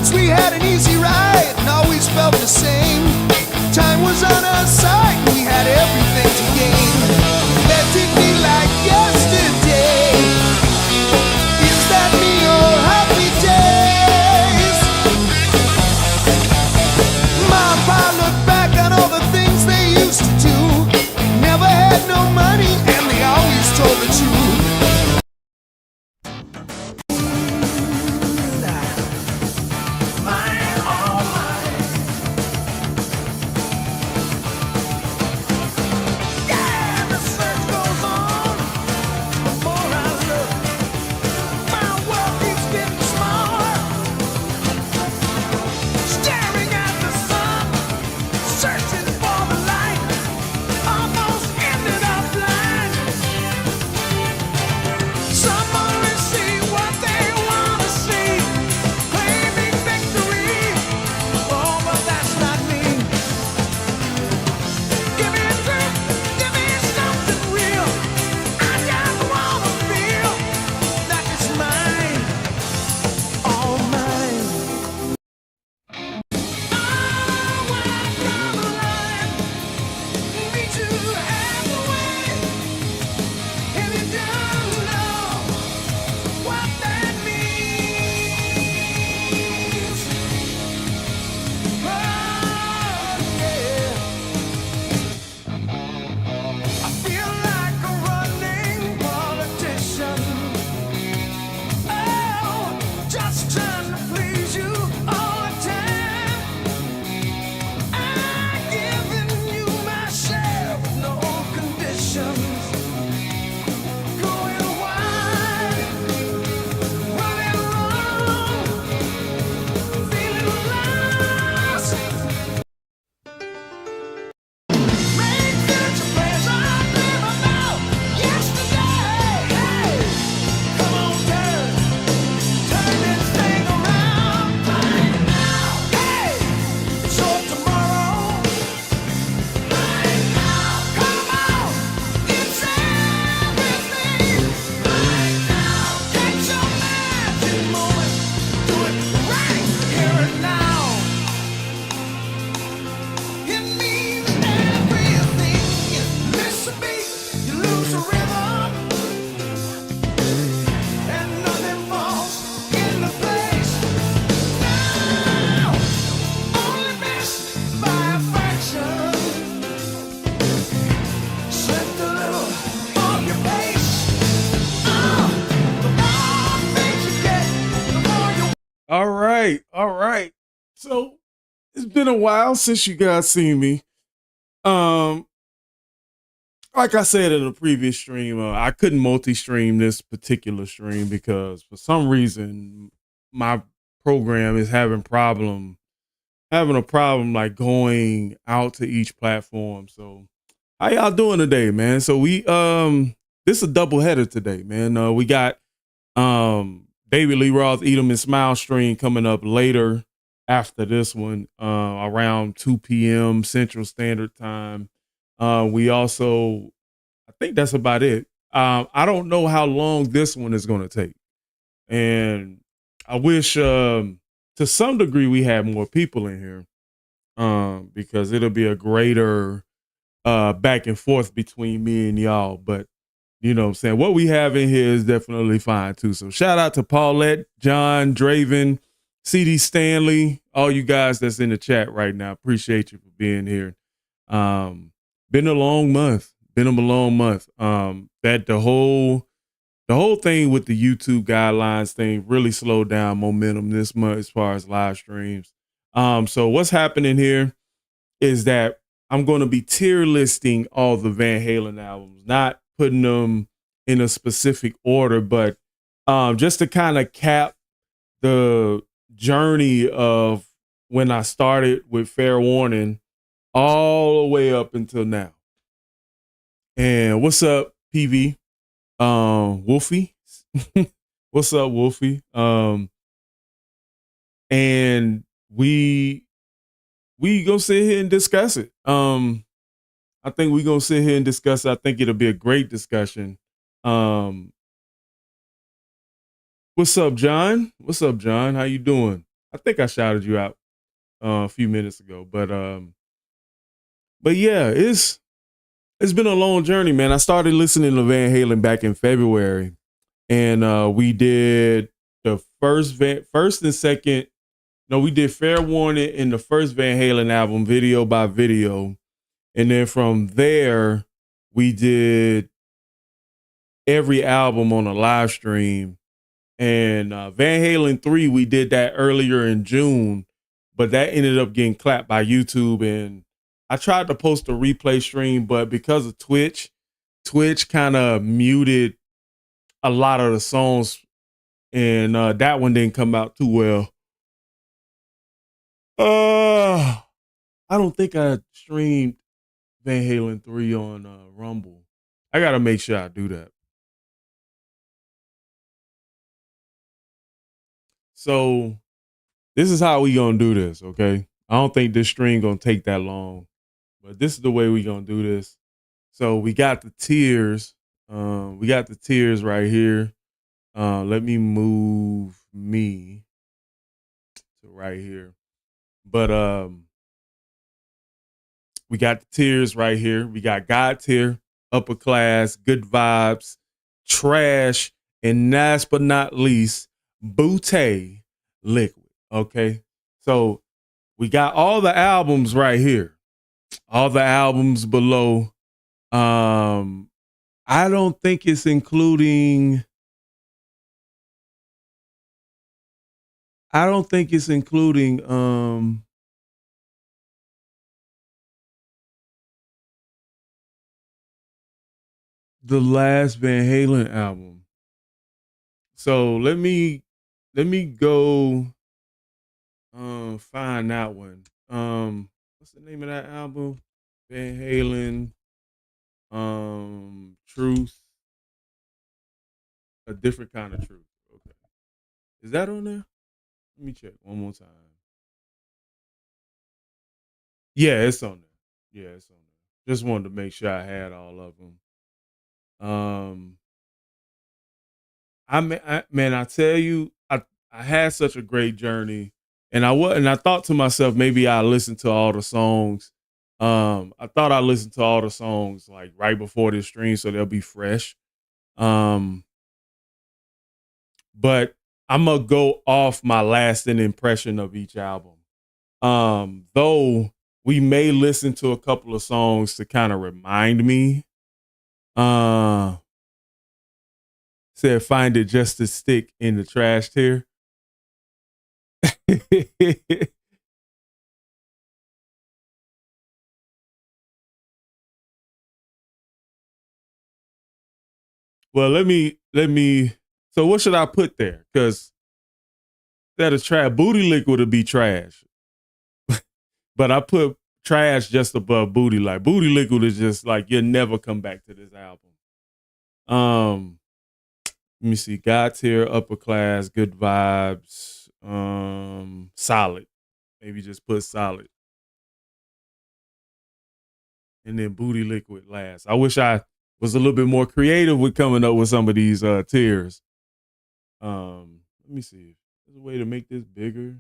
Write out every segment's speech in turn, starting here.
Once we had an easy ride and always felt the same. Time was on our side and we had everything to gain. Let it be like yesterday. Is that me or happy days? Mom and Pa look back on all the things they used to do. Never had no money and they always told the truth. All right. So it's been a while since you guys seen me. Like I said in a previous stream, I couldn't multi-stream this particular stream because for some reason my program is having a problem like going out to each platform. So how y'all doing today, man? So we this is a double header today, man. We got David Lee Roth Eat 'em and Smile stream coming up later after this one, around 2 p.m. Central Standard Time. We also, I think that's about it. I don't know how long this one is going to take. And I wish to some degree we had more people in here because it'll be a greater back and forth between me and y'all. But you know what I'm saying? What we have in here is definitely fine too. So shout out to Paulette, John, Draven, CD Stanley, all you guys that's in the chat right now. Appreciate you for being here. Been a long month. That the whole thing with the YouTube guidelines thing really slowed down momentum this month as far as live streams. So what's happening here is that I'm going to be tier listing all the Van Halen albums, not putting them in a specific order, but just to kind of cap the journey of when I started with Fair Warning all the way up until now. And what's up, PV? Wolfie? What's up, Wolfie? And we gonna sit here and discuss it. I think we're gonna sit here and discuss it. I think it'll be a great discussion. What's up, John? What's up, John? How you doing? I think I shouted you out a few minutes ago, but yeah, it's been a long journey, man. I started listening to Van Halen back in February, and we did the first and second. No, we did Fair Warning in the first Van Halen album, video by video, and then from there we did every album on a live stream. And Van Halen 3, we did that earlier in June, but that ended up getting clapped by YouTube. And I tried to post a replay stream, but because of Twitch kind of muted a lot of the songs, and that one didn't come out too well. I don't think I streamed Van Halen 3 on Rumble. I got to make sure I do that. So this is how we gonna do this, okay? I don't think this stream gonna take that long, but this is the way we gonna do this. So we got the tiers. We got the tiers right here. Let me move me to right here. But we got the tiers right here. We got God tier, upper class, good vibes, trash, and last but not least, Boutte liquid. Okay. So we got all the albums right here. All the albums below. I don't think it's including. I don't think it's including the last Van Halen album. So let me go find that one. What's the name of that album? Van Halen Truth. A different kind of truth. Okay. Is that on there? Let me check one more time. Yeah, it's on there. Yeah, it's on there. Just wanted to make sure I had all of them. Man, I tell you, I had such a great journey, and I thought to myself, maybe I listened to all the songs. I thought I listened to all the songs like right before this stream, so they'll be fresh. But I'm gonna go off my lasting impression of each album. Though we may listen to a couple of songs to kind of remind me. Said find it just to stick in the trash tier. Well, let me. So what should I put there? Because that is trash. Booty liquid would be trash, but I put trash just above booty. Like booty liquid is just like you'll never come back to this album. Let me see. God tier, upper class, good vibes, solid. Maybe just put solid. And then booty liquid last. I wish I was a little bit more creative with coming up with some of these tiers. Let me see. There's a way to make this bigger.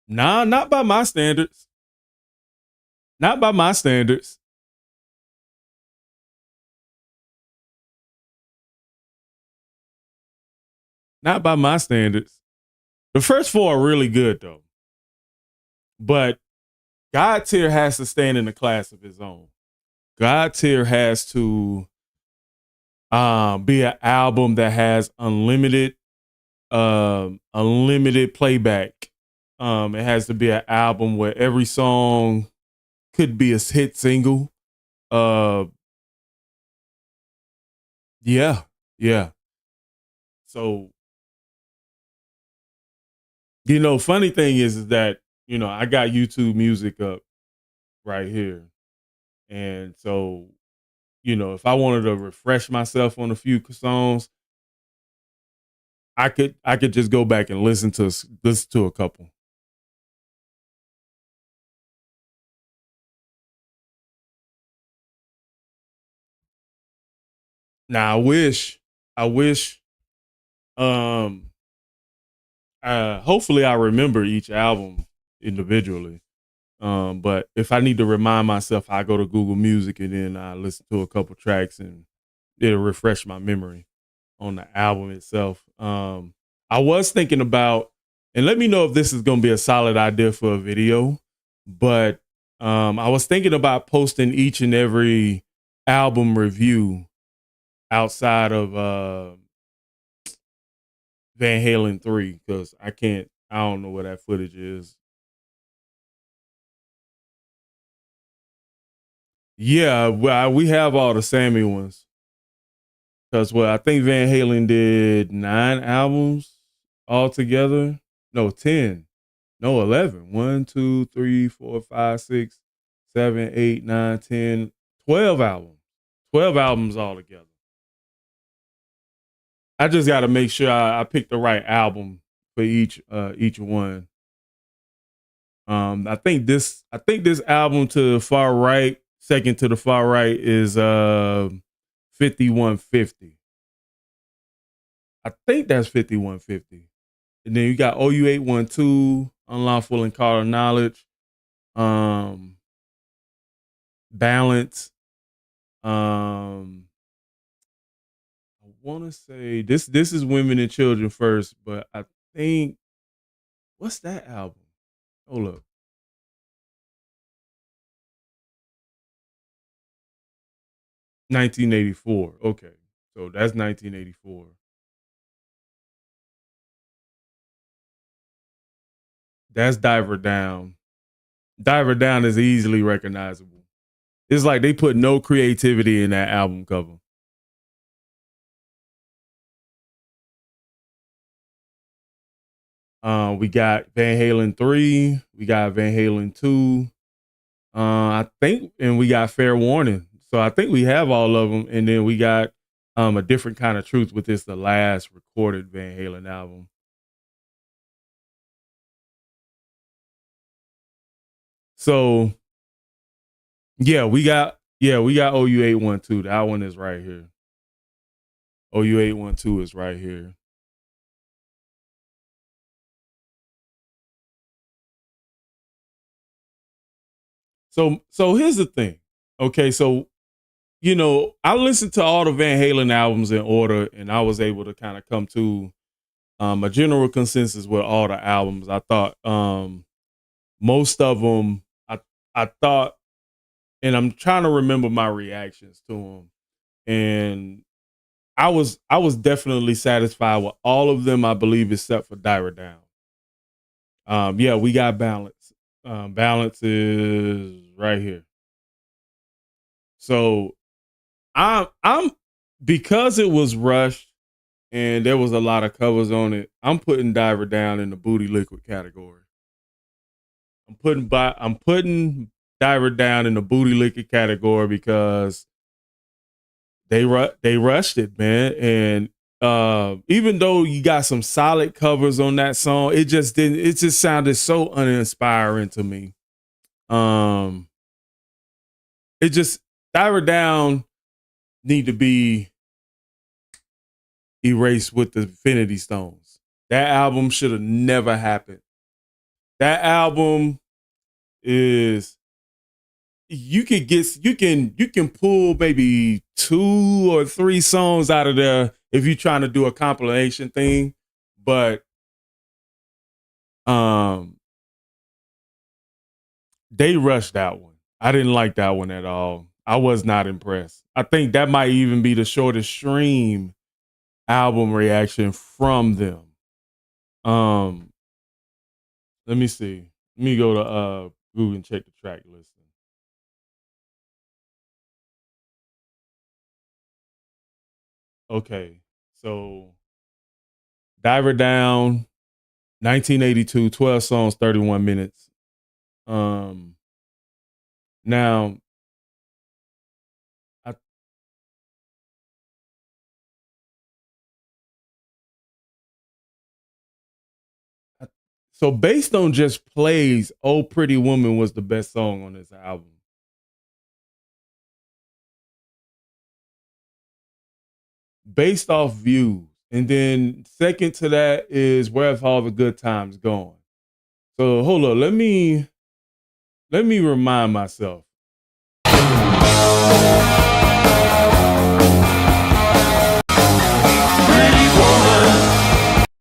Nah, not by my standards. Not by my standards. Not by my standards. The first four are really good though. But God tier has to stand in a class of his own. God tier has to be an album that has unlimited playback. It has to be an album where every song could be a hit single. Yeah. So, funny thing is that, I got YouTube music up right here. And so, if I wanted to refresh myself on a few songs, I could just go back and listen to a couple. Now I wish I wish hopefully I remember each album individually. But if I need to remind myself, I go to Google Music and then I listen to a couple tracks and it'll refresh my memory on the album itself. I was thinking about, and let me know if this is going to be a solid idea for a video, but I was thinking about posting each and every album review outside of Van Halen 3, because I don't know where that footage is. Yeah, well, we have all the Sammy ones. Because, well, I think Van Halen did 9 albums altogether. No, 10. No, 11. 1, 2, 3, 4, 5, 6, 7, 8, 9, 10, 12 albums. 12 albums altogether. I just got to make sure I pick the right album for each one. I think this album to the far right, second to the far right, is 5150. I think that's 5150. And then you got OU812, Unlawful and Carnal Knowledge, Balance. I want to say this is Women and Children first, but I think, what's that album? Hold up. "1984." Okay, so that's 1984. That's Diver Down. Diver Down is easily recognizable. It's like they put no creativity in that album cover. We got Van Halen 3, we got Van Halen 2, I think, and we got Fair Warning. So I think we have all of them, and then we got A Different Kind of Truth, with this the last recorded Van Halen album. So we got OU812. That one is right here. OU812 is right here. So here's the thing. Okay, so I listened to all the Van Halen albums in order, and I was able to kind of come to a general consensus with all the albums. I thought most of them, I thought, and I'm trying to remember my reactions to them, and I was definitely satisfied with all of them, I believe, except for Diver Down. We got Balance. Balance is right here. So I'm because it was rushed and there was a lot of covers on it, I'm putting Diver Down in the Booty Liquid category. I'm putting Diver Down in the Booty Liquid category because they rushed it, man. And even though you got some solid covers on that song, it just sounded so uninspiring to me. Diver Down need to be erased with the Infinity Stones. That album should have never happened. That album is, you can pull maybe 2 or 3 songs out of there if you're trying to do a compilation thing, but they rushed that one. I didn't like that one at all. I was not impressed. I think that might even be the shortest stream album reaction from them. Let me see. Let me go to Google and check the track listing. Okay, so Diver Down, 1982, 12 songs, 31 minutes. Now, so based on just plays, "Oh Pretty Woman" was the best song on this album. based off views. And then second to that is Where Have All the Good Times Gone. So hold on, let me remind myself.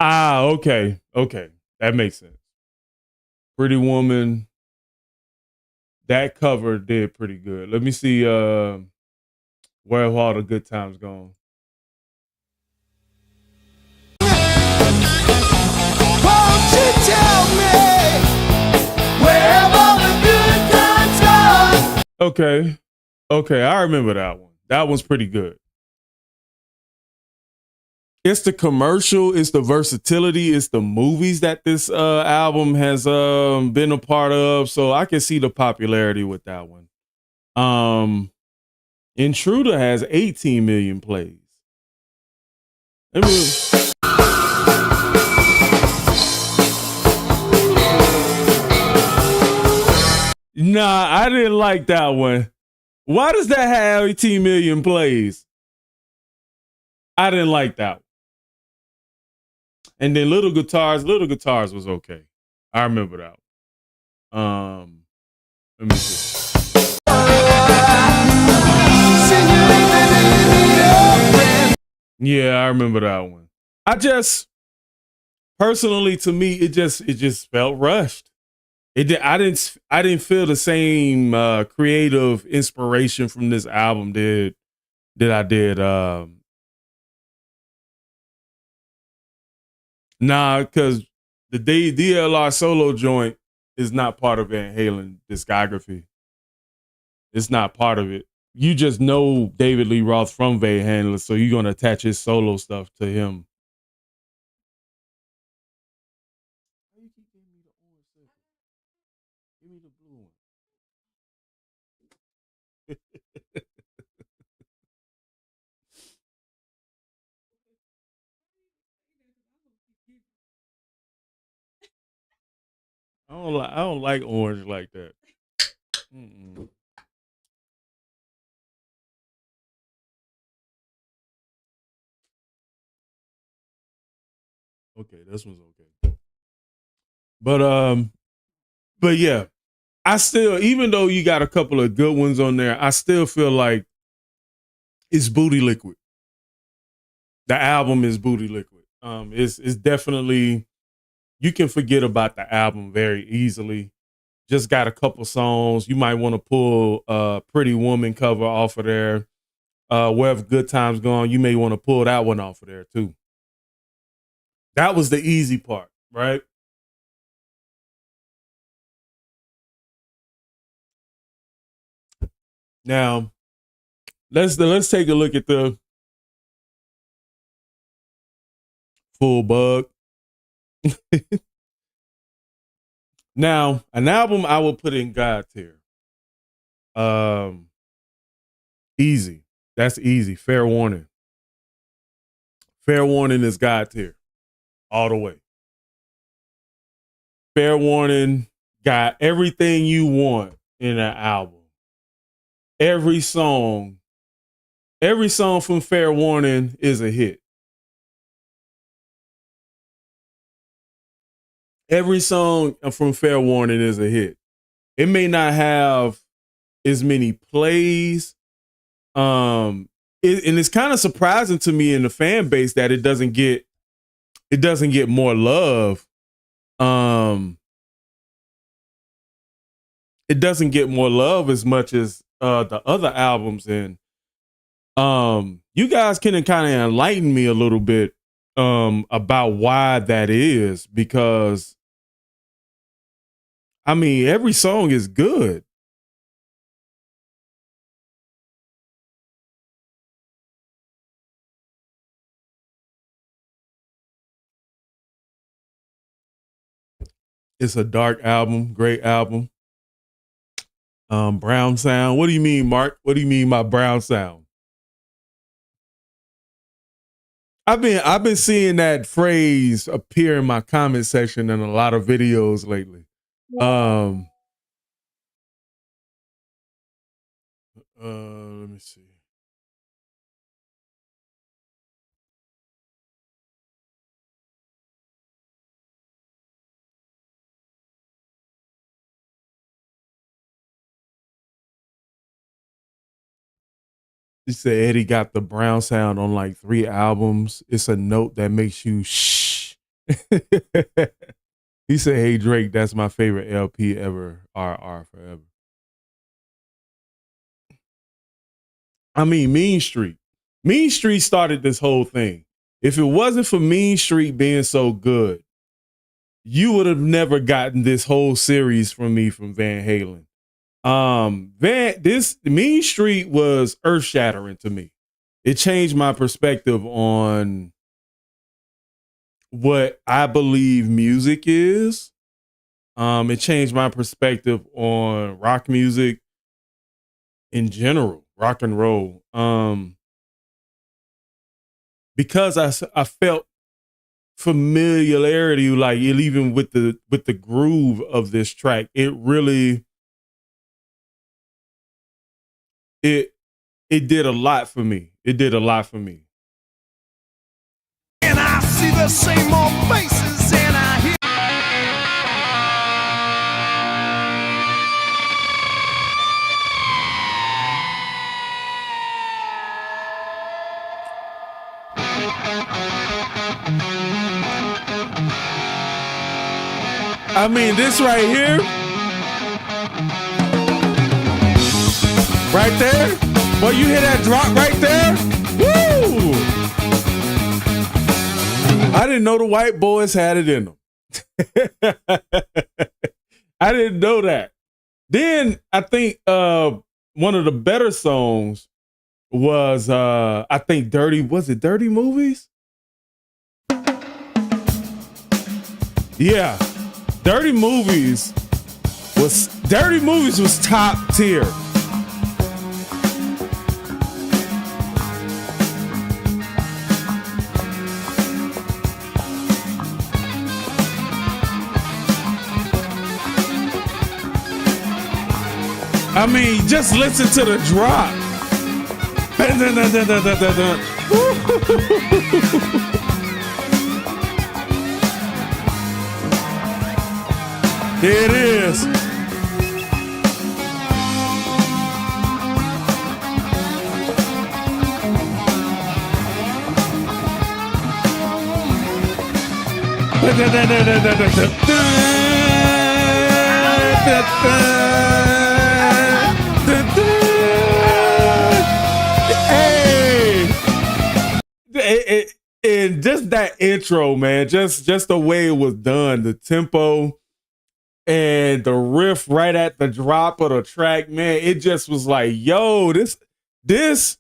Ah, okay. That makes sense. Pretty Woman. That cover did pretty good. Let me see Where Have All the Good Times Gone. Won't you tell me where have all the good times gone? Okay, I remember that one. That one's pretty good. It's the commercial, it's the versatility, it's the movies that this album has been a part of. So I can see the popularity with that one. Intruder has 18 million plays. Nah, I didn't like that one. Why does that have 18 million plays? I didn't like that one. And then Little Guitars was okay. I remember that one. Let me see. Yeah, I remember that one. I just personally, to me, it just felt rushed. I didn't feel the same creative inspiration from this album that I did. Nah, because the DLR solo joint is not part of Van Halen discography. It's not part of it. You just know David Lee Roth from Van Halen, so you're gonna attach his solo stuff to him. Give me the blue one. I don't like orange like that. Mm-mm. Okay, this one's okay. But yeah, I still, even though you got a couple of good ones on there, I still feel like it's booty liquid. The album is booty liquid. It's definitely, you can forget about the album very easily. Just got a couple songs. You might want to pull Pretty Woman cover off of there. Where Have Good Times Gone, you may want to pull that one off of there too. That was the easy part, right? Now, let's take a look at the full bug. Now, an album I will put in God tier. Easy. That's easy. Fair Warning. Fair Warning is God tier. All the way. Fair Warning got everything you want in an album. Every song from Fair Warning is a hit. Every song from Fair Warning is a hit. It may not have as many plays. And it's kind of surprising to me in the fan base that it doesn't get more love. It doesn't get more love as much as the other albums. And you guys can kind of enlighten me a little bit about why that is, because I mean, every song is good. It's a dark album, great album. Brown sound. What do you mean, Mark? What do you mean by brown sound? I've been seeing that phrase appear in my comment section in a lot of videos lately. Let me see. He said Eddie got the brown sound on like 3 albums. It's a note that makes you shh. He said, "Hey Drake, that's my favorite LP ever. RR forever." I mean, Mean Street. Mean Street started this whole thing. If it wasn't for Mean Street being so good, you would have never gotten this whole series from me from Van Halen. This Mean Street was earth shattering to me. It changed my perspective on what I believe music is. It changed my perspective on rock music in general, rock and roll. Because I felt familiarity, like even with the groove of this track, it really it did a lot for me. It did a lot for me. And I see the same old faces and I hear I mean, this right here, right there. Boy, you hear that drop right there? Woo! I didn't know the white boys had it in them. I didn't know that. Then I think one of the better songs was I think Dirty Movies? Yeah. Dirty Movies was top tier. I mean, just listen to the drop. Here it is. Hey, and just that intro, man, just the way it was done, the tempo and the riff right at the drop of the track, man, it just was like, yo, this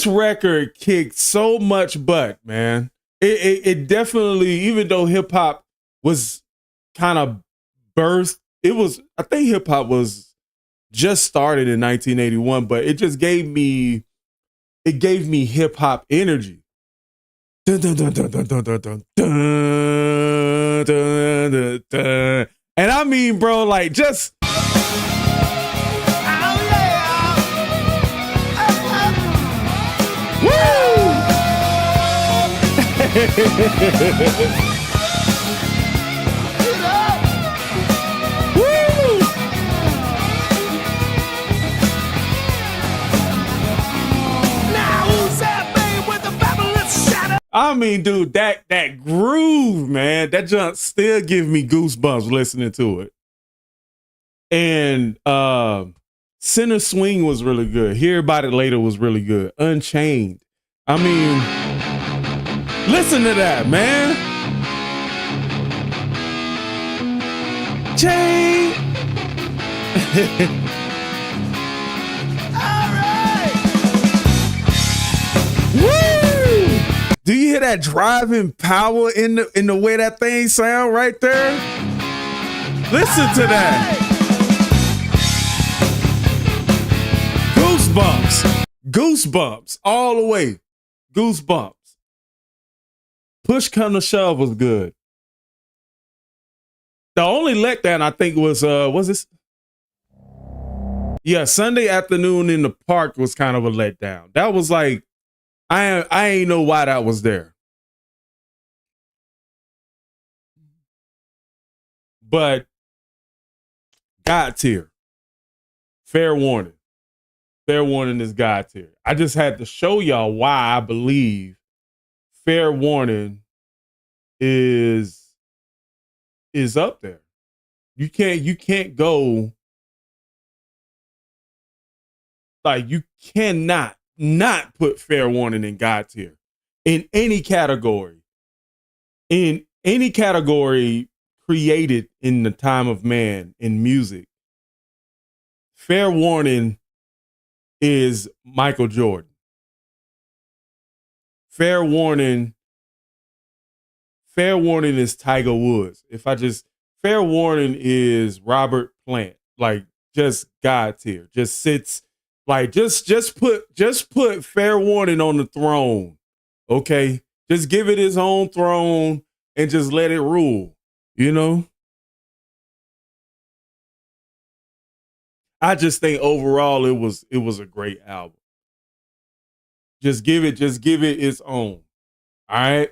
record kicked so much butt, man. It definitely, even though hip hop was kind of burst, I think hip hop was just started in 1981, but it just gave me hip hop energy. Dun, dun, dun, dun, dun, dun, dun, dun, dun, dun, dun. And I mean, bro, like just I mean, dude, that groove, man, that junk still give me goosebumps listening to it. And Center Swing was really good. Hear About It Later was really good. Unchained. I mean, listen to that, man. Chain. All right. Woo! Do you hear that driving power in the way that thing sound right there? Listen to that. Goosebumps all the way. Goosebumps. Push Come to Shove was good. The only letdown I think was this? Yeah, Sunday Afternoon in the Park was kind of a letdown. That was like, I ain't know why that was there. But God tier. Fair warning. Fair Warning is God tier. I just had to show y'all why I believe Fair Warning is up there. You can't go, like, you cannot not put Fair Warning in God tier in any category. In any category created in the time of man in music, Fair Warning is Michael Jordan. Fair Warning is Tiger Woods. Fair Warning is Robert Plant. Like, just God tier. Just sits, like, just put Fair Warning on the throne. Okay? Just give it his own throne and just let it rule. You know? I just think overall it was a great album. Just give it its own. All right.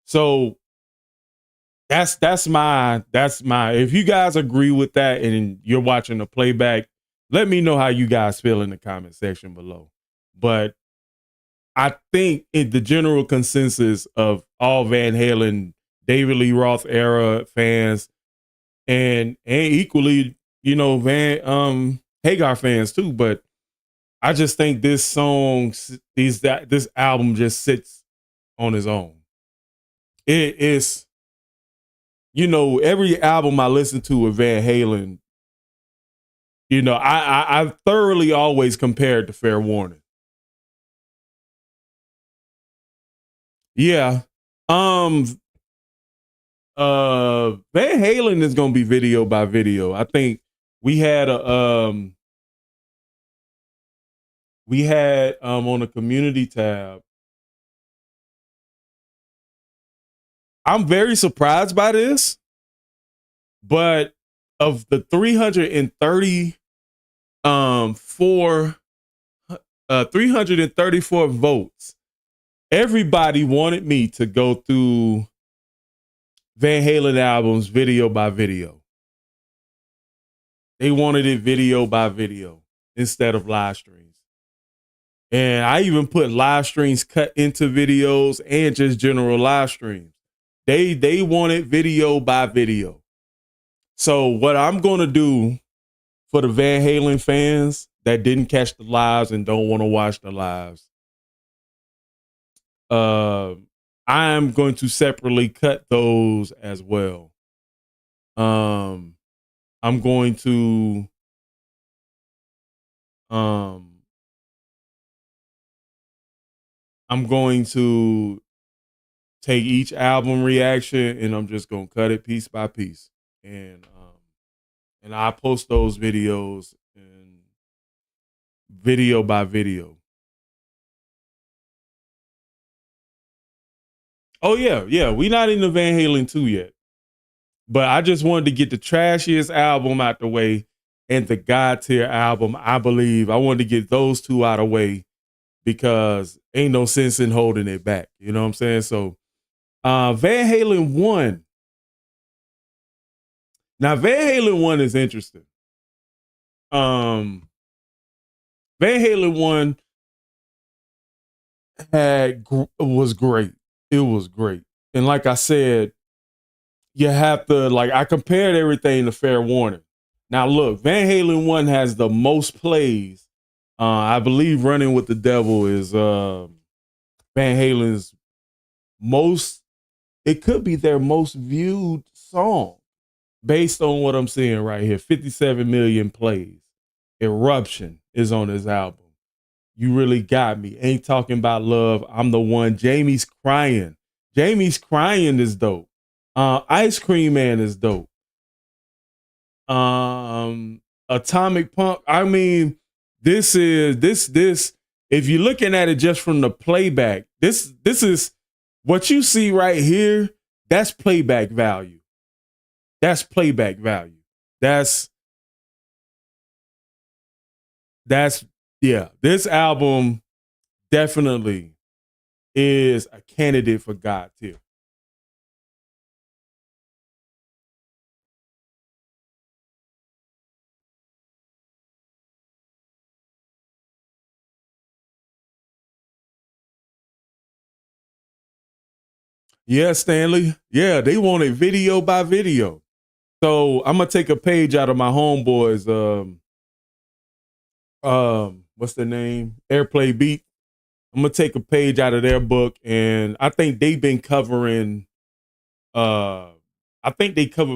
So that's my if you guys agree with that and you're watching the playback, let me know how you guys feel in the comment section below. But I think the general consensus of all Van Halen, David Lee Roth era fans, and equally, you know, Van Hagar fans too, but I just think this album just sits on its own. It is, you know, every album I listen to with Van Halen, you know, I thoroughly always compared to Fair Warning. Yeah. Van Halen is gonna be video by video. I think we had on the community tab. I'm very surprised by this, but of the 334 votes, everybody wanted me to go through Van Halen albums video by video. They wanted it video by video instead of live streams. And I even put live streams cut into videos and just general live streams. They wanted video by video. So what I'm going to do for the Van Halen fans that didn't catch the lives and don't want to watch the lives, I am going to separately cut those as well. I'm going to take each album reaction and I'm just gonna cut it piece by piece, and I post those videos in video by video. Oh yeah, we not in the Van Halen 2 yet, but I just wanted to get the trashiest album out the way and the God tier album. I believe I wanted to get those two out of the way because ain't no sense in holding it back. You know what I'm saying? So Van Halen 1. Now, Van Halen 1 is interesting. Van Halen 1 was great. It was great. And like I said, you have to, like, I compared everything to Fair Warning. Now, look, Van Halen 1 has the most plays. I believe Running with the Devil is Van Halen's most, it could be their most viewed song based on what I'm seeing right here. 57 million plays. Eruption is on his album. You Really Got Me. Ain't Talking About Love. I'm the One. Jamie's Crying. Jamie's Crying is dope. Ice Cream Man is dope. Atomic Pump. I mean, this if you're looking at it just from the playback, this is what you see right here. That's playback value. That's playback value. That's yeah. This album definitely is a candidate for God tier. Yeah, Stanley. Yeah, they wanted video by video. So I'm gonna take a page out of my homeboys. What's the name? Airplay Beat. I'm gonna take a page out of their book, and I think they've been covering. I think they cover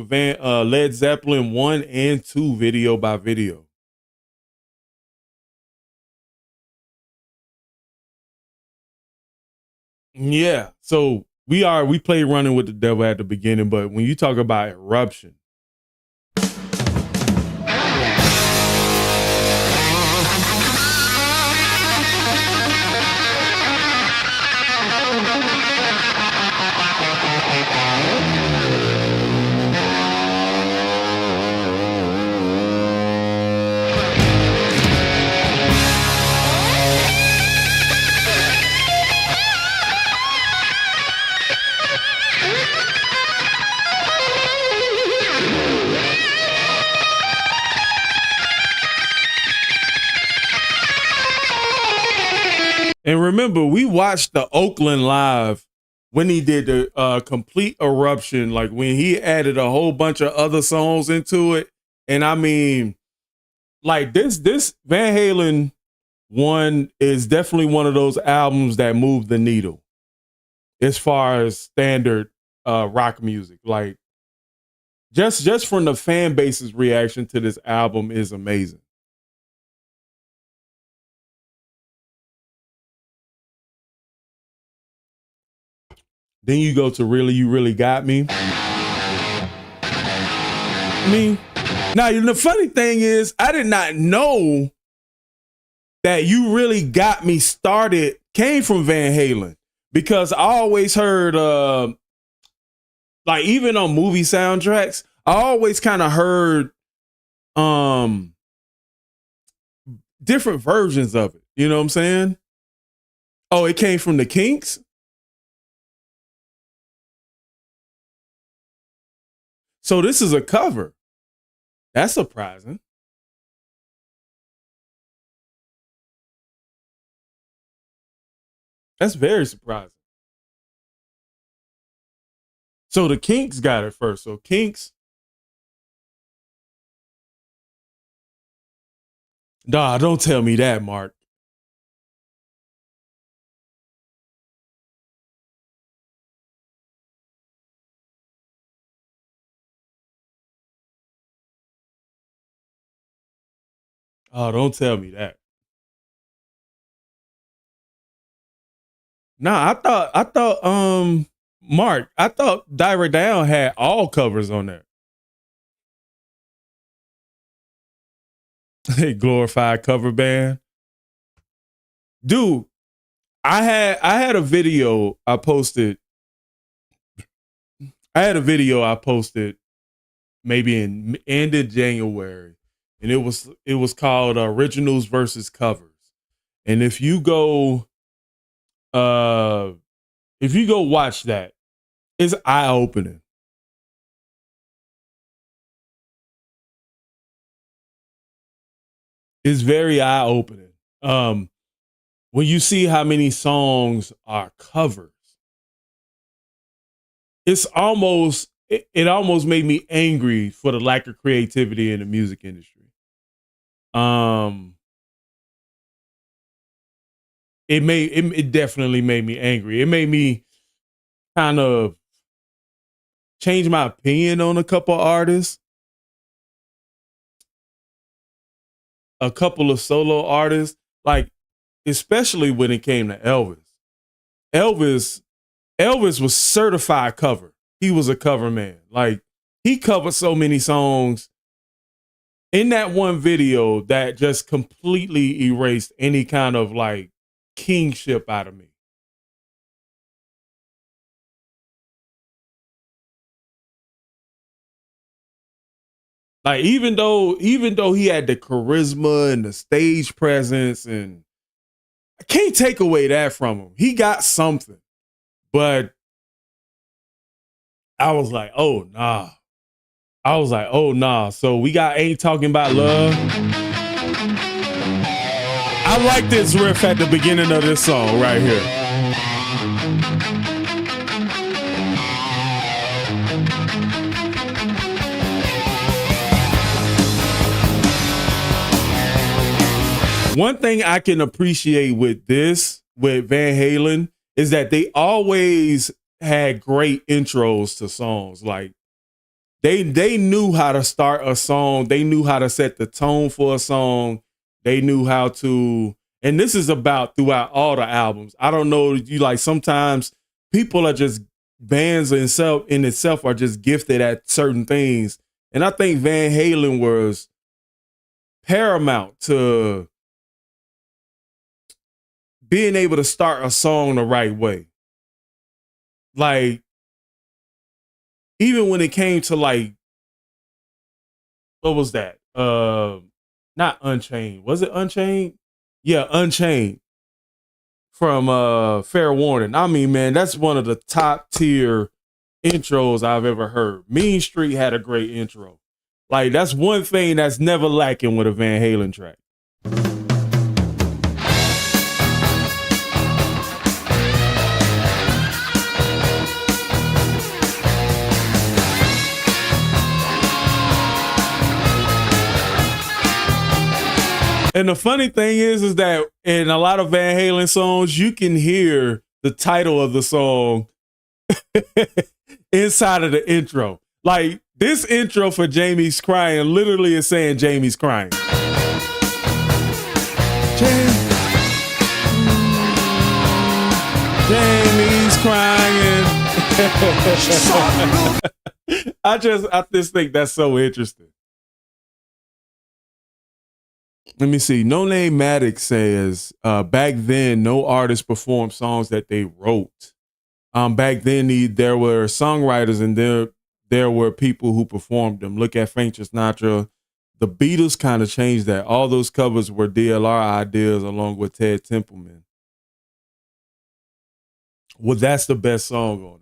Led Zeppelin 1 and 2 video by video. Yeah. So we played Running with the Devil at the beginning, but when you talk about Eruption. And remember, we watched the Oakland live when he did the complete Eruption, like when he added a whole bunch of other songs into it. And I mean, like this Van Halen 1 is definitely one of those albums that moved the needle as far as standard rock music. Like just from the fan base's reaction to this album is amazing. Then you go to Really You Really Got Me. I mean, now the funny thing is, I did not know that You Really Got Me came from Van Halen, because I always heard, like even on movie soundtracks, I always kind of heard different versions of it. You know what I'm saying? Oh, it came from the Kinks? So this is a cover. That's surprising. That's very surprising. So the Kinks got it first. So Kinks. Nah, don't tell me that, Mark. Oh, don't tell me that. Nah, I thought, Mark, I thought Diver Down had all covers on there. Hey, glorified cover band. Dude, I had a video I posted. Maybe in end of January, and it was called Originals versus Covers. And if you go watch that, it's eye-opening. It's very eye-opening. When you see how many songs are covers, it almost made me angry for the lack of creativity in the music industry. It definitely made me angry. It made me kind of change my opinion on a couple of artists. A couple of solo artists, like especially when it came to Elvis. Elvis was certified cover. He was a cover man. Like he covered so many songs in that one video that just completely erased any kind of like kingship out of me. Like even though he had the charisma and the stage presence, and I can't take away that from him. He got something. But I was like, oh nah. So we got Ain't Talking About Love. I like this riff at the beginning of this song right here. One thing I can appreciate with Van Halen is that they always had great intros to songs. Like they knew how to start a song. They knew how to set the tone for a song. They knew how to, and this is about throughout all the albums. I don't know, you like sometimes people are just bands in itself are just gifted at certain things. And I think Van Halen was paramount to being able to start a song the right way. Like, even when it came to like, what was that? Not Unchained. Was it Unchained? Yeah, Unchained from Fair Warning. I mean, man, that's one of the top tier intros I've ever heard. Mean Street had a great intro. Like, that's one thing that's never lacking with a Van Halen track. And the funny thing is that in a lot of Van Halen songs, you can hear the title of the song inside of the intro. Like, this intro for Jamie's Crying literally is saying Jamie's crying. Jamie's crying. I just think that's so interesting. Let me see. No Name Maddox says, back then, no artist performed songs that they wrote. Back then, there were songwriters and there were people who performed them. Look at Frank Sinatra. The Beatles kind of changed that. All those covers were DLR ideas along with Ted Templeman. Well, that's the best song on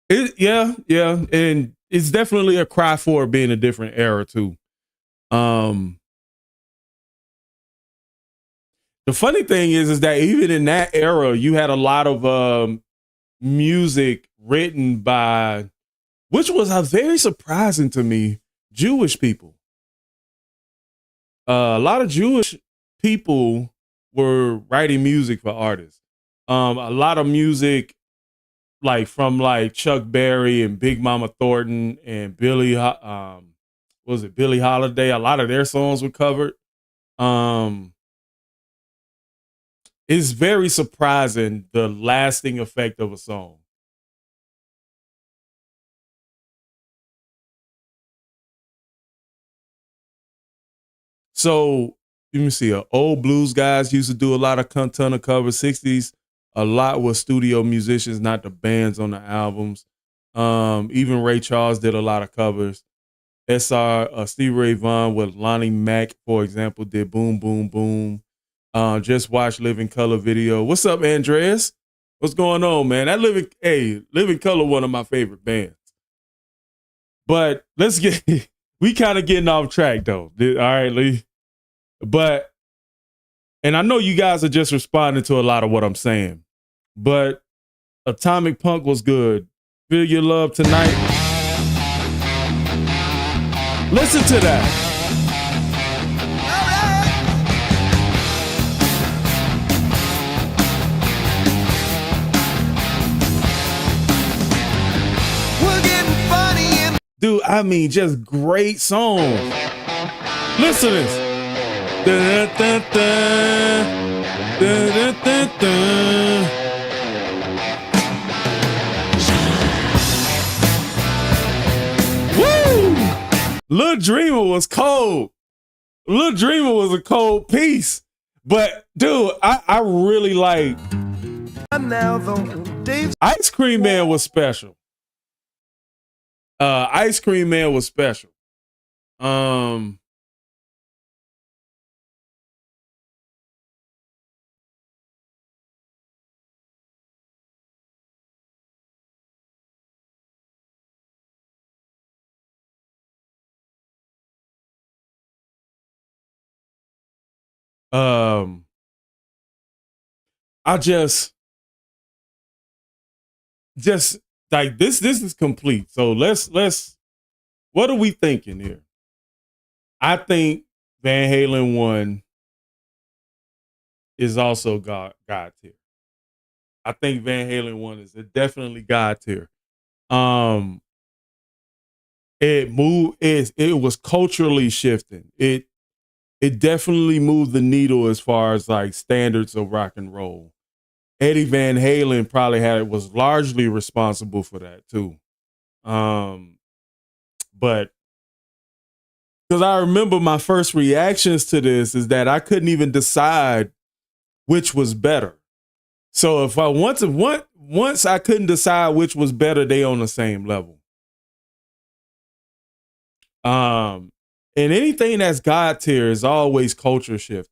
it. Yeah. And it's definitely a cry for it being a different era too. The funny thing is that even in that era, you had a lot of music written by, which was very surprising to me, Jewish people. A lot of Jewish people were writing music for artists. A lot of music like from like Chuck Berry and Big Mama Thornton and Billie Holiday. A lot of their songs were covered. It's very surprising the lasting effect of a song. So let me see. Old blues guys used to do a lot of ton of covers. 60s, a lot was studio musicians, not the bands on the albums. Even Ray Charles did a lot of covers. Stevie Ray Vaughan with Lonnie Mack, for example, did Boom Boom Boom. Just watched Living Color video. What's up, Andreas? What's going on, man? That Living Color, one of my favorite bands. But we kind of getting off track though. All right, Lee. And I know you guys are just responding to a lot of what I'm saying, but Atomic Punk was good. Feel Your Love Tonight. Listen to that. We're getting funny and dude, I mean, just great songs. Listen to this. Da, da, da, da, da, da. Woo! Lil Dreamer was cold. Lil Dreamer was a cold piece. But dude, I really like Ice Cream Man was special. Ice Cream Man was special. I just like this is complete. So let's what are we thinking here? I think Van Halen 1 is also God tier. I think Van Halen 1 is definitely God tier. It was culturally shifting. It definitely moved the needle as far as like standards of rock and roll. Eddie Van Halen probably was largely responsible for that too. But because I remember my first reactions to this is that I couldn't even decide which was better. So if I once I couldn't decide which was better, they on the same level. And anything that's God tier is always culture shifting.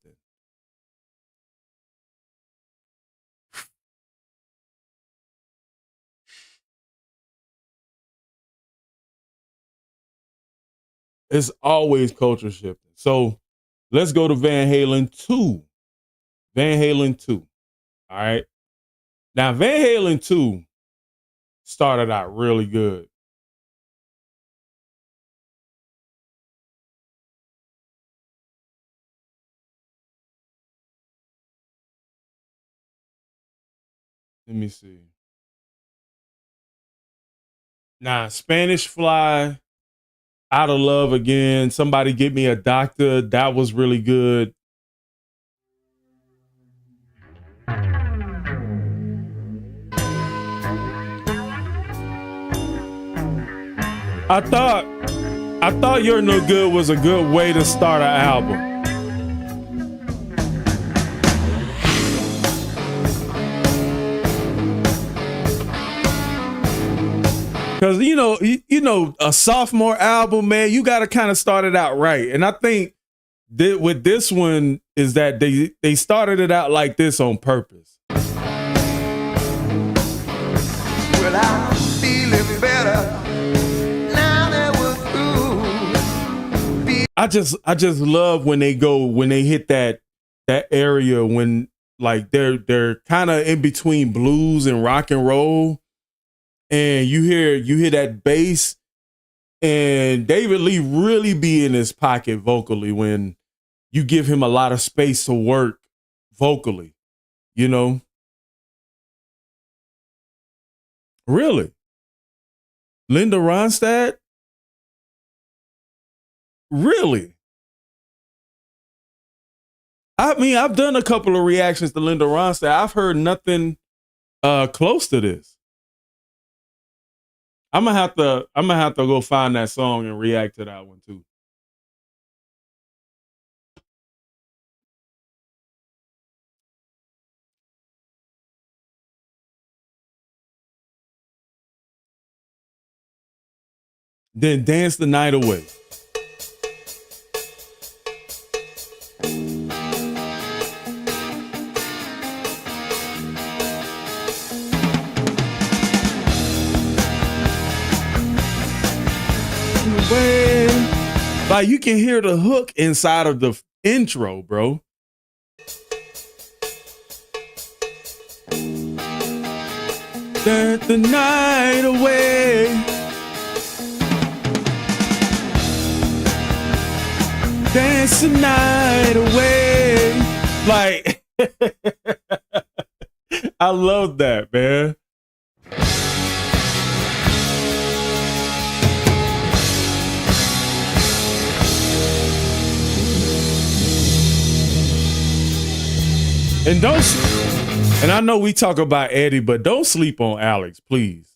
It's always culture shifting. So let's go to Van Halen 2. Van Halen 2. All right. Now, Van Halen 2 started out really good. Let me see. Now, Spanish Fly, Out of Love Again, Somebody Get Me a Doctor. That was really good. I thought You're No Good was a good way to start an album. Because you know, a sophomore album, man, you got to kind of start it out right. And I think that with this one is that they started it out like this on purpose. Well, I'm feeling better now that we're through. I just love when they hit that area when like they're kind of in between blues and rock and roll. And you hear that bass, and David Lee really be in his pocket vocally when you give him a lot of space to work vocally, you know? Really? Linda Ronstadt? Really? I mean, I've done a couple of reactions to Linda Ronstadt. I've heard nothing close to this. I'm gonna have to go find that song and react to that one too. Then Dance the Night Away. Like you can hear the hook inside of the intro, bro. Dance the night away. Dance the night away. Like, I love that, man. And I know we talk about Eddie, but don't sleep on Alex, please.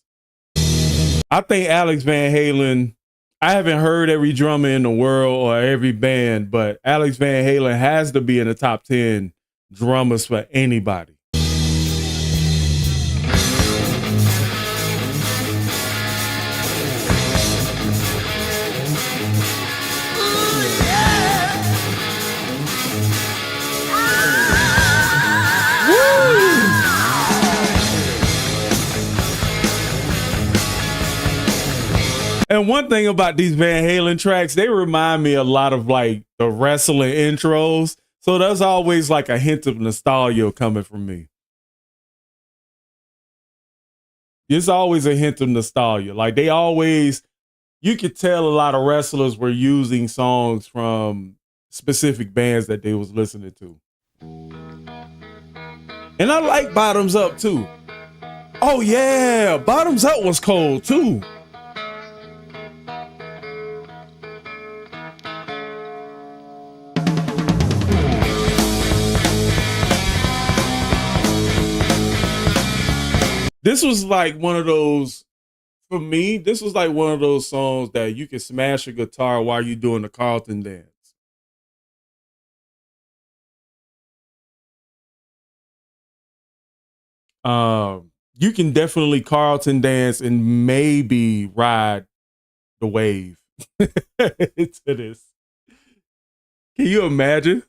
I think Alex Van Halen, I haven't heard every drummer in the world or every band, but Alex Van Halen has to be in the top 10 drummers for anybody. And one thing about these Van Halen tracks, they remind me a lot of like the wrestling intros. So there's always like a hint of nostalgia coming from me. There's always a hint of nostalgia. Like they always you could tell a lot of wrestlers were using songs from specific bands that they was listening to. And I like Bottoms Up too. Oh yeah, Bottoms Up was cold too. This was like one of those, for me, this was like one of those songs that you can smash a guitar while you're doing the Carlton dance. You can definitely Carlton dance and maybe ride the wave to this. Can you imagine?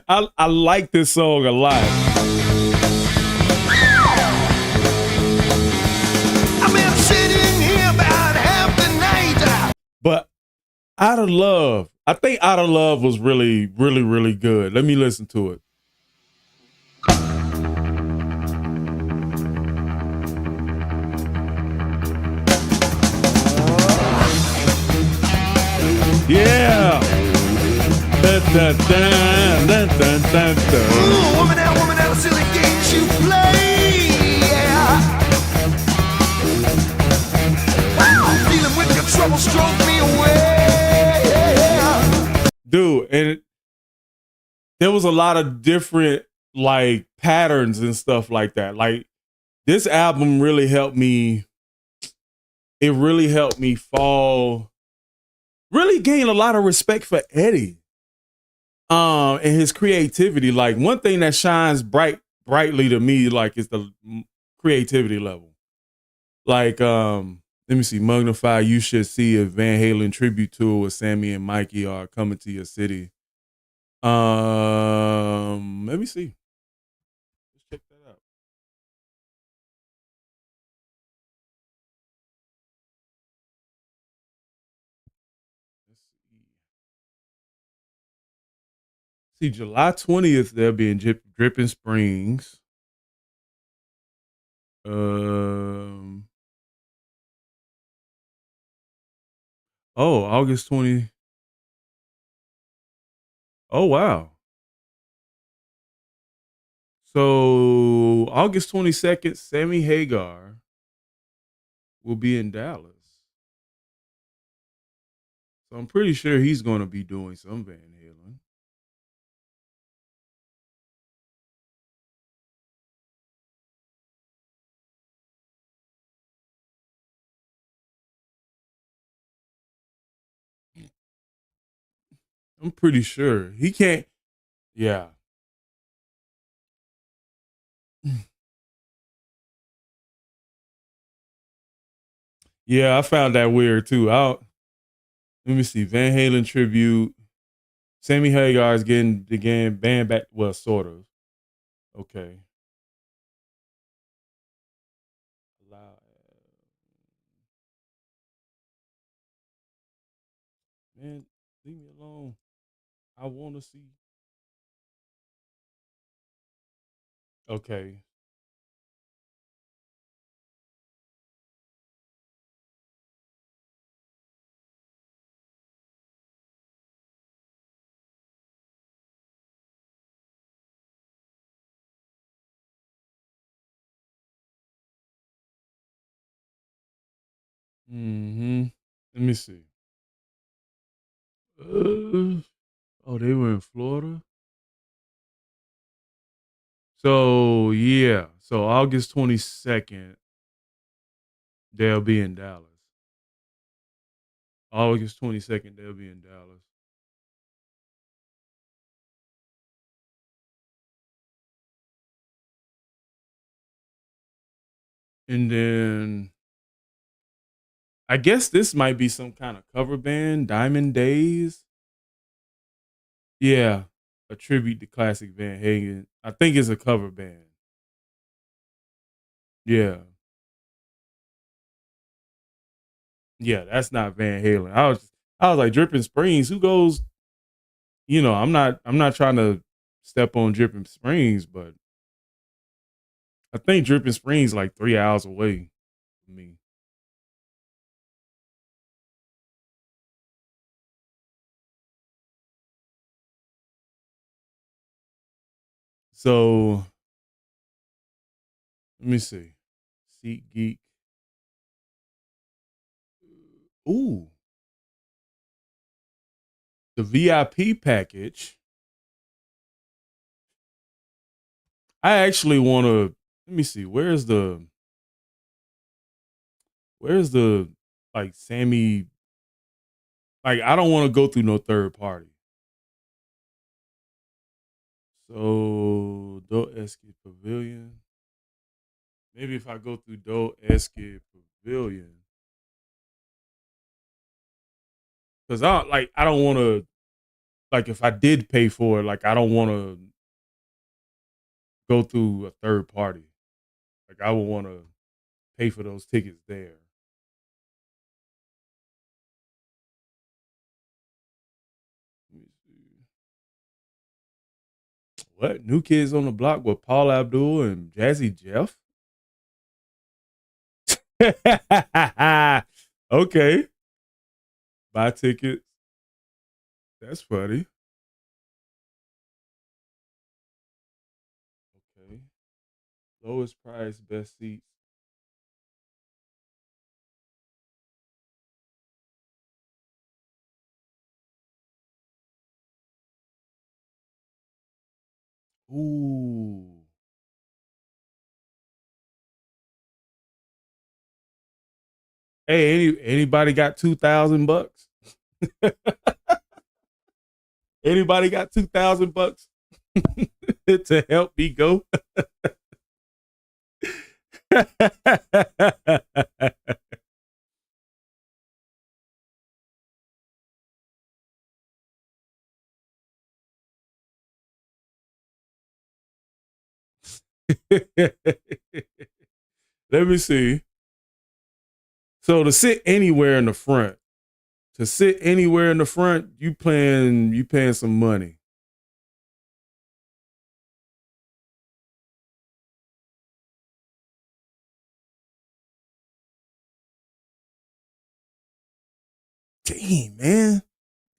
I like this song a lot. I've been sitting here about half the night. But Out of Love, I think Out of Love was really, really, really good. Let me listen to it. Yeah. Dun, dun, dun, dun, dun, dun, dun. Ooh, woman out, a silly games you play. Yeah. Wow, dealing with your trouble stroke me away. Yeah. Dude, and there was a lot of different like patterns and stuff like that. Like this album really helped me. It really helped me really gain a lot of respect for Eddie. And his creativity. Like one thing that shines brightly to me, like, is the creativity level. Like, let me see, Mugnify, You Should See a Van Halen tribute tour with Sammy and Mikey are coming to your city. Let me see. Let's check that out. Let's see, July 20th, they'll be in Dripping Springs. August 20. Oh, wow. So August 22nd, Sammy Hagar will be in Dallas. So I'm pretty sure he's going to be doing some Van Halen. I'm pretty sure he can't. Yeah. Yeah, I found that weird too. Let me see. Van Halen tribute. Sammy Hagar is getting the band back. Well, sort of. Okay. Man, leave me alone. I want to see. Okay. Mm-hmm. Let me see. They were in Florida. So yeah. So August 22nd, they'll be in Dallas. August 22nd, they'll be in Dallas. And then I guess this might be some kind of cover band, Diamond Days. Yeah, a tribute to classic Van Halen. I think it's a cover band. Yeah. Yeah, that's not Van Halen. I was like, Dripping Springs, who goes, I'm not trying to step on Dripping Springs, but I think Dripping Springs like 3 hours away from me. So let me see. SeatGeek. Ooh. The VIP package. I actually want to, let me see. Where's the like Sammy, like I don't want to go through no third party. So Do Eski Pavilion. Maybe if I go through Do Eski Pavilion. Cause I don't want to, like if I did pay for it, like I don't want to go through a third party. Like I would want to pay for those tickets there. Let me see. What? New Kids on the Block with Paul Abdul and Jazzy Jeff? Okay. Buy tickets. That's funny. Okay. Lowest price, best seats. Ooh. Hey, anybody got $2,000? Anybody got $2,000 to help me go? Let me see. So to sit anywhere in the front, you paying some money. Dang, man.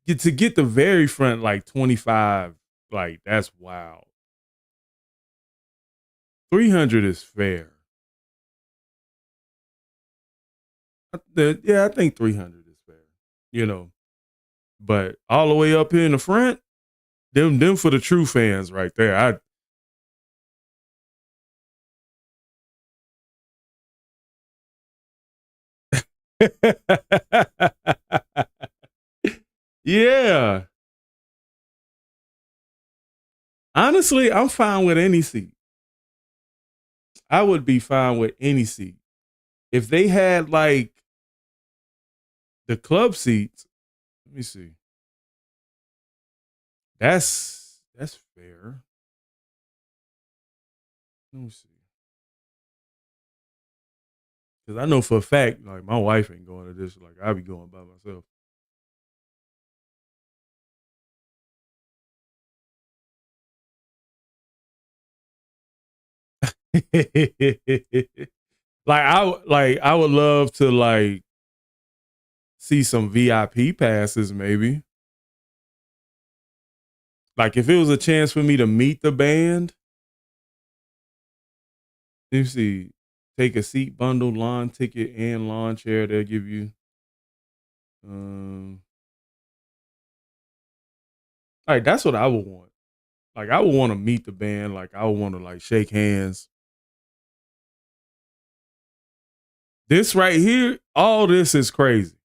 To get the very front, like 25, like that's wild. 300 is fair. Yeah, I think 300 is fair. You know, but all the way up here in the front, them for the true fans right there. Yeah. Honestly, I'm fine with any seat. I would be fine with any seat. If they had like the club seats, let me see. That's fair. Let me see. Because I know for a fact, like my wife ain't going to this. Like I'll be going by myself. I would love to like see some VIP passes maybe. Like if it was a chance for me to meet the band, let me see, take a seat bundle, lawn ticket, and lawn chair. They'll give you. Like that's what I would want. Like I would want to meet the band. Like I would want to like shake hands. This right here, all this is crazy.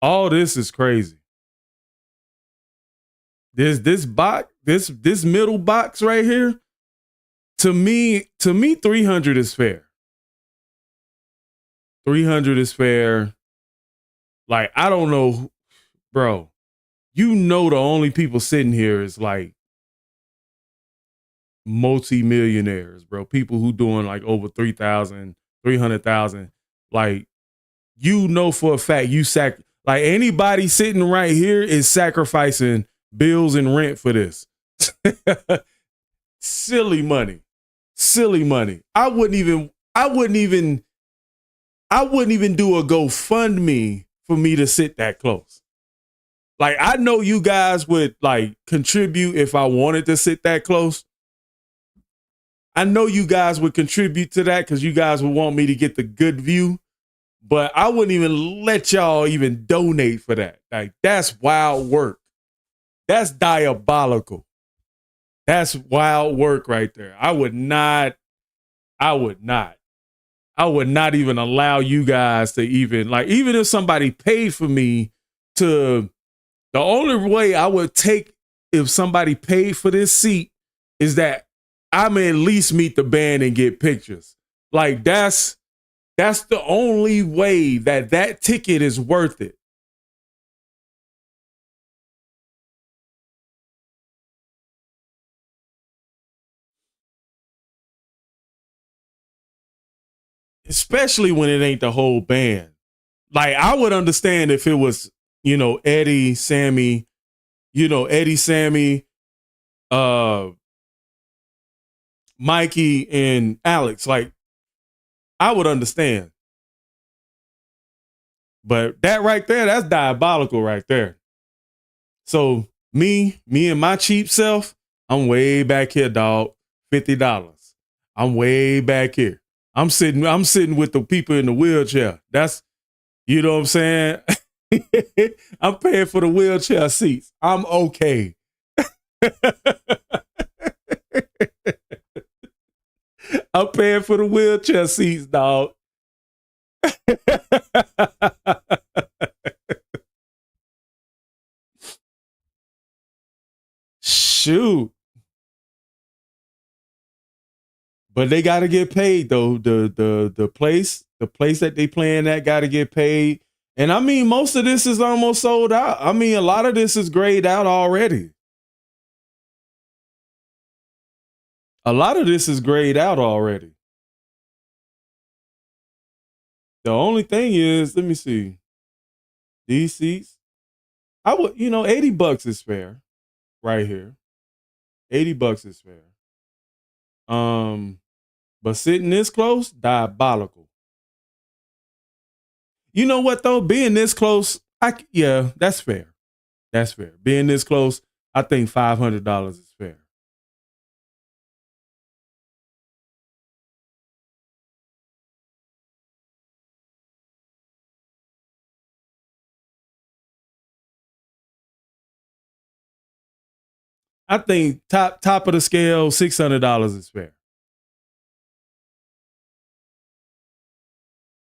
All this is crazy. This box, this middle box right here, to me 300 is fair. 300 is fair. Like I don't know, bro. You know the only people sitting here is like multi-millionaires, bro. People who doing like over 3,000, 300,000. Like you know for a fact like anybody sitting right here is sacrificing bills and rent for this. Silly money. I wouldn't even do a GoFundMe for me to sit that close. Like, I know you guys would like contribute if I wanted to sit that close. I know you guys would contribute to that because you guys would want me to get the good view, but I wouldn't even let y'all even donate for that. Like, that's wild work. That's diabolical. That's wild work right there. I would not even allow you guys to even, like, even if somebody paid for me to, the only way I would take if somebody paid for this seat is that I'm at least meet the band and get pictures. Like, that's the only way that ticket is worth it. Especially when it ain't the whole band. Like, I would understand if it was, Eddie, Sammy, Mikey, and Alex. Like, I would understand. But that right there, that's diabolical right there. So me and my cheap self, I'm way back here, dog. $50. I'm way back here. I'm sitting with the people in the wheelchair. That's, you know what I'm saying? I'm paying for the wheelchair seats. I'm okay. I'm paying for the wheelchair seats, dog. Shoot. But they got to get paid though. The place that they playing at got to get paid. And I mean, most of this is almost sold out. I mean, a lot of this is grayed out already. A lot of this is grayed out already. The only thing is, let me see. These seats, I would, $80 is fair right here. $80 is fair. But sitting this close, diabolical. You know what though? Being this close, yeah, that's fair. That's fair. Being this close, I think $500 is fair. I think top of the scale, $600 is fair.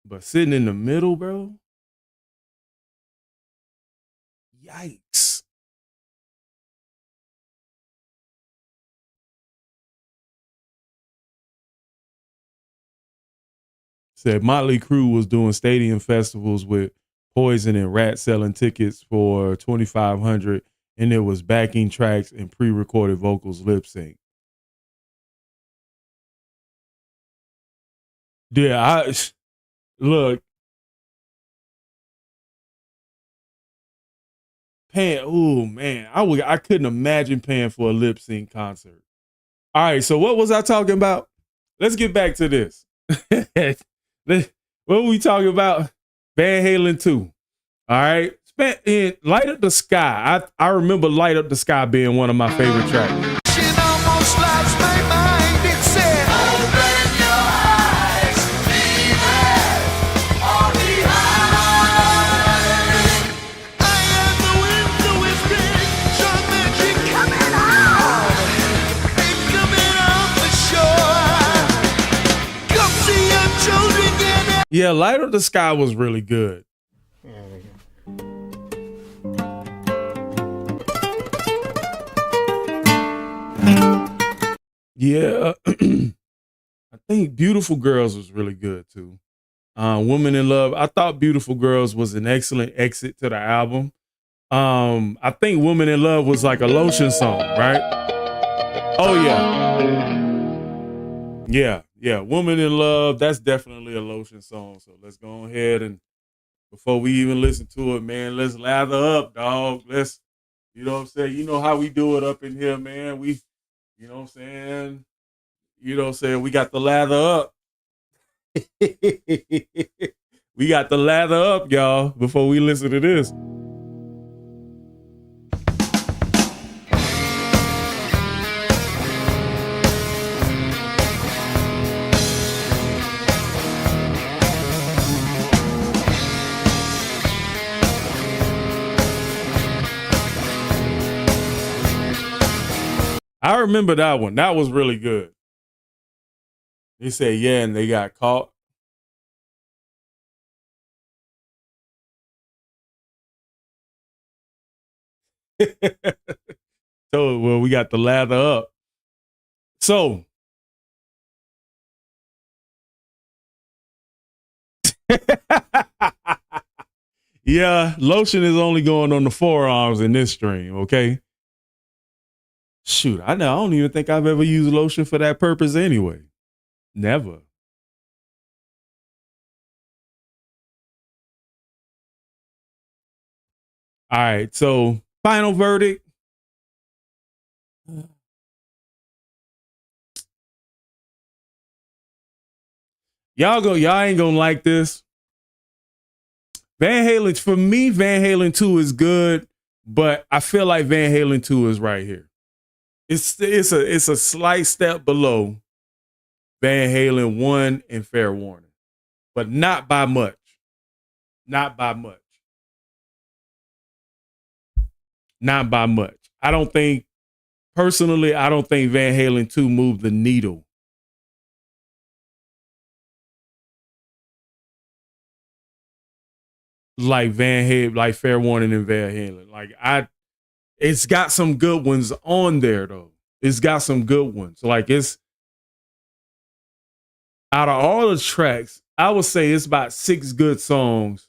But sitting in the middle, bro, yikes. Said Motley Crue was doing stadium festivals with Poison and Rat selling tickets for $2,500, and it was backing tracks and pre-recorded vocals lip sync. Yeah, look. Paying, oh man, I couldn't imagine paying for a lip sync concert. All right, so what was I talking about? Let's get back to this. What were we talking about? Van Halen II. All right. Light Up the Sky. I remember Light Up the Sky being one of my favorite tracks. Yeah, Light Up the Sky was really good. Yeah, I think Beautiful Girls was really good too. Woman in Love. I thought Beautiful Girls was an excellent exit to the album. I think Woman in Love was like a Lotion song, right? Oh yeah. Yeah, Woman in Love, that's definitely a Lotion song. So let's go ahead and before we even listen to it, man, let's lather up, dog. Let's, you know what I'm saying? You know how we do it up in here, man. We, you know what I'm saying? You know what I'm saying? We got the lather up. We got the lather up, y'all, before we listen to this. I remember that one. That was really good. They said, yeah, and they got caught. So, well, we got the lather up. So, yeah, lotion is only going on the forearms in this stream, okay? Shoot, I know. I don't even think I've ever used lotion for that purpose anyway. Never. All right, so final verdict. Y'all ain't gonna like this. Van Halen, for me, Van Halen 2 is good, but I feel like Van Halen 2 is right here. It's a slight step below Van Halen 1 and Fair Warning, but not by much. Not by much. Not by much. I don't think Van Halen 2 moved the needle. Like Fair Warning and Van Halen. It's got some good ones on there though. It's got some good ones. Like it's out of all the tracks, I would say it's about 6 good songs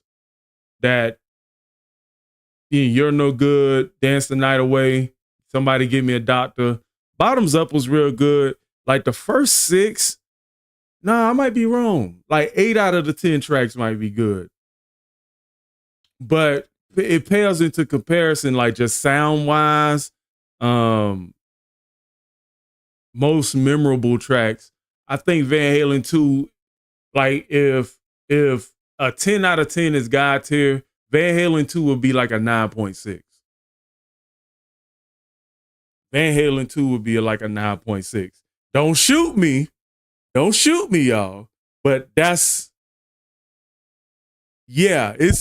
that You're No Good, Dance the Night Away, Somebody Give Me a Doctor. Bottoms Up was real good. Like the first 6, I might be wrong. Like 8 out of the 10 tracks might be good. But it pales into comparison, like just sound wise, most memorable tracks. I think Van Halen 2, like if a 10 out of 10 is God tier, Van Halen 2 would be like a 9.6. Van Halen 2 would be like a 9.6. Don't shoot me. Don't shoot me, y'all. But it's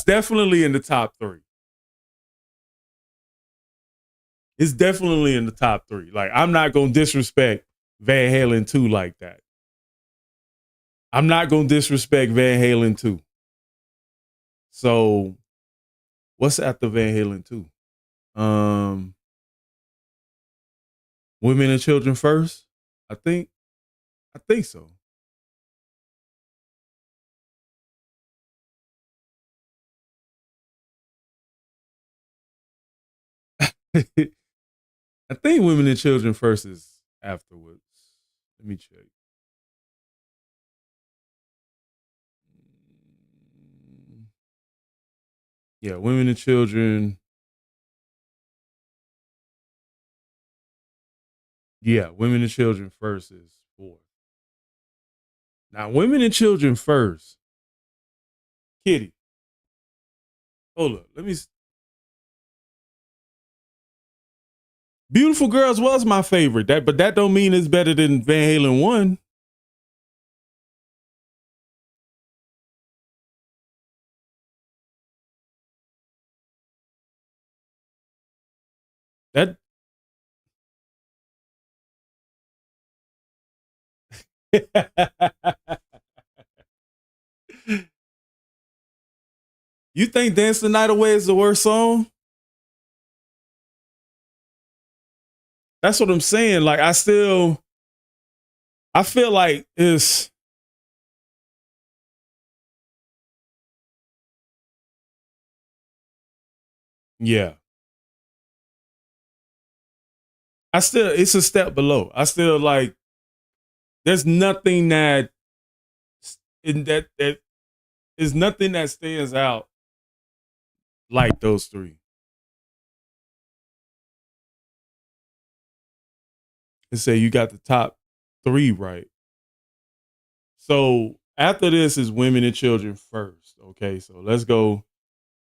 definitely in the top 3. It's definitely in the top 3. Like, I'm not going to disrespect Van Halen 2 like that. I'm not going to disrespect Van Halen 2. So, what's after Van Halen 2? Women and Children First? I think so. I think Women and Children First is afterwards. Let me check. Yeah, Women and Children. Yeah, Women and Children First is 4. Now, Women and Children First. Kitty. Hold up. Let me. Beautiful Girls was my favorite. But that don't mean it's better than Van Halen 1. That You think Dance the Night Away is the worst song? That's what I'm saying. Like, I feel like it's. Yeah. It's a step below. I still like, there's nothing that is nothing that stands out like those 3. And say you got the top 3 right. So after this is Women and Children First. Okay, so let's go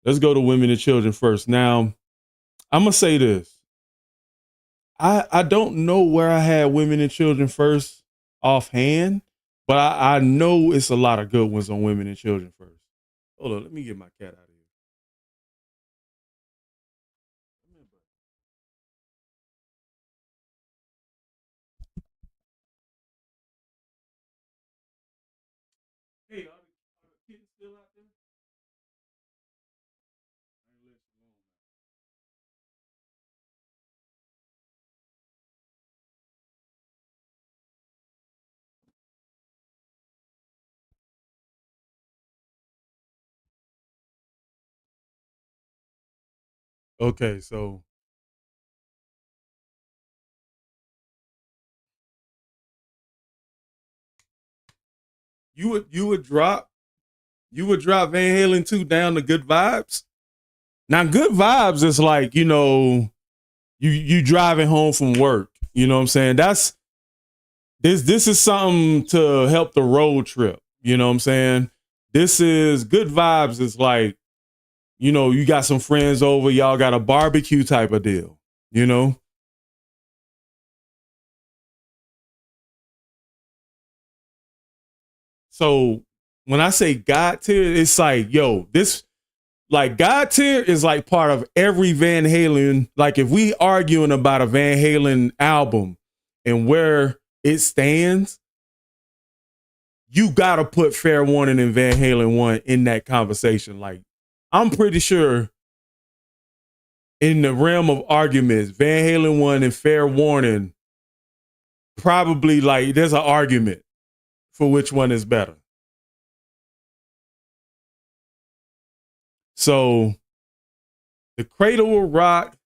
to Women and Children First. Now, I'm gonna say this. I don't know where I had Women and Children First offhand, but I know it's a lot of good ones on Women and Children First. Hold on, let me get my cat out of here. still out there? I ain't let you alone. Okay, so you would drop Van Halen II down to Good Vibes. Now, Good Vibes is like, you driving home from work. You know what I'm saying? That's this is something to help the road trip. You know what I'm saying? This is Good Vibes is like, you got some friends over, y'all got a barbecue type of deal, you know? So when I say God tier, it's like, God tier is like part of every Van Halen. Like if we arguing about a Van Halen album and where it stands, you gotta put Fair Warning and Van Halen 1 in that conversation. Like I'm pretty sure in the realm of arguments, Van Halen 1 and Fair Warning probably like there's an argument for which one is better. So the Cradle Will Rock.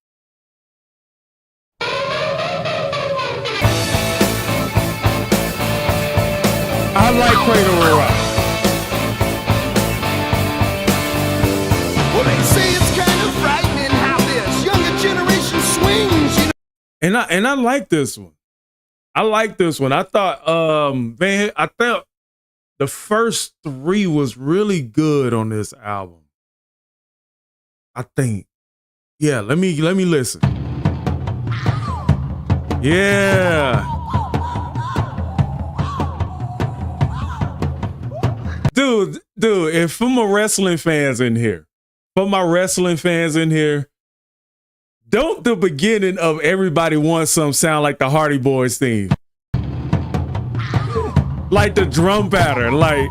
I like Cradle Will Rock. Well, they say it's kind of frightening how this younger generation swings, And I like this one. I like this one. I thought I thought the first three was really good on this album. I think. Yeah, let me listen. Yeah. Dude, if for my wrestling fans in here, don't the beginning of Everybody Wants Some sound like the Hardy Boys theme? Like the drum pattern, like.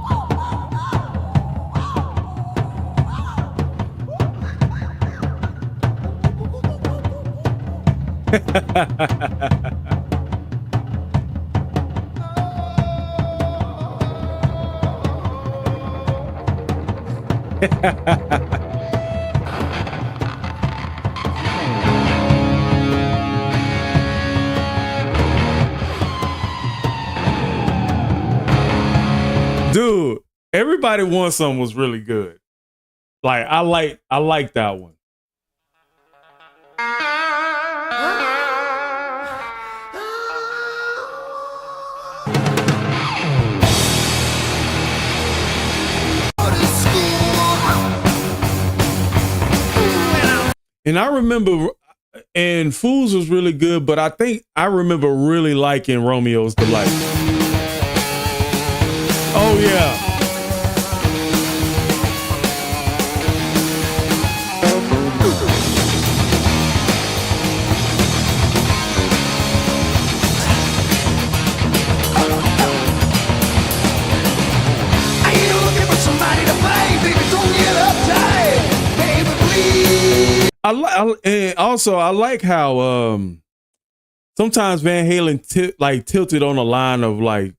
Dude, Everybody Wants Some was really good. Like I like that one. And I remember, and Fools was really good, but I think I remember really liking Romeo's Delight. Oh yeah. I like how sometimes Van Halen tilted on a line of like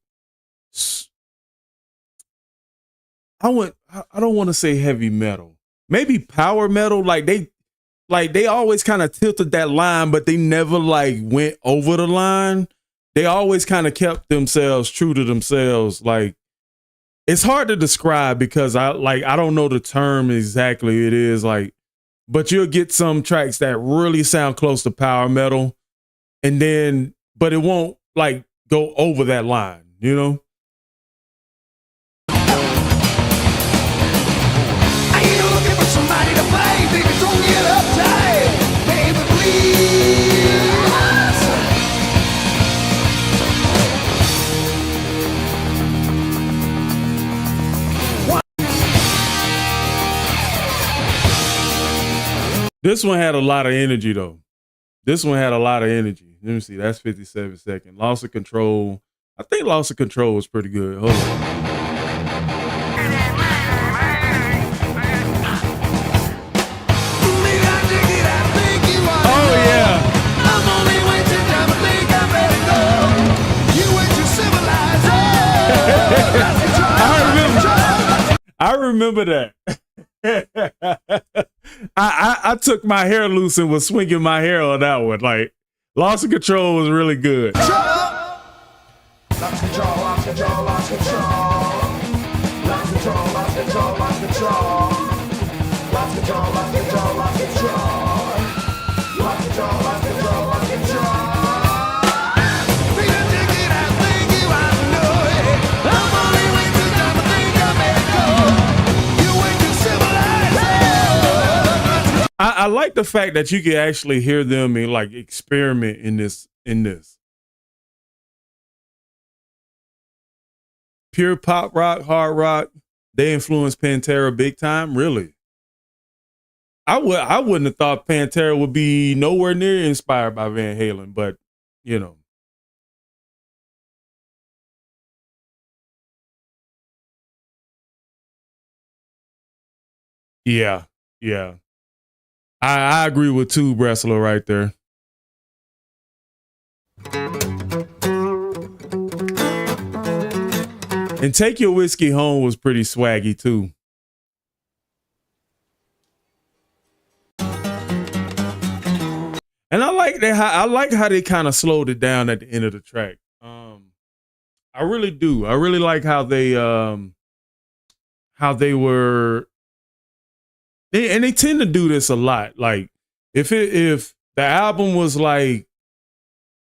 I don't want to say heavy metal, maybe power metal. Like they always kind of tilted that line, but they never like went over the line. They always kind of kept themselves true to themselves. Like it's hard to describe because I don't know the term exactly. It is like. But you'll get some tracks that really sound close to power metal, but it won't like go over that line, you know? I ain't looking for somebody to play, baby, don't get uptight, baby, please. This one had a lot of energy, though. Let me see. That's 57 seconds. Loss of Control. I think Loss of Control was pretty good. Hold on. I remember that. I took my hair loose and was swinging my hair on that one. Like, Lost Control was really good. Lost control, lost control, lost control. Lost control, lost control, lost control. Lost control, lost control, lost control. Lost control, lost control, lost control. Feeling ticket, I think you, I know it. I'm only way too dumb to think I may go. You way too civilized. I like the fact that you can actually hear them and like experiment in this. Pure pop rock, hard rock, they influenced Pantera big time, really. I wouldn't have thought Pantera would be nowhere near inspired by Van Halen, but you know. Yeah. I agree with Tube Wrestler right there. And Take Your Whiskey Home was pretty swaggy too. And I like that. I like how they kind of slowed it down at the end of the track. I really do. I really like how they were. And they tend to do this a lot. Like if the album was like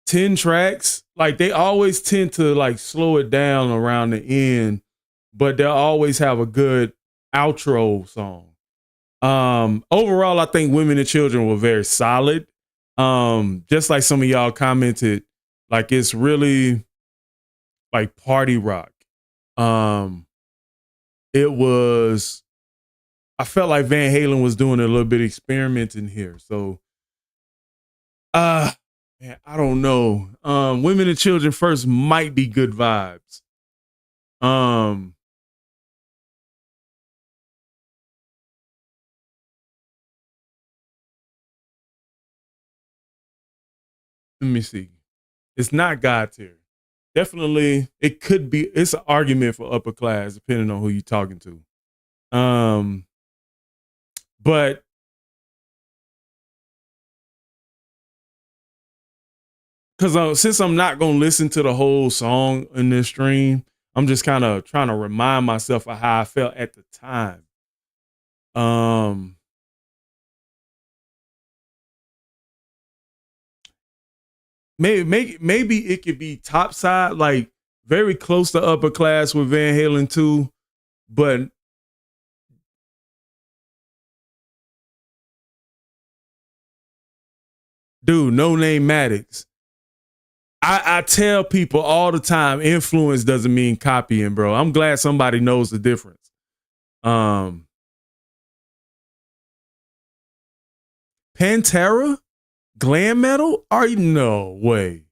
10 tracks, like they always tend to like slow it down around the end, but they'll always have a good outro song. Overall, I think Women and Children were very solid. Just like some of y'all commented, like it's really like party rock. I felt like Van Halen was doing a little bit of experimenting here. So, man, I don't know. Women and Children First might be good vibes. Let me see. It's not God tier. Definitely, it could be. It's an argument for upper class, depending on who you're talking to. But because since I'm not going to listen to the whole song in this stream, I'm just kind of trying to remind myself of how I felt at the time. Maybe it could be top side, like very close to upper class with Van Halen II, but dude, No Name Maddox. I tell people all the time, influence doesn't mean copying, bro. I'm glad somebody knows the difference. Pantera? Glam metal? Are you? No way.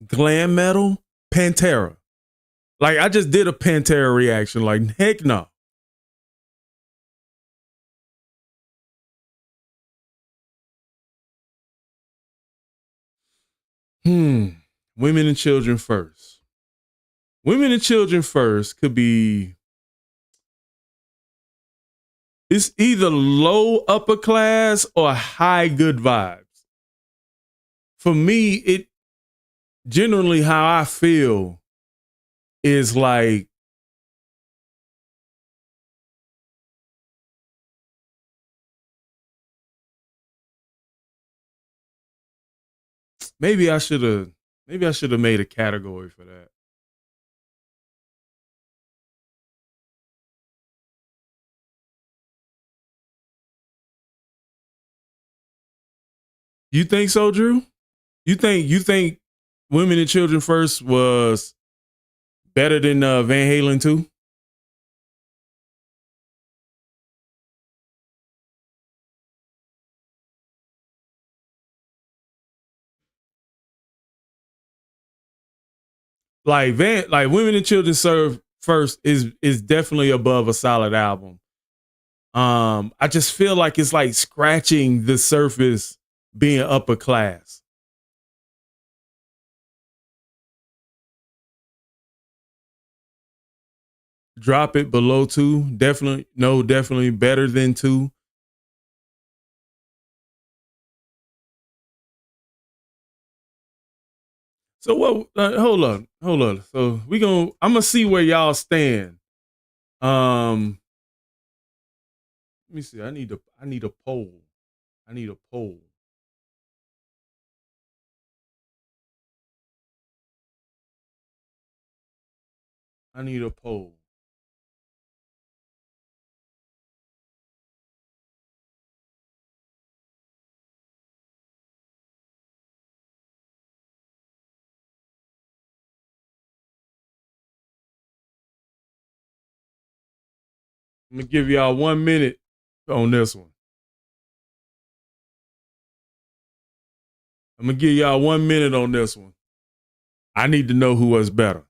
Glam metal? Pantera. Like, I just did a Pantera reaction. Like, heck no. Women and Children First. Women and Children First could be, it's either low upper class or high good vibes. For me, it generally how I feel is like maybe I should have made a category for that. You think so, Drew? You think Women and Children First was better than Van Halen II? Like Women and Children Serve First is definitely above a solid album. I just feel like it's like scratching the surface being upper class. Drop it below 2. Definitely, no, definitely better than 2. So what? Hold on. So I'm gonna see where y'all stand. Let me see. I need a poll. I need a poll. I need a poll. I'm gonna give y'all 1 minute on this one. I'm gonna give y'all 1 minute on this one. I need to know who was better.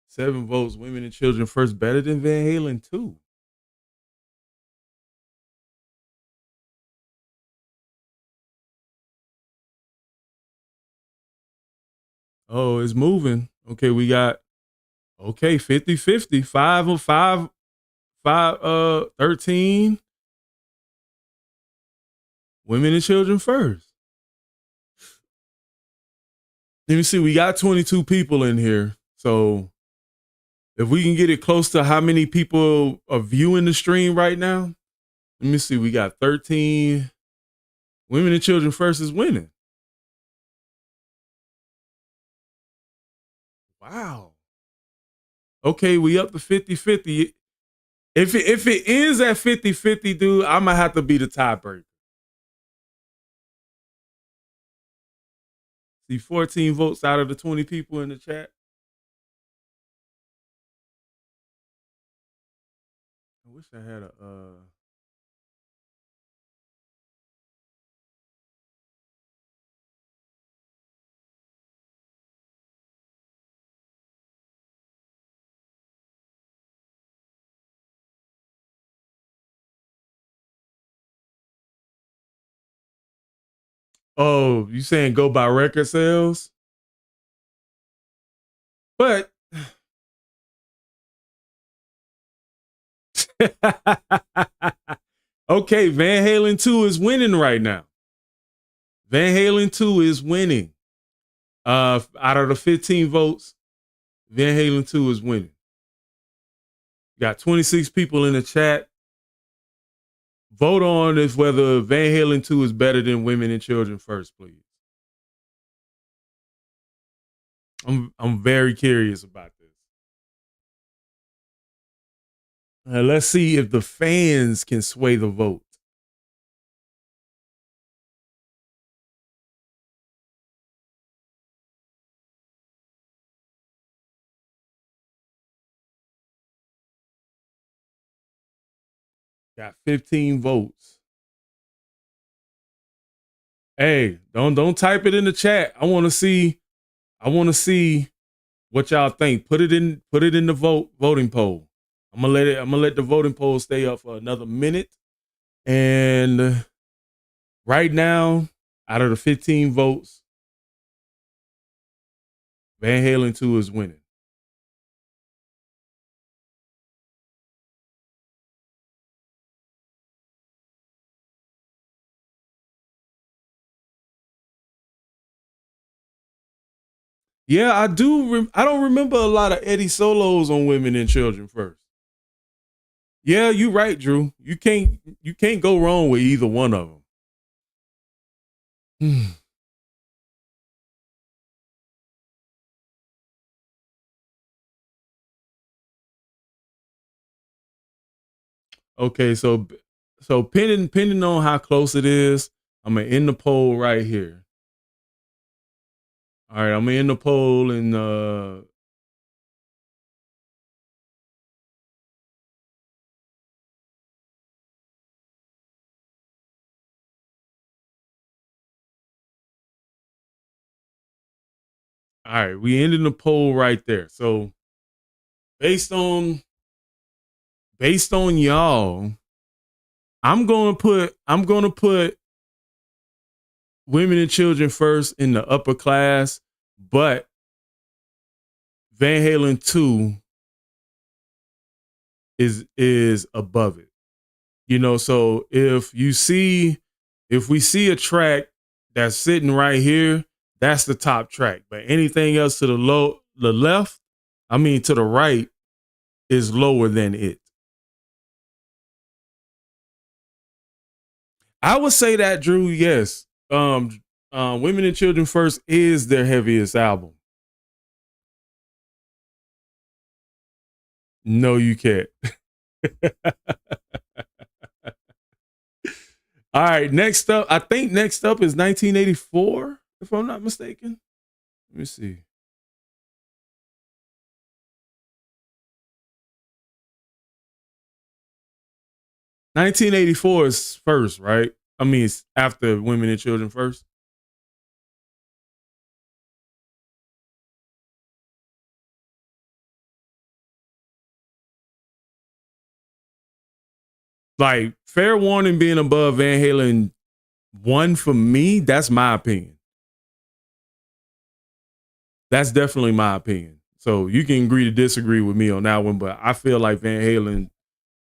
Seven votes, Women and Children First, better than Van Halen II. Oh, it's moving. Okay, we got 50-50. 5 of 5, 13. Women and Children First. Let me see. We got 22 people in here. So if we can get it close to how many people are viewing the stream right now, let me see. We got 13. Women and Children First is winning. Wow. Okay, we up to 50-50. If it ends at 50-50, dude, I'm gonna have to be the tiebreaker. See, 14 votes out of the 20 people in the chat. I wish I had a Oh, you saying go by record sales? But okay, Van Halen 2 is winning right now. Van Halen 2 is winning. Out of the 15 votes, Van Halen 2 is winning. Got 26 people in the chat. Vote on is whether Van Halen 2 is better than Women and Children First, please. I'm very curious about this. Let's see if the fans can sway the vote. Got 15 votes. Hey, don't type it in the chat. I want to see what y'all think. Put it in the voting poll. I'm gonna let the voting poll stay up for another minute. And right now, out of the 15 votes, Van Halen 2 is winning. Yeah, I do. I don't remember a lot of Eddie solos on Women and Children First. Yeah, you're right, Drew. You can't go wrong with either one of them. Okay, so depending on how close it is, I'm gonna end the poll right here. All right, I'm gonna end the poll in All right, we ended the poll right there. So based on y'all, I'm gonna put women and children first in the upper class, but Van Halen II is above it. You know, so if we see a track that's sitting right here, that's the top track. But anything else to the left, I mean to the right, is lower than it. I would say that, Drew, yes. Women and Children First is their heaviest album. No, you can't. All right, next up, I think next up is 1984, if I'm not mistaken. Let me see. $1984 is first, right? I mean, it's after Women and Children First. Like, fair warning being above Van Halen 1 for me, that's my opinion. That's definitely my opinion. So you can agree to disagree with me on that one, but I feel like Van Halen,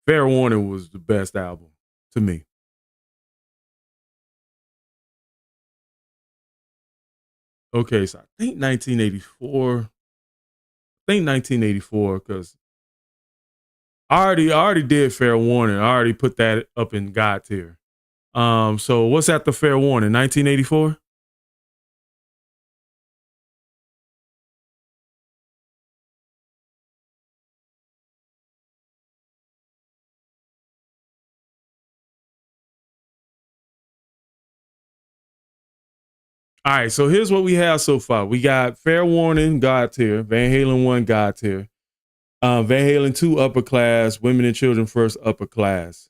Fair Warning was the best album to me. Okay, so I think 1984. I think 1984 because I already did Fair Warning. I already put that up in God tier. So what's after Fair Warning? 1984. All right, so here's what we have so far. We got Fair Warning, God tier, Van Halen 1, God tier, Van Halen 2, upper class, Women and Children First, upper class.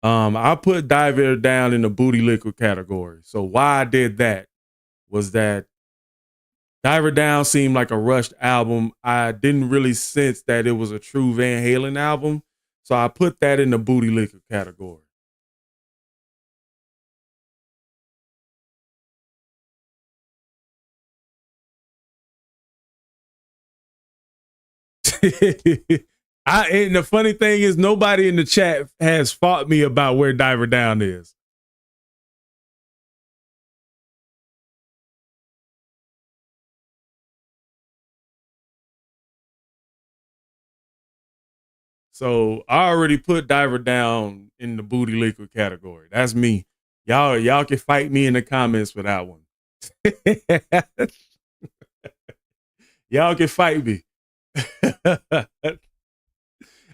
I put Diver Down in the Booty Liquid category. So why I did that was that Diver Down seemed like a rushed album. I didn't really sense that it was a true Van Halen album. So I put that in the Booty Liquid category. And the funny thing is, nobody in the chat has fought me about where Diver Down is. So I already put Diver Down in the Booty Liquid category. That's me. Y'all can fight me in the comments for that one. Y'all can fight me.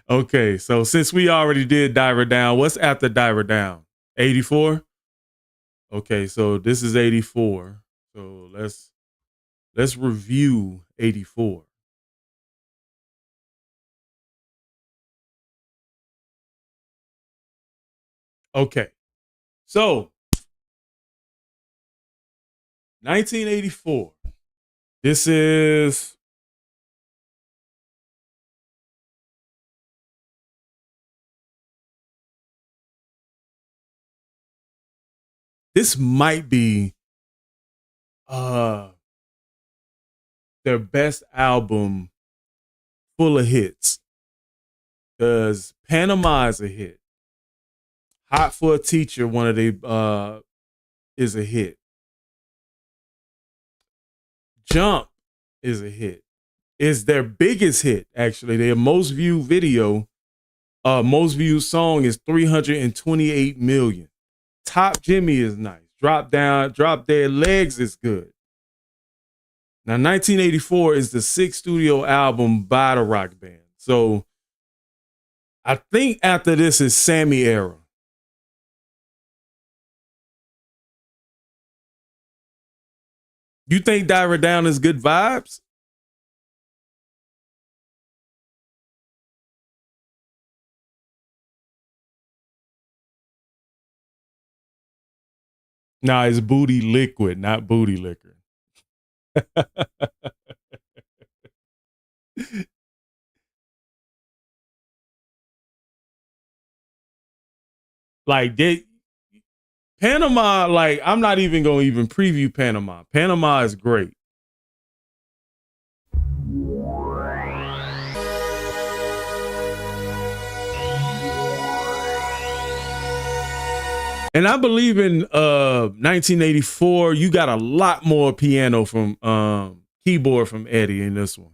Okay, so since we already did Diver Down, what's after Diver Down? 84? Okay, so this is 84. So let's review 84. Okay. So 1984. This might be their best album full of hits. Because Panama is a hit. Hot for a Teacher, one of the is a hit. Jump is a hit. Is their biggest hit, actually. Their most viewed video, most viewed song is 328 million. Top Jimmy is nice. Drop Dead Legs is good. Now, 1984 is the 6th studio album by the rock band. So I think after this is Sammy era. You think Diver Down is good vibes? Nah, it's Booty Liquid, not Booty Liquor. Like Panama, like I'm not even gonna even preview Panama. Panama is great. And I believe in 1984, you got a lot more piano from keyboard from Eddie in this one.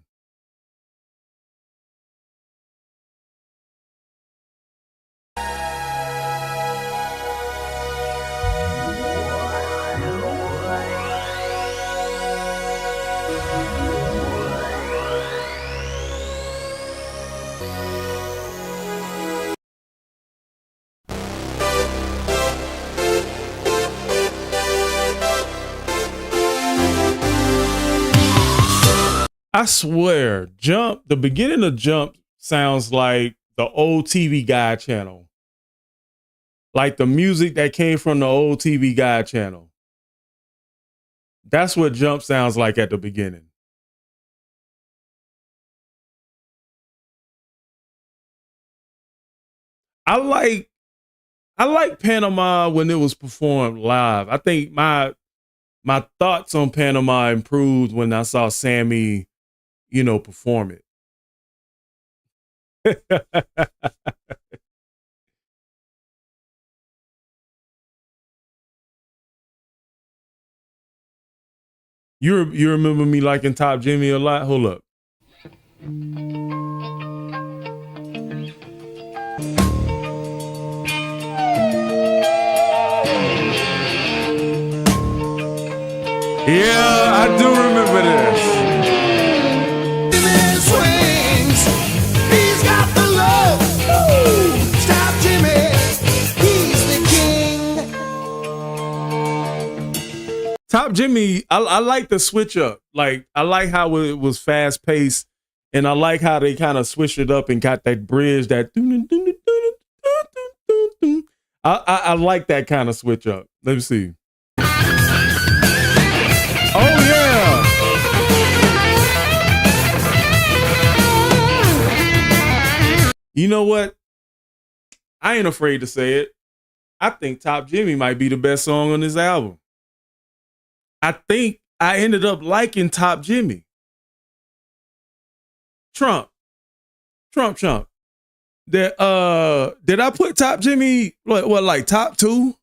I swear, the beginning of Jump sounds like the old TV Guide channel. Like the music that came from the old TV Guide channel. That's what Jump sounds like at the beginning. I like Panama when it was performed live. I think my thoughts on Panama improved when I saw Sammy, perform it. You remember me liking Top Jimmy a lot? Hold up. Yeah, I do remember this. Jimmy swings, he's got the love. Woo! Stop Jimmy, he's the king. Top Jimmy, I like the switch up. Like I like how it was fast paced, and I like how they kind of switched it up and got that bridge that. I like that kind of switch up. Let me see. Oh yeah. You know what? I ain't afraid to say it. I think Top Jimmy might be the best song on this album. I think I ended up liking Top Jimmy. Trump. Did I put Top Jimmy like top 2?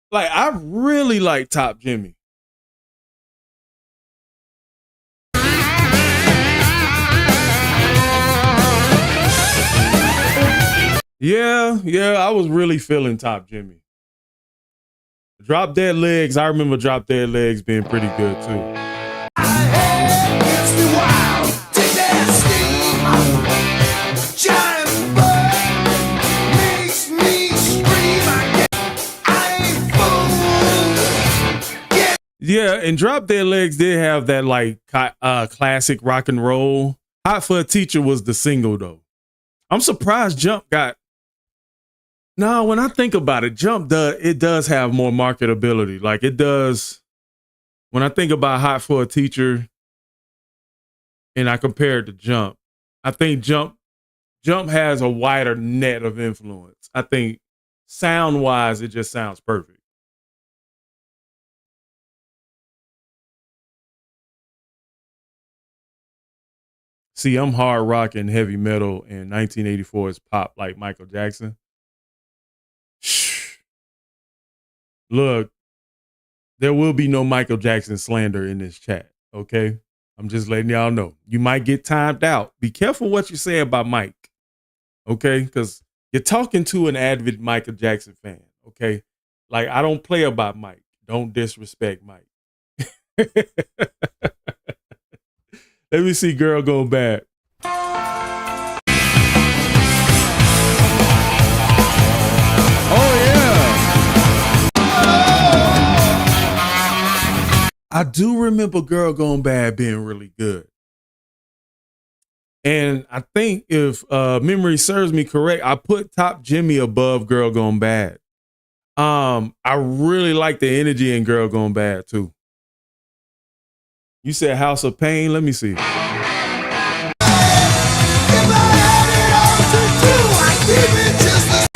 Like I really like Top Jimmy. Yeah, I was really feeling Top Jimmy. Drop Dead Legs, I remember Drop Dead Legs being pretty good too. Yeah, and Drop Dead Legs did have that like classic rock and roll. Hot for a Teacher was the single though. I'm surprised Jump got. No, when I think about it, Jump does have more marketability. Like it does. When I think about Hot for a Teacher, and I compare it to Jump, I think Jump has a wider net of influence. I think sound wise, it just sounds perfect. See, I'm hard rock and heavy metal, and 1984 is pop like Michael Jackson. Shh. Look, there will be no Michael Jackson slander in this chat, okay? I'm just letting y'all know. You might get timed out. Be careful what you say about Mike, okay? Because you're talking to an avid Michael Jackson fan, okay? Like, I don't play about Mike. Don't disrespect Mike. Let me see Girl Gone Bad. Oh, yeah. I do remember Girl Gone Bad being really good. And I think if memory serves me correct, I put Top Jimmy above Girl Gone Bad. I really like the energy in Girl Gone Bad too. You said House of Pain. Let me see. If I had it all to do, I'd keep it just the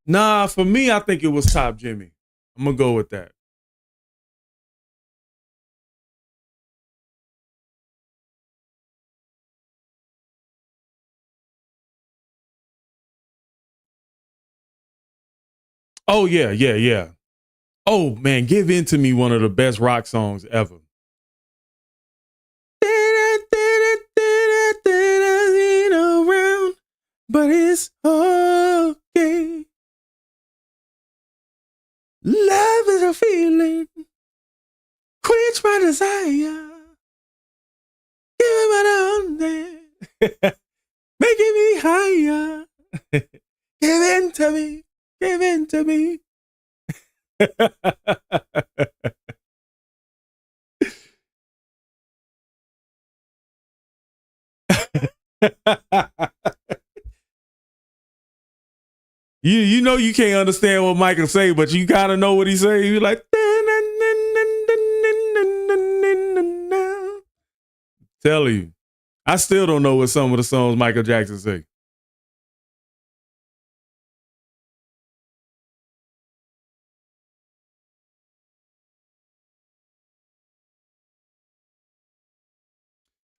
Nah, for me, I think it was Top Jimmy. I'm gonna go with that. Oh yeah, yeah, yeah. Oh man, Give In to Me, one of the best rock songs ever. Around, but it's okay. Love is a feeling, quench my desire. Give me my own day, making me higher. Give in to me, give in to me. You know you can't understand what Michael say, but you gotta know what he say. You like tell you. I still don't know what some of the songs Michael Jackson say.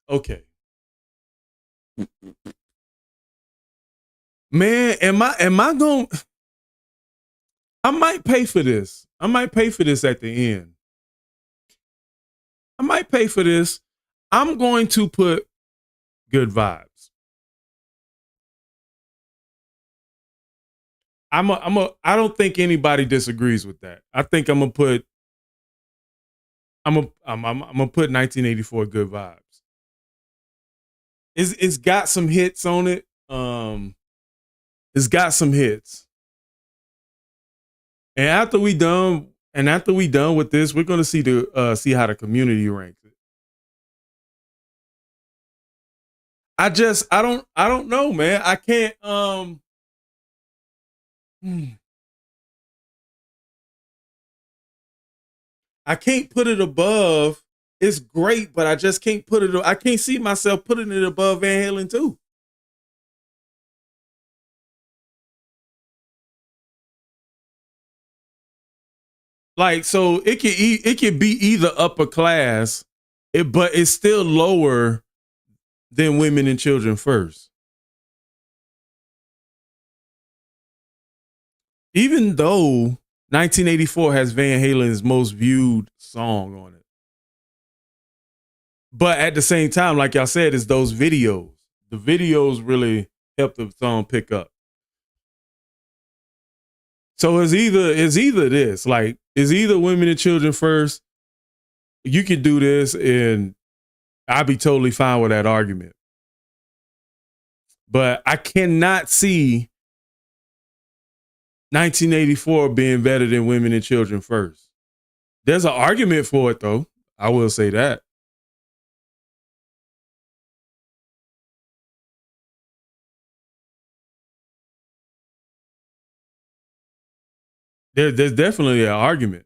Okay. Man, am I going I might pay for this. I might pay for this at the end. I might pay for this. I'm going to put Good Vibes. I don't think anybody disagrees with that. I think I'm gonna put 1984 Good Vibes. It's got some hits on it. It's got some hits. And after we done with this, we're gonna see how the community ranks it. I don't know, man. I can't I can't put it above. It's great, but I just can't put it. I can't see myself putting it above Van Halen II. Like, so it could be either upper class, but it's still lower than Women and Children First. Even though 1984 has Van Halen's most viewed song on it. But at the same time, like y'all said, it's those videos. The videos really help the song pick up. So it's either this, like it's either Women and Children First. You could do this, and I'd be totally fine with that argument. But I cannot see 1984 being better than Women and Children First. There's an argument for it, though. I will say that. There's definitely an argument.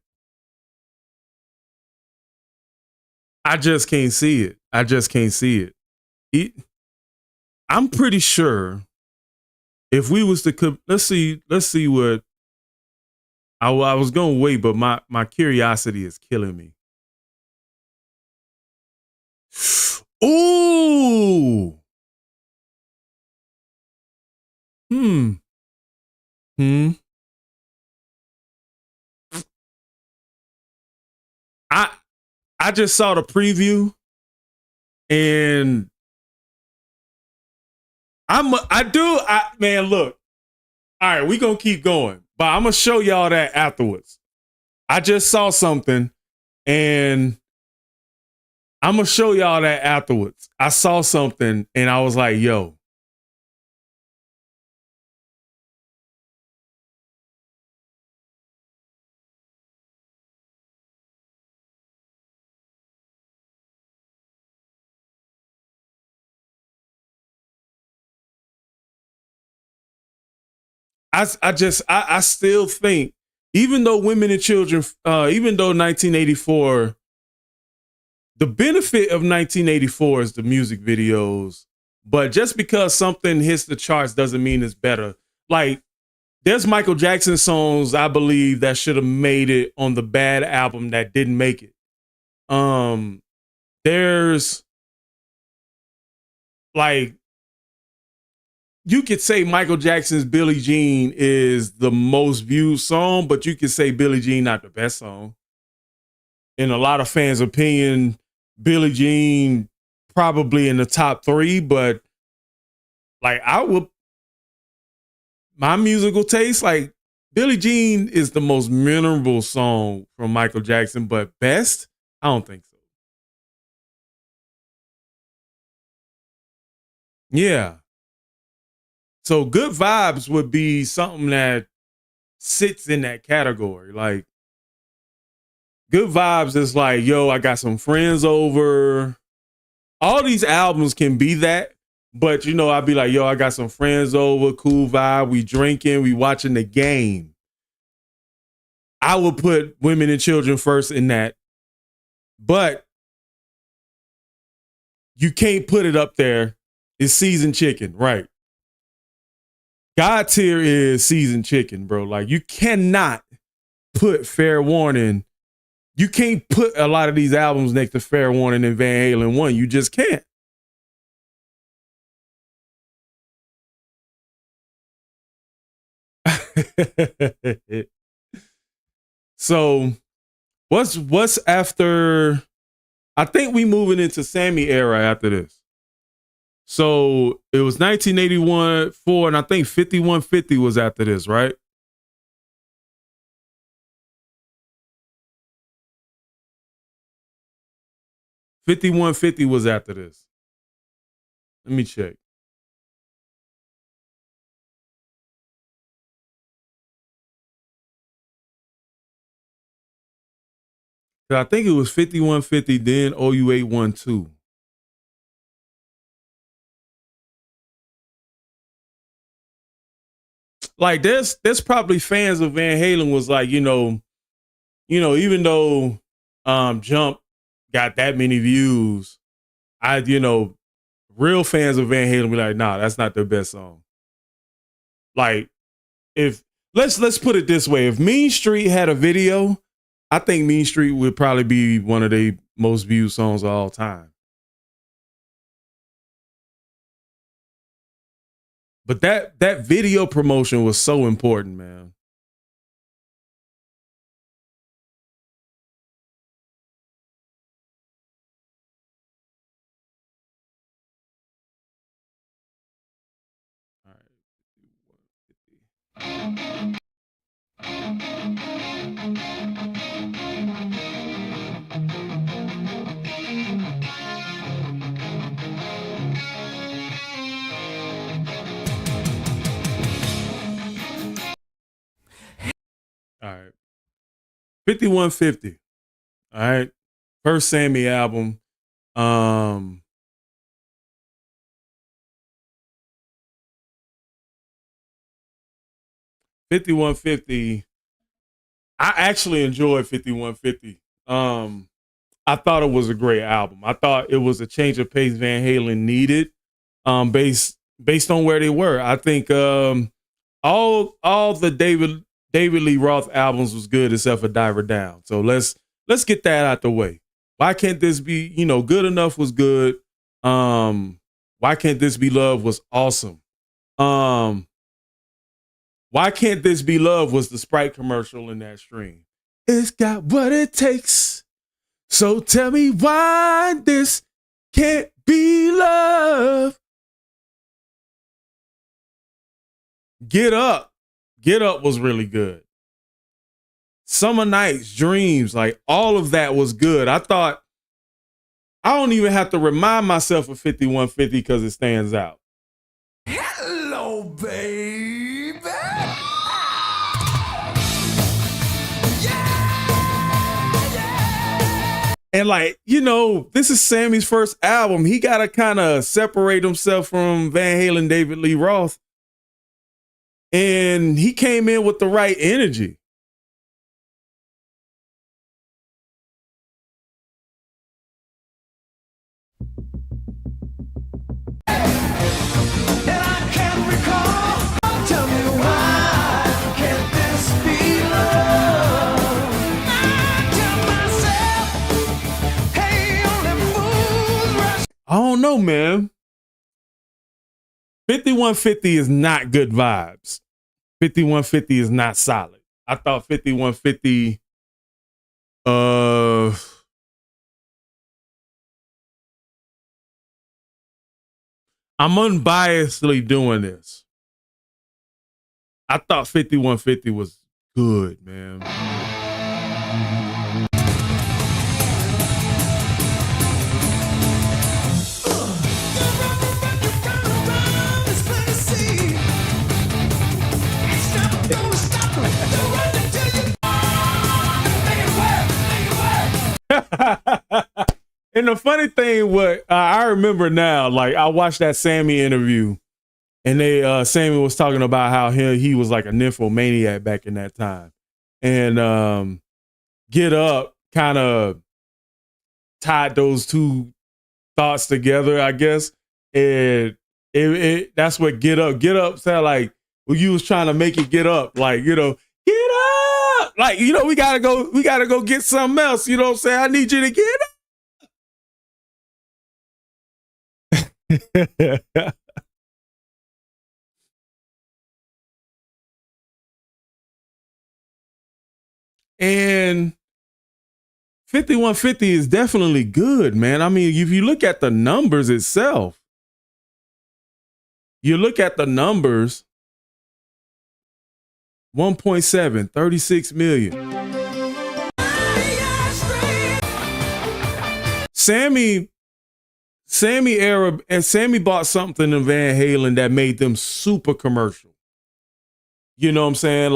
I just can't see it. I just can't see it. I'm pretty sure if we was to let's see what I was going to wait, but my curiosity is killing me. Ooh. Hmm. I just saw the preview, and man, look. All right, we gonna keep going, but I'm gonna show y'all that afterwards. I just saw something, and I'm gonna show y'all that afterwards. I saw something, and I was like, yo. I still think, even though Women and Children, even though 1984, the benefit of 1984 is the music videos, but just because something hits the charts doesn't mean it's better. Like, there's Michael Jackson songs, I believe, that should have made it on the bad album that didn't make it. There's like, you could say Michael Jackson's Billie Jean is the most viewed song, but you could say Billie Jean not the best song. In a lot of fans' opinion, Billie Jean probably in the top 3, but like, my musical taste, like, Billie Jean is the most memorable song from Michael Jackson, but best, I don't think so. Yeah. So Good Vibes would be something that sits in that category. Like, Good Vibes is like, yo, I got some friends over. All these albums can be that, but you know, I'd be like, yo, I got some friends over, cool vibe, we drinking, we watching the game. I would put Women and Children first in that, but you can't put it up there. It's Seasoned Chicken, right? God tier is Seasoned Chicken, bro. Like, you cannot put Fair Warning. You can't put a lot of these albums next to Fair Warning and Van Halen 1. You just can't. So what's after? I think we moving into Sammy era after this. So it was 1981, 4, and I think 5150 was after this, right? $51.50 was after this. Let me check. I think it was 5150, then OU812. Like, there's probably fans of Van Halen was like, you know, even though Jump got that many views, real fans of Van Halen be like, nah, that's not their best song. Like, if let's put it this way, if Mean Street had a video, I think Mean Street would probably be one of the most viewed songs of all time. But that video promotion was so important, man. All right. All right. 5150. All right. First Sammy album. 5150. I actually enjoyed 5150. I thought it was a great album. I thought it was a change of pace Van Halen needed, based on where they were. I think all the David Lee Roth albums was good except for Diver Down. So let's get that out the way. Why can't this be, Good Enough was good. Why Can't This Be Love was awesome. Why Can't This Be Love was the Sprite commercial in that stream. It's got what it takes. So tell me why this can't be love. Get Up. Get Up was really good. Summer Nights, Dreams, like all of that was good. I thought, I don't even have to remind myself of 5150 because it stands out. Hello, baby. And like, this is Sammy's first album. He got to kind of separate himself from Van Halen, David Lee Roth. And he came in with the right energy. I don't know, man. 5150 is not good vibes. 5150 is not solid. I thought 5150 I'm unbiasedly doing this. I thought 5150 was good, man. And the funny thing, what I remember now, like I watched that Sammy interview, and Sammy was talking about how he was like a nymphomaniac back in that time, and Get Up kind of tied those two thoughts together, I guess, and that's what Get Up sound like. When you was trying to make it get up, like, you know, get up, like, you know, we gotta go get something else. You know what I'm saying? I need you to get up. And 5150 is definitely good, man. I mean, if you look at the numbers itself, you look at the numbers, 1.7, 36 million. Sammy bought something in Van Halen that made them super commercial. You know what I'm saying?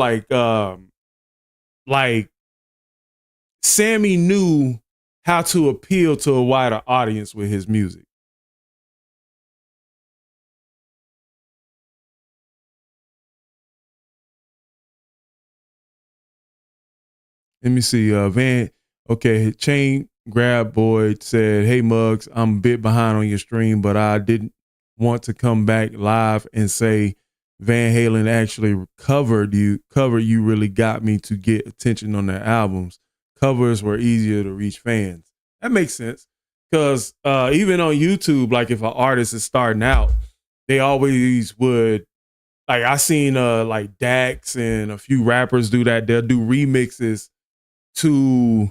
Like Sammy knew how to appeal to a wider audience with his music. Let me see. Chain Grab Boy said, "Hey Muggs, I'm a bit behind on your stream, but I didn't want to come back live and say Van Halen actually covered you. You really got me to get attention on their albums. Covers were easier to reach fans." That makes sense, because even on YouTube, like if an artist is starting out, they always would. Like I seen like Dax and a few rappers do that. They'll do remixes to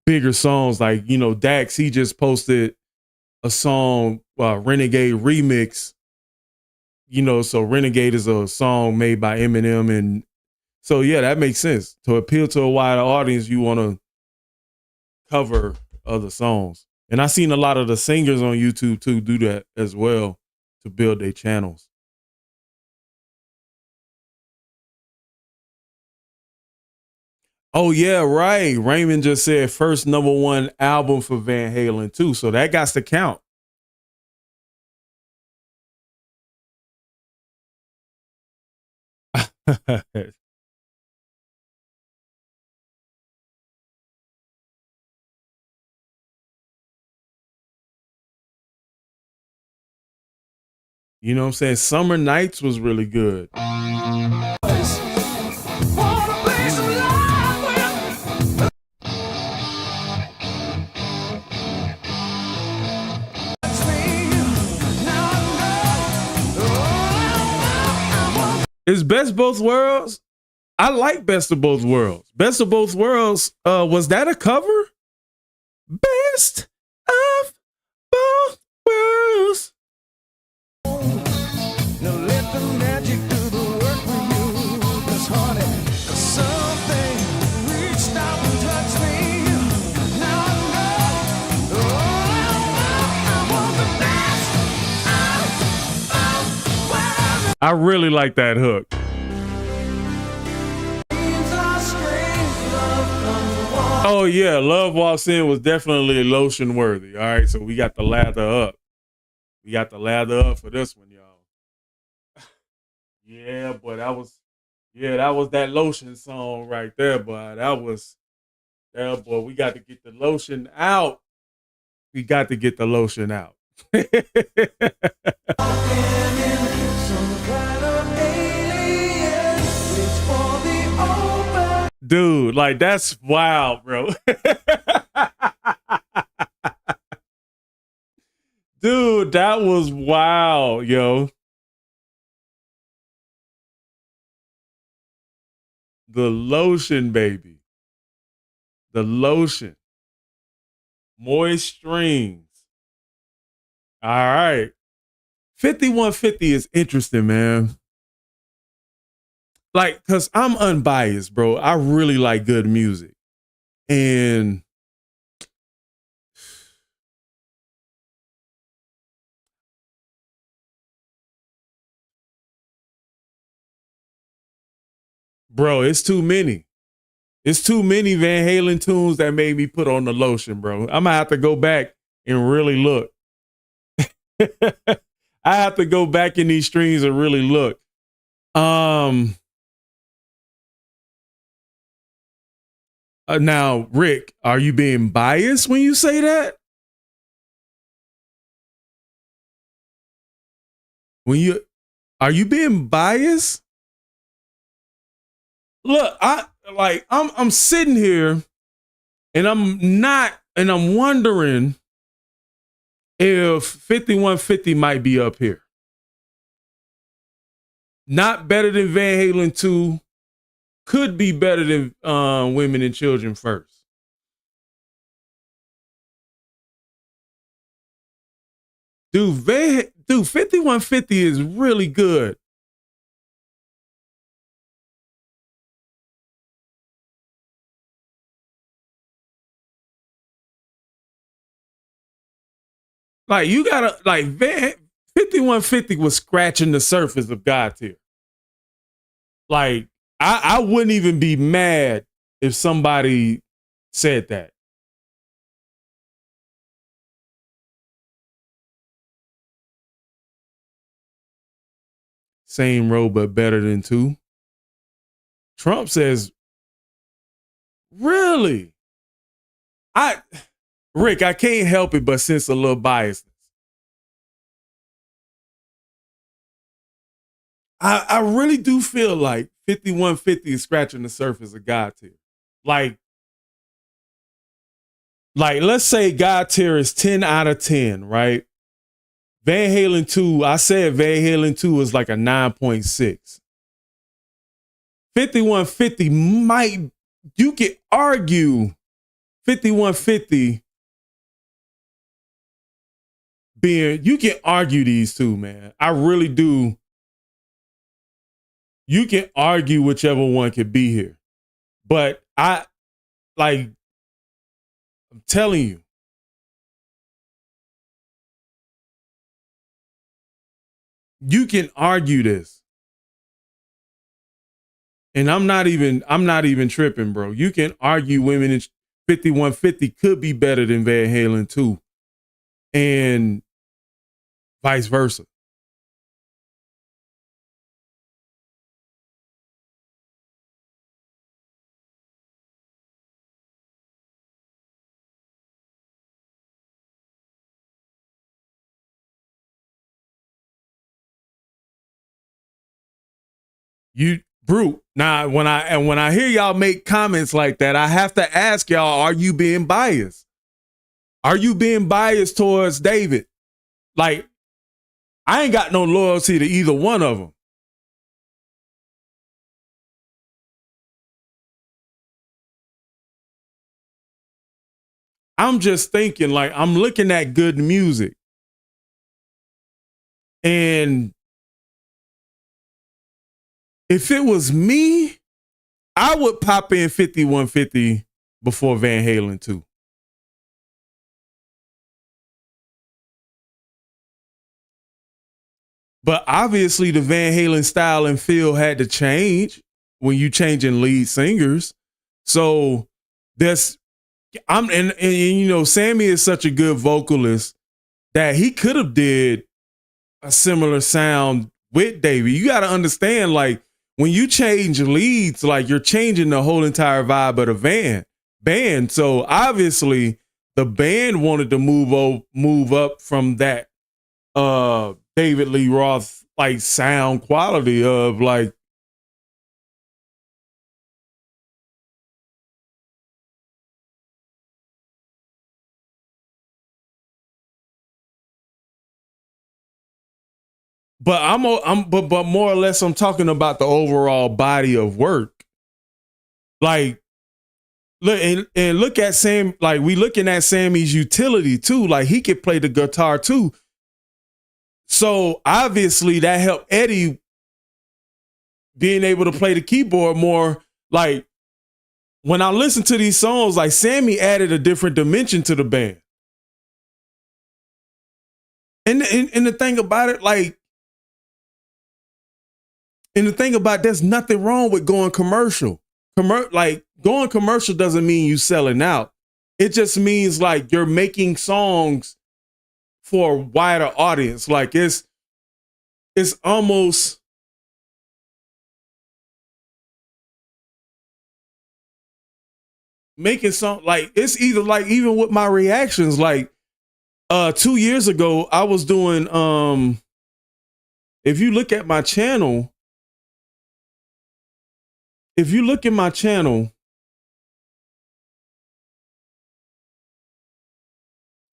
bigger songs. Like, you know, Dax, he just posted a song, Renegade remix. You know, so Renegade is a song made by Eminem, and so yeah, that makes sense. To appeal to a wider audience, you want to cover other songs. And I've seen a lot of the singers on YouTube too do that as well to build their channels. Oh yeah, right. Raymond just said first #1 album for Van Halen too, so that got to count. You know what I'm saying? Summer Nights was really good. Is Best Both Worlds? I like Best of Both Worlds. Best of Both Worlds, was that a cover? Best of Both Worlds. Now let the magic do the work for you. 'Cause honey, something reached out and touched me. Now I know, I want the best of both worlds. I really like that hook. Oh yeah, Love Walks In was definitely lotion worthy. All right, so we got the lather up. We got the lather up for this one, y'all. Yeah, boy, that was that lotion song right there, boy. Boy, we got to get the lotion out. We got to get the lotion out. Dude, like that's wild, bro. Dude, that was wild, yo. The lotion, baby. The lotion. Moist strings. All right. 5150 is interesting, man. Like, cause I'm unbiased, bro. I really like good music. And bro, it's too many. It's too many Van Halen tunes that made me put on the lotion, bro. I'm gonna have to go back and really look. I have to go back in these streams and really look. Now, Rick, are you being biased when you say that? Are you being biased? Look, I'm sitting here and I'm wondering if 5150 might be up here. Not better than Van Halen II, could be better than Women and Children First. Dude, 5150 is really good. Like you gotta 5150 was scratching the surface of God tier. Like I wouldn't even be mad if somebody said that. Same road, but better than two. Trump says, really? Rick, I can't help it but sense a little biasness. I really do feel like 5150 is scratching the surface of God tier. Like let's say God tier is 10 out of 10, right? Van Halen 2, I said Van Halen 2 is like a 9.6. 5150 might, you could argue 5150 being, you can argue these two, man. I really do. You can argue whichever one could be here. But I'm telling you, you can argue this. And I'm not even tripping, bro. You can argue Women in 5150 could be better than Van Halen 2. And vice versa. You brute. Now, when I hear y'all make comments like that, I have to ask y'all, are you being biased? Are you being biased towards David? Like, I ain't got no loyalty to either one of them. I'm just thinking, like, I'm looking at good music. And if it was me, I would pop in 5150 before Van Halen 2. But obviously the Van Halen style and feel had to change when you changing lead singers. So and you know, Sammy is such a good vocalist that he could have did a similar sound with David. You got to understand, like, when you change leads, like, you're changing the whole entire vibe of the band. So obviously the band wanted to move up from that David Lee Roth like sound quality of like, but more or less I'm talking about the overall body of work. Like, look and look at Sam, like we looking at Sammy's utility too. Like, he could play the guitar too. So obviously that helped Eddie being able to play the keyboard more. Like, when I listen to these songs, like, Sammy added a different dimension to the band. And the thing about it, like, and the thing about, there's nothing wrong with going commercial. Like, going commercial doesn't mean you selling out. It just means like you're making songs for a wider audience. Like, it's almost making some, like, it's either like, even with my reactions, like 2 years ago, I was doing, if you look at my channel, if you look at my channel,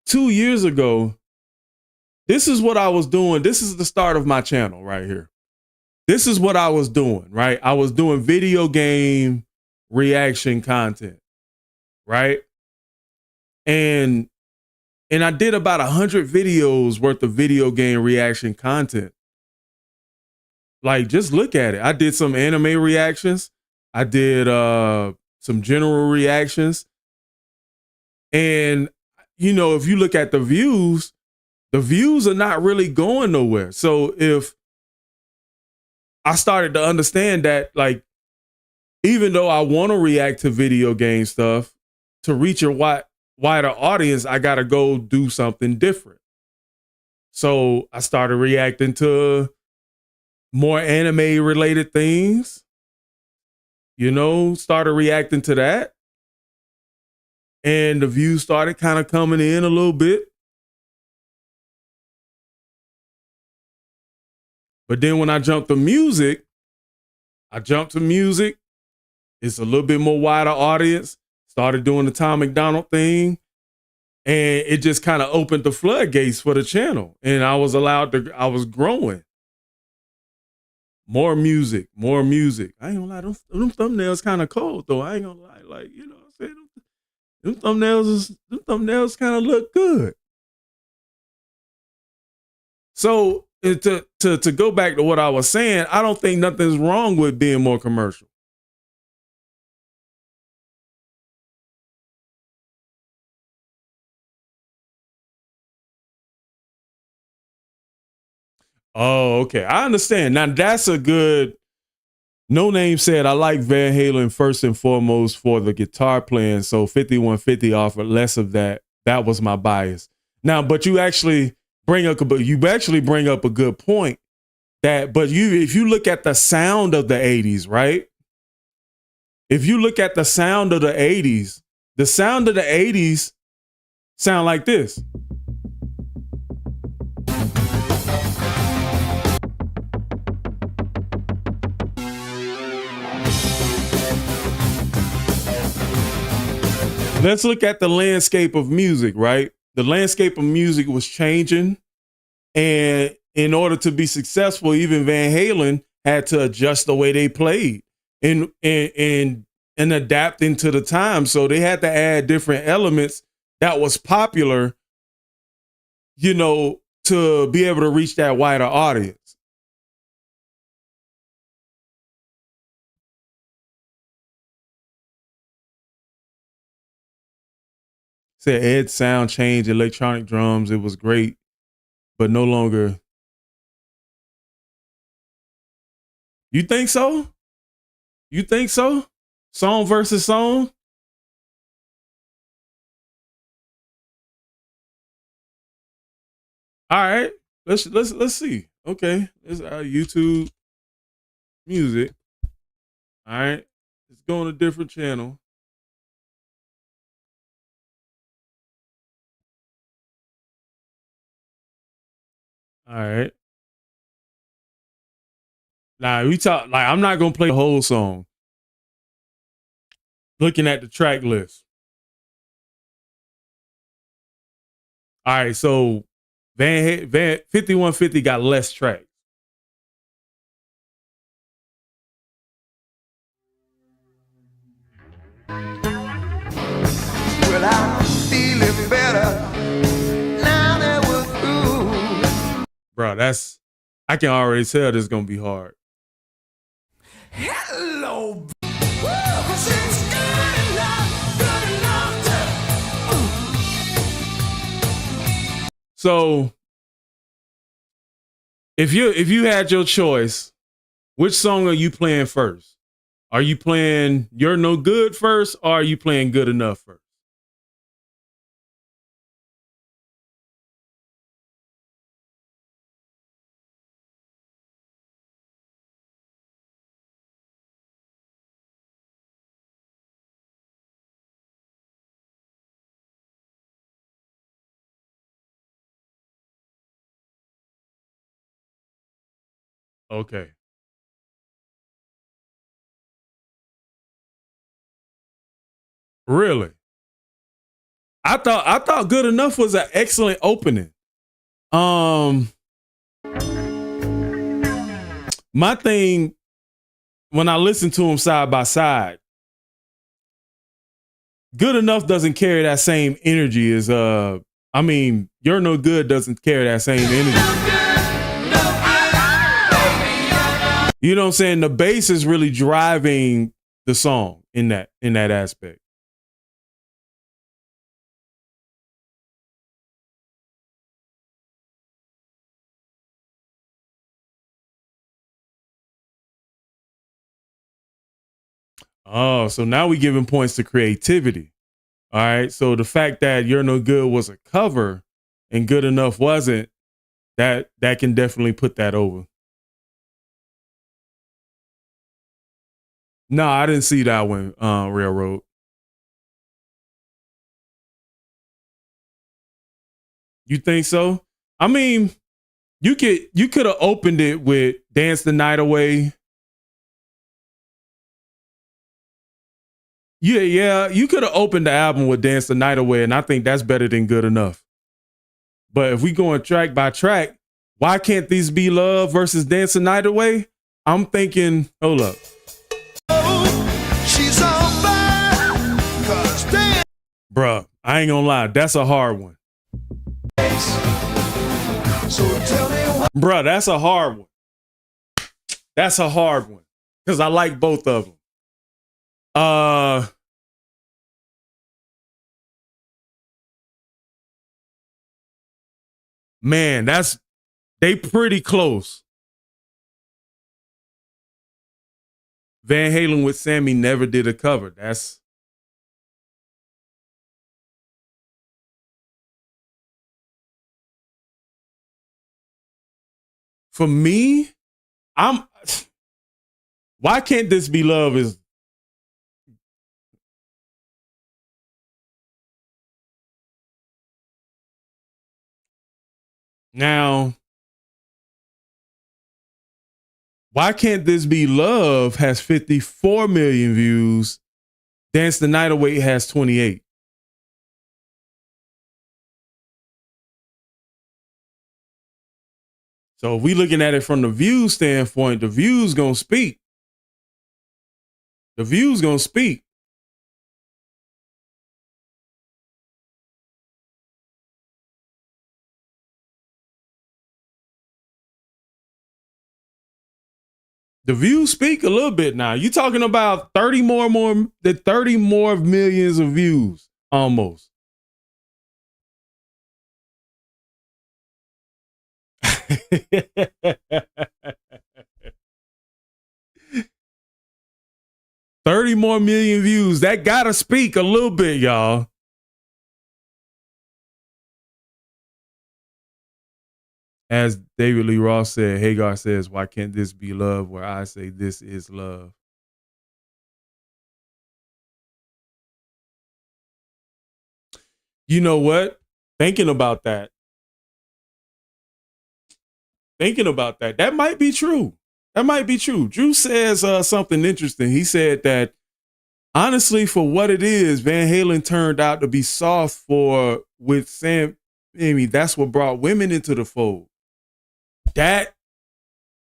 2 years ago, this is what I was doing. This is the start of my channel right here. This is what I was doing, right? I was doing video game reaction content, right? And I did about 100 videos worth of video game reaction content. Like, just look at it. I did some anime reactions. I did some general reactions. And, you know, if you look at the views are not really going nowhere. So if I started to understand that, like, even though I want to react to video game stuff, to reach a wider audience, I got to go do something different. So I started reacting to more anime related things, you know, started reacting to that. And the views started kind of coming in a little bit. But then when I jumped to music, it's a little bit more wider audience. Started doing the Tom McDonald thing. And it just kind of opened the floodgates for the channel. And I was growing. More music. I ain't gonna lie, them thumbnails kind of cold though. I ain't gonna lie, like, you know what I'm saying? Them thumbnails kind of look good. So to go back to what I was saying, I don't think nothing's wrong with being more commercial. Oh, okay. I understand. Now that's a good. No Name said, I like Van Halen first and foremost for the guitar playing. So 5150 offered less of that. That was my bias. Now, but you actually bring up a good point. If you look at the sound of the 80s, right? If you look at the sound of the 80s, the sound of the 80s sound like this. Let's look at the landscape of music, right? The landscape of music was changing. And in order to be successful, even Van Halen had to adjust the way they played and adapt into the time. So they had to add different elements that was popular, you know, to be able to reach that wider audience. Said Ed's sound changed, electronic drums, it was great, but no longer. You think so? You think so? Song versus song? All right, let's see. Okay, it's YouTube music. All right, let's go on a different channel. All right. Now we talk like I'm not gonna play the whole song. Looking at the track list. All right, so Van 5150 got less tracks. Well, I'm feeling better now that we're through. Bro, I can already tell this is gonna be hard. Hello. Woo, 'cause it's good enough to. So if you had your choice, which song are you playing first? Are you playing You're No Good first, or are you playing Good Enough first? Okay. Really? I thought Good Enough was an excellent opening. My thing when I listen to them side by side, Good Enough doesn't carry that same energy as You're No Good doesn't carry that same energy. You know what I'm saying? The bass is really driving the song in that aspect. Oh, so now we giving points to creativity. All right. So the fact that You're No Good was a cover and Good Enough wasn't, that can definitely put that over. No, I didn't see that one, Railroad. You think so? I mean, you could have opened it with Dance the Night Away. Yeah, you could have opened the album with Dance the Night Away, and I think that's better than Good Enough. But if we going track by track, why can't these be Love versus Dance the Night Away? I'm thinking, hold up. She's on fire, 'cause damn. Bruh, I ain't gonna lie, that's a hard one. So tell me what. Bruh, that's a hard one. That's a hard one. Because I like both of them. Man, they pretty close. Van Halen with Sammy never did a cover. That's for me. Why can't this be Love? Is now. Why can't this be Love has 54 million views. Dance the Night Away has 28. So if we looking at it from the view standpoint, the views gonna speak. The views gonna speak. The views speak a little bit now. You talking about 30 more millions of views almost. $30 more million views. That gotta speak a little bit, y'all. As David Lee Roth said, Hagar says, "Why can't this be love?" Where I say, "This is love." You know what? Thinking about that, that might be true. That might be true. Drew says something interesting. He said that honestly, for what it is, Van Halen turned out to be soft with Sammy. That's what brought women into the fold. That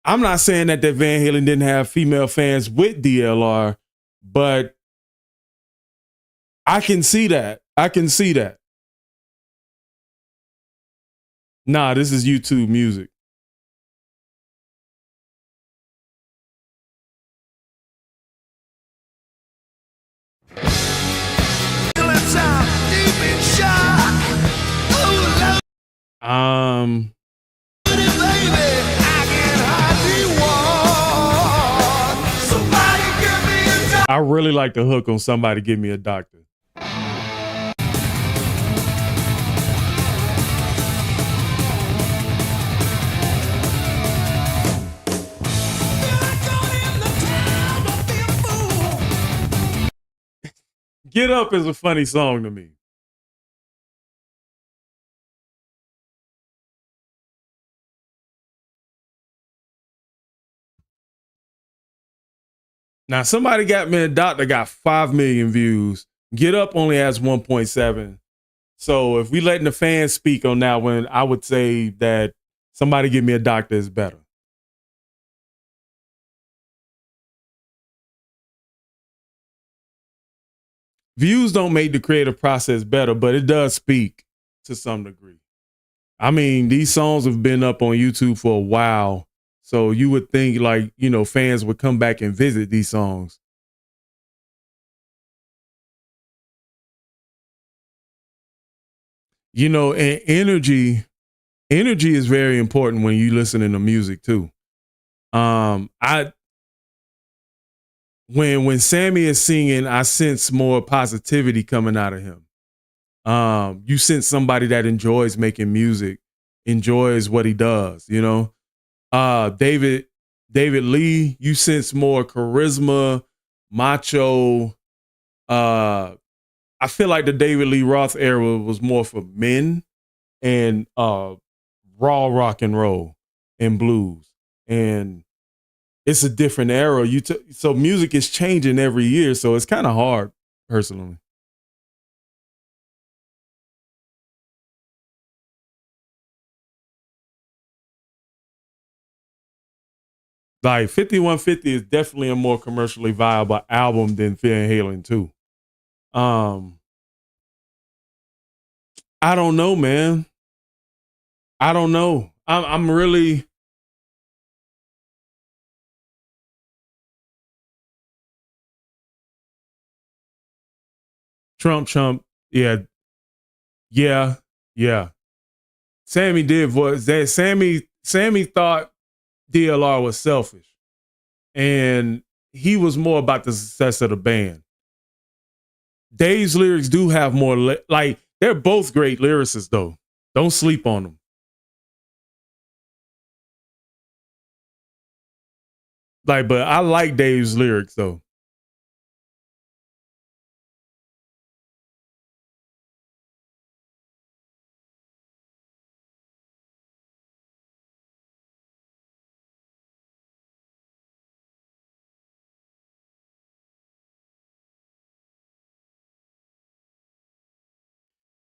I'm not saying that Van Halen didn't have female fans with DLR, but I can see that. Nah, this is YouTube music. I really like the hook on "Somebody Give Me a Doctor." Get Up is a funny song to me. Now, Somebody Got Me a Doctor got 5 million views. Get Up only has 1.7. So if we letting the fans speak on that one, I would say that Somebody Give Me a Doctor is better. Views don't make the creative process better, but it does speak to some degree. I mean, these songs have been up on YouTube for a while. So you would think fans would come back and visit these songs. And energy is very important when you listening to music too. When Sammy is singing, I sense more positivity coming out of him. You sense somebody that enjoys making music, enjoys what he does, David Lee, you sense more charisma, macho. I feel like the David Lee Roth era was more for men and raw rock and roll and blues. And it's a different era. So music is changing every year. So it's kind of hard, personally. Like 5150 is definitely a more commercially viable album than Van Halen II. I don't know, man. I don't know. I'm really Trump. Yeah, yeah. Sammy did voice that. Sammy thought DLR was selfish, and he was more about the success of the band. Dave's lyrics do have more like they're both great lyricists though. Don't sleep on them. Like, but I like Dave's lyrics though.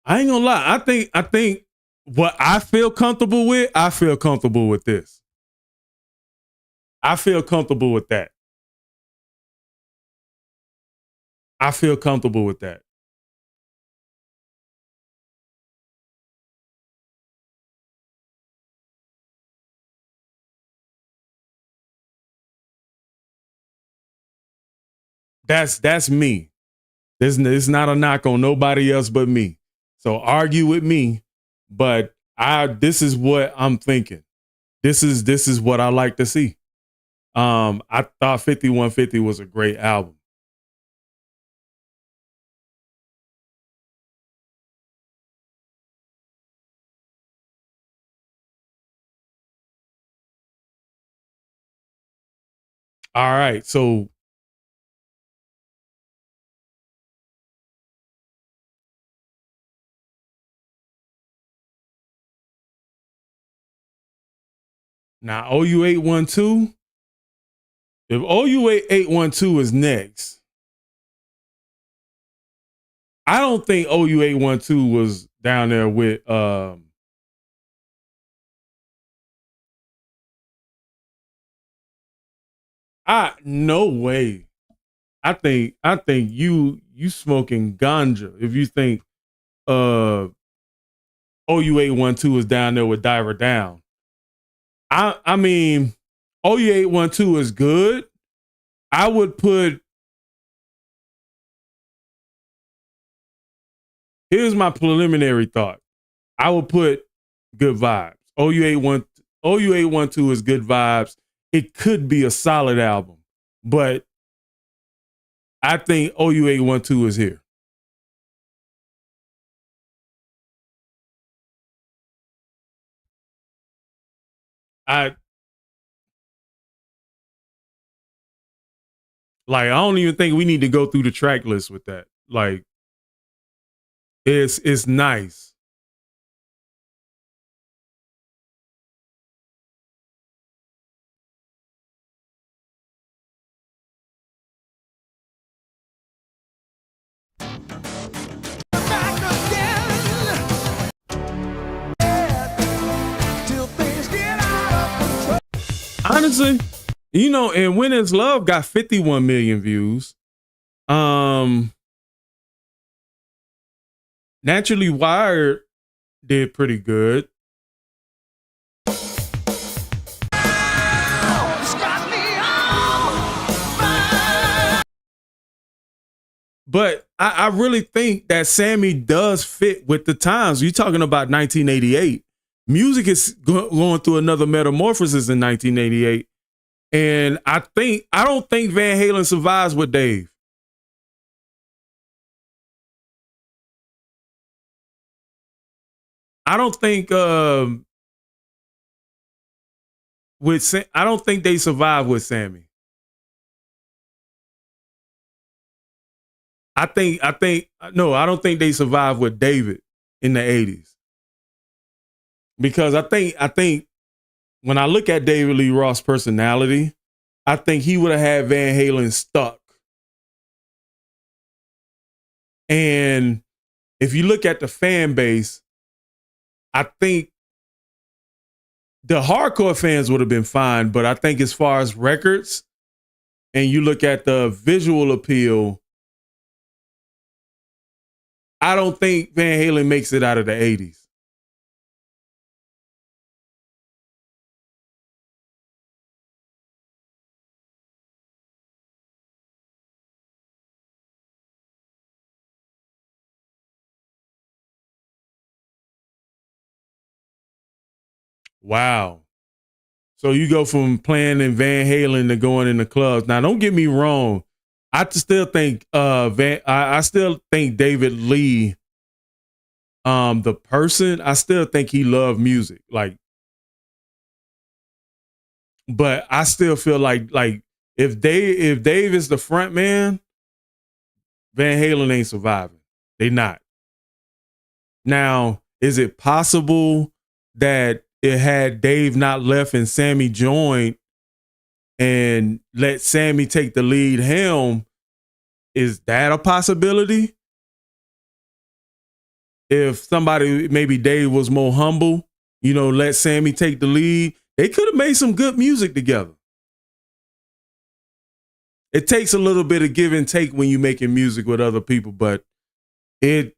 I ain't gonna lie. I think what I feel comfortable with, I feel comfortable with this. I feel comfortable with that. I feel comfortable with that. That's me. It's not a knock on nobody else but me. So argue with me, but this is what I'm thinking. This is what I like to see. I thought 5150 was a great album. All right, so now OU812. If OU812 is next, I don't think OU812 was down there with no way. I think you smoking ganja if you think OU812 is down there with Diver Down. I mean, OU812 is good. I would put, here's my preliminary thought. I would put Good Vibes. OU812 is Good Vibes. It could be a solid album, but I think OU812 is here. I don't even think we need to go through the track list with that. Like, it's nice. Back again. Yeah. Till things get out of control. Honestly, you know, and When It's Love got 51 million views. Naturally Wired did pretty good. But I really think that Sammy does fit with the times. You're talking about 1988. Music is going through another metamorphosis in 1988. And I don't think Van Halen survives with Dave. I don't think I don't think they survive with Sammy. I don't think they survive with David in the 80s. Because I think when I look at David Lee Roth's personality, I think he would have had Van Halen stuck. And if you look at the fan base, I think the hardcore fans would have been fine, but I think as far as records and you look at the visual appeal, I don't think Van Halen makes it out of the 80s. Wow. So you go from playing in Van Halen to going in the clubs. Now, don't get me wrong. I still think I still think David Lee, the person, I still think he loved music. Like, but I still feel like if Dave is the front man, Van Halen ain't surviving. They not. Now, is it possible that it had Dave not left and Sammy joined and let Sammy take the lead helm? Is that a possibility? If somebody, maybe Dave was more humble, you know, let Sammy take the lead, they could have made some good music together. It takes a little bit of give and take when you're making music with other people, but I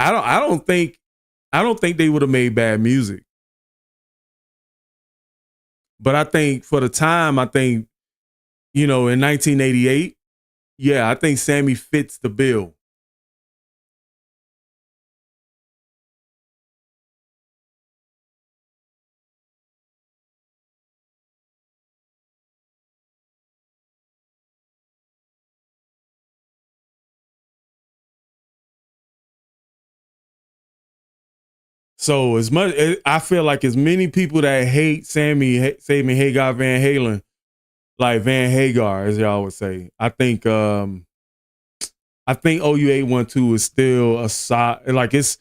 don't think they would have made bad music. But I think for the time, you know, in 1988, yeah, I think Sammy fits the bill. So as much, I feel like as many people that hate Sammy Hagar Van Halen, like Van Hagar, as y'all would say. I think OU812 is still a like it's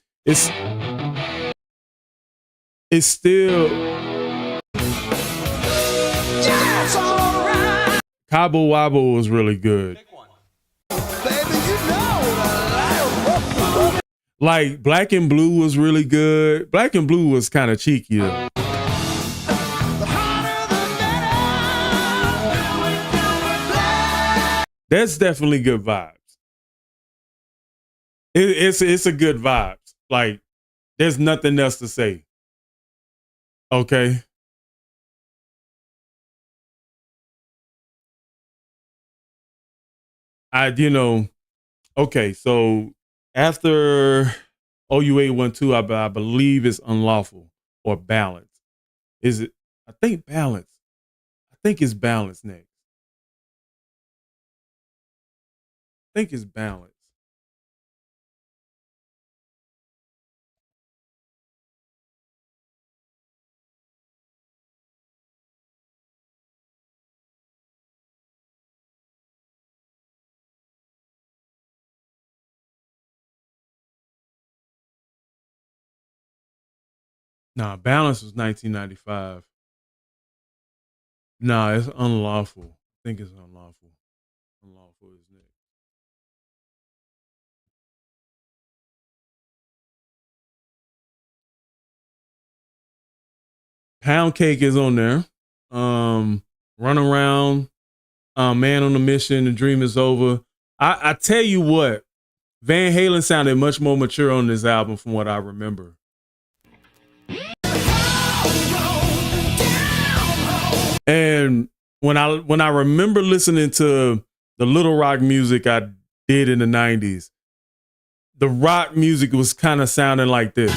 still That's alright. Cabo Wabo was really good. Baby, you know I like. Like Black and Blue was really good. Black and Blue was kind of cheeky though. The harder the better. That's definitely good vibes. It's a good vibes. Like there's nothing else to say. Okay. Okay, so after OU812, I believe it's Unlawful or Balance. Is it? I think Balance. I think it's Balance next. I think it's Balance. Nah, Balance was 1995. Nah, it's Unlawful. I think it's Unlawful. Unlawful is next. Poundcake is on there. Run Around, Man on a Mission, The Dream Is Over. I tell you what, Van Halen sounded much more mature on this album from what I remember. And when I remember listening to the Little Rock music I did in the 90s, the rock music was kind of sounding like this.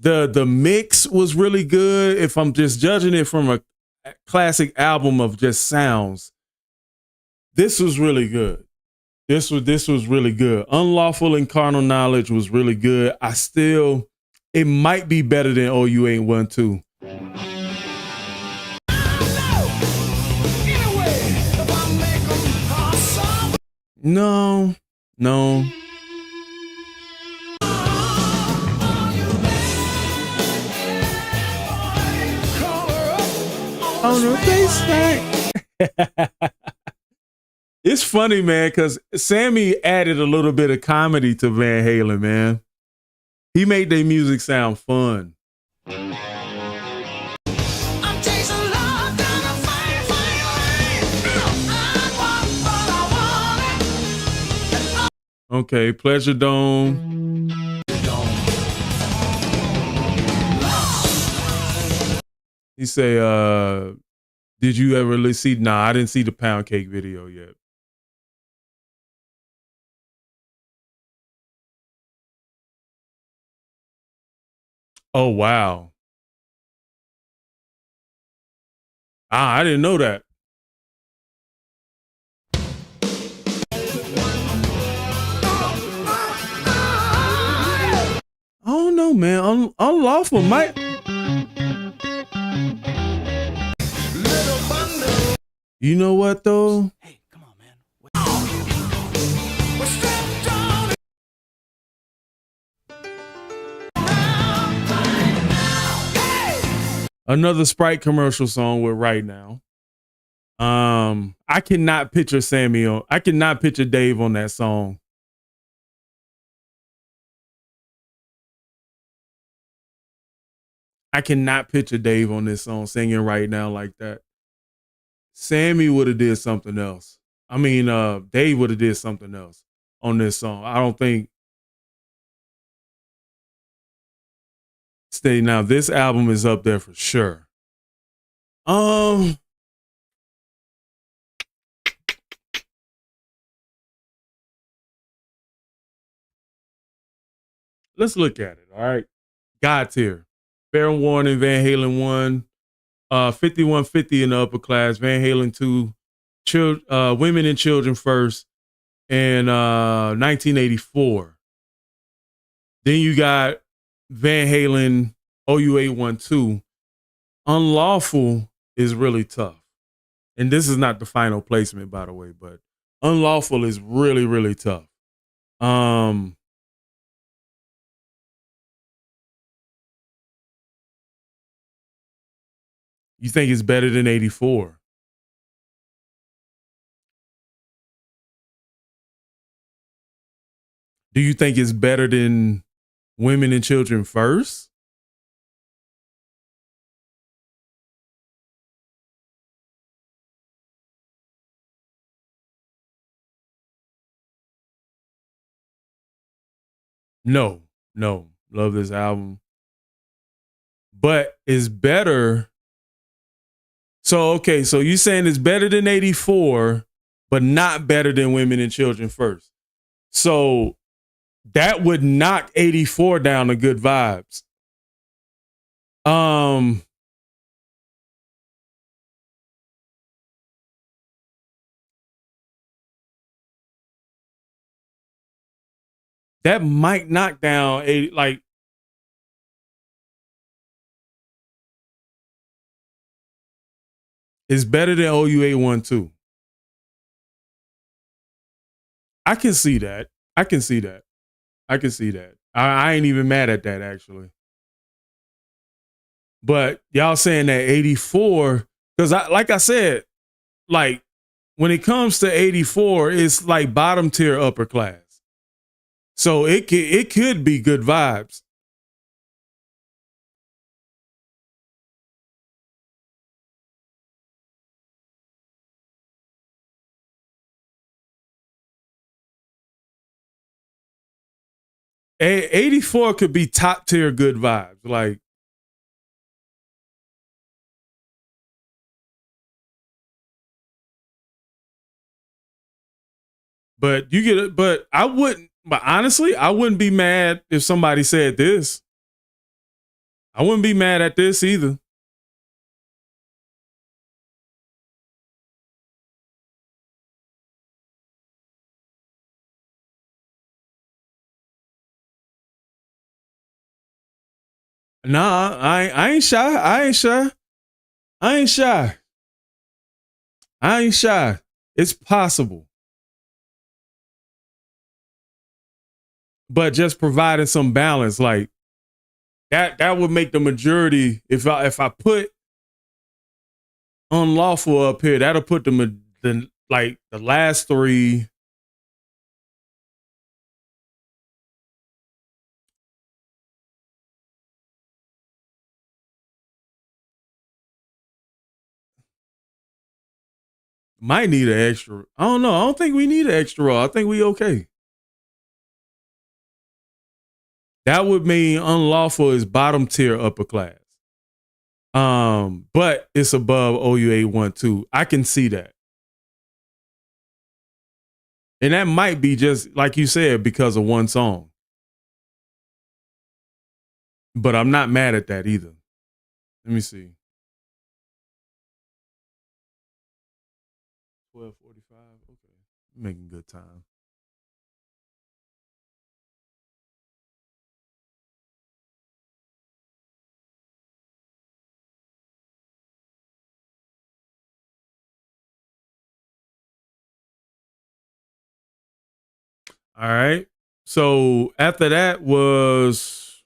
The mix was really good. If I'm just judging it from a classic album of just sounds, this was really good. This was really good. Unlawful and Carnal Knowledge was really good. It might be better than OU812. No. On the baseline. It's funny, man, because Sammy added a little bit of comedy to Van Halen, man. He made their music sound fun. Okay, Pleasure Dome. He say, did you ever see? Nah, I didn't see the Poundcake video yet. Oh, wow. I didn't know that. I don't know, man. Unlawful might. You know what, though? Hey, come on, man. Another Sprite commercial song with Right Now. I cannot picture I cannot picture Dave on that song. I cannot picture Dave on this song singing Right Now like that. Sammy would have did something else. I mean, Dave would have did something else on this song. I don't think. Stay now. This album is up there for sure. Let's look at it. All right. God tier. Fair Warning, Van Halen 1, 5150 in the upper class, Van Halen 2, Women and Children First, and 1984. Then you got Van Halen OU812. Unlawful is really tough. And this is not the final placement, by the way, but Unlawful is really, really tough. You think it's better than 84? Do you think it's better than Women and Children First? No. Love this album. But it's better. So, okay, so you're saying it's better than 84, but not better than Women and Children First. So that would knock 84 down to Good Vibes. That might knock down 80, like, it's better than OU812. I can see that. I ain't even mad at that, actually. But y'all saying that 84, because like I said, like when it comes to 84, it's like bottom tier upper class. So it could be Good Vibes. A 84 could be top tier Good Vibes. Like, but you get it. But honestly, I wouldn't be mad if somebody said this. I wouldn't be mad at this either. Nah, I ain't shy. It's possible. But just providing some balance, like that would make the majority. If I put Unlawful up here, that'll put the last three. Might need an extra. I don't know. I don't think we need an extra roll. I think we okay. That would mean Unlawful is bottom tier upper class. But it's above OU812. I can see that. And that might be just like you said, because of one song. But I'm not mad at that either. Let me see. 12:45. Okay. Making good time. All right. So after that was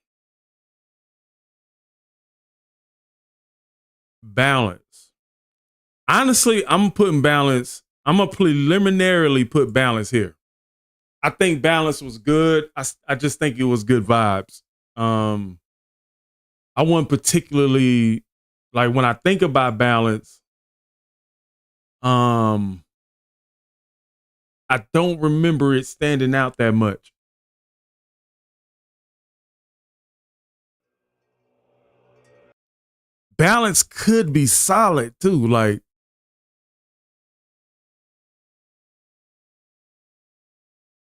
Balance. Honestly, I'm putting Balance. I'm gonna preliminarily put Balance here. I think Balance was good. I just think it was good vibes. I wasn't particularly like when I think about Balance. I don't remember it standing out that much. Balance could be solid too. Like,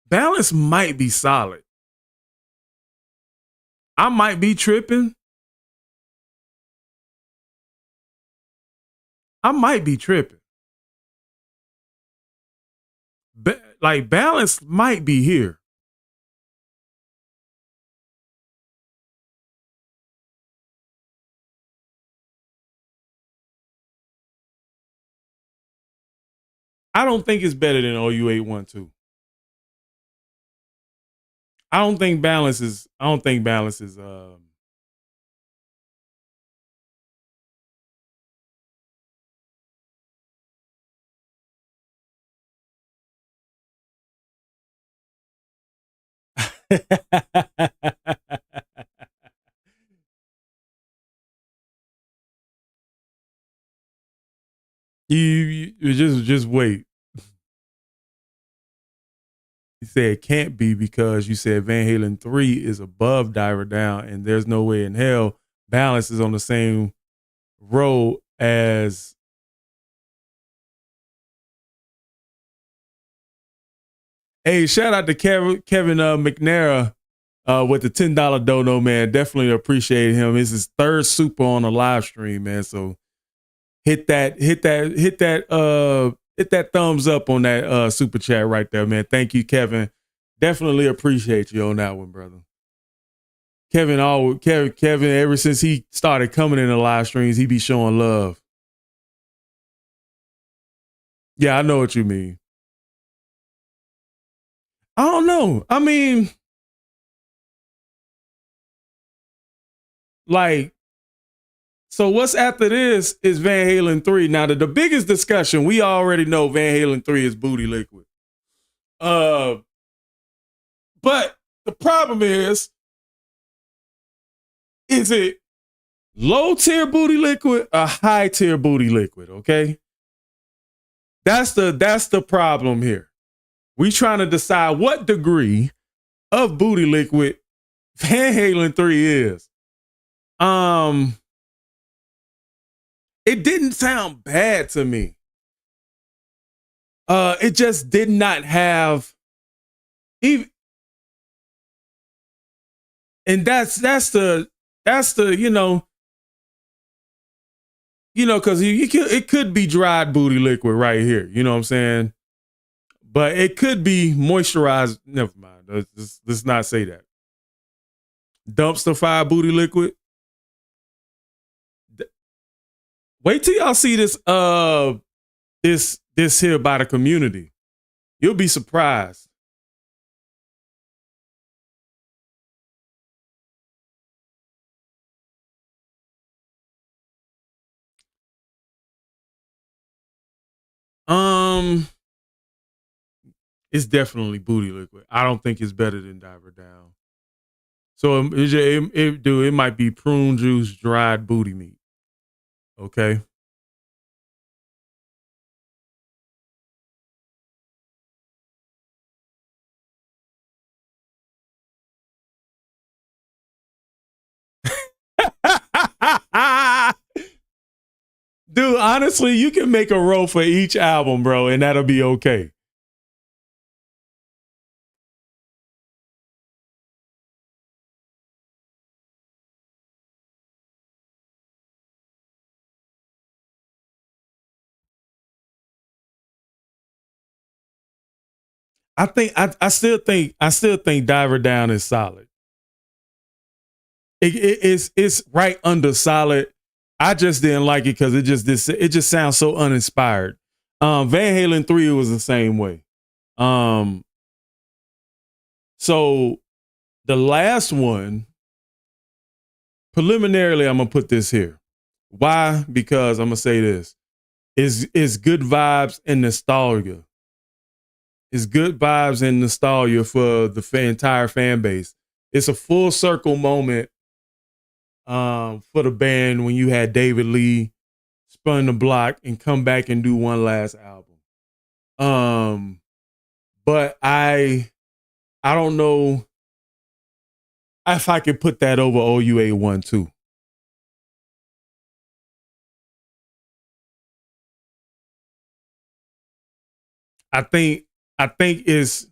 Balance might be solid. I might be tripping. Like, Balance might be here. I don't think it's better than OU812. I don't think balance is. you just wait. He said it can't be because you said Van Halen 3 is above Diver Down, and there's no way in hell balance is on the same road as. Hey, shout out to Kevin McNair with the $10 dono, man. Definitely appreciate him. It's his third super on the live stream, man. So hit that thumbs up on that super chat right there, man. Thank you, Kevin. Definitely appreciate you on that one, brother. Kevin, ever since he started coming in the live streams, he be showing love. Yeah, I know what you mean. I don't know. I mean, like, so what's after this is Van Halen 3. Now, the biggest discussion, we already know Van Halen 3 is Booty Liquid. But the problem is it low tier Booty Liquid or high tier Booty Liquid, okay? That's the problem here. We trying to decide what degree of Booty Liquid Van Halen 3 is. It didn't sound bad to me. It just did not have even, and that's the because it could be dried Booty Liquid right here. You know what I'm saying? But it could be moisturized. Never mind. Let's not say that. Dumpster fire Booty Liquid. Wait till y'all see this this here by the community. You'll be surprised. It's definitely Booty Liquid. I don't think it's better than Diver Down. So it might be prune juice, dried booty meat. Okay. Dude, honestly, you can make a row for each album, bro, and that'll be okay. I still think Diver Down is solid. It's right under solid. I just didn't like it because it just sounds so uninspired. Van Halen 3 was the same way. So the last one, preliminarily, I'm gonna put this here. Why? Because I'm gonna say this. Is good vibes and nostalgia. It's good vibes and nostalgia for the entire fan base. It's a full circle moment for the band when you had David Lee spun the block and come back and do one last album. But I don't know if I could put that over OU812. I think it's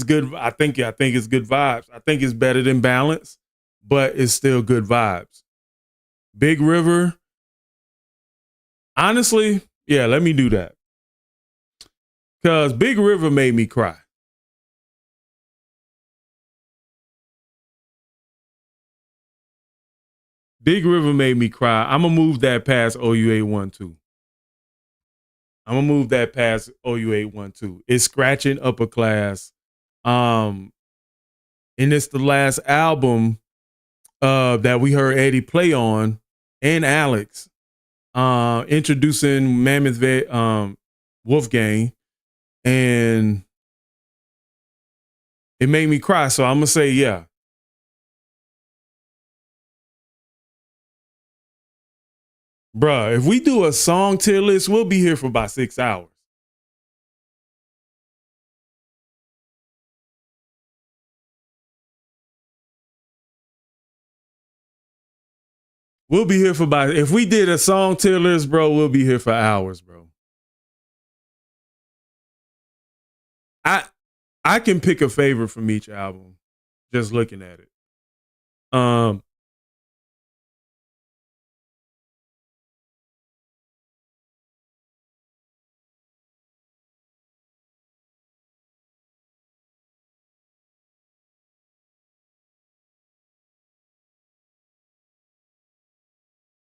good. I think it's good vibes. I think it's better than Balance, but it's still good vibes. Big River. Honestly, yeah, let me do that. Because Big River made me cry. Big River made me cry. I'm going to move that past OU812. I'm gonna move that past OU812. It's scratching upper class. And it's the last album that we heard Eddie play on, and Alex, introducing Wolfgang, and it made me cry. So I'm gonna say yeah. Bruh, if we do a song tier list, we'll be here for about 6 hours. We'll be here for about, if we did a song tier list, bro, we'll be here for hours, bro. I can pick a favorite from each album just looking at it.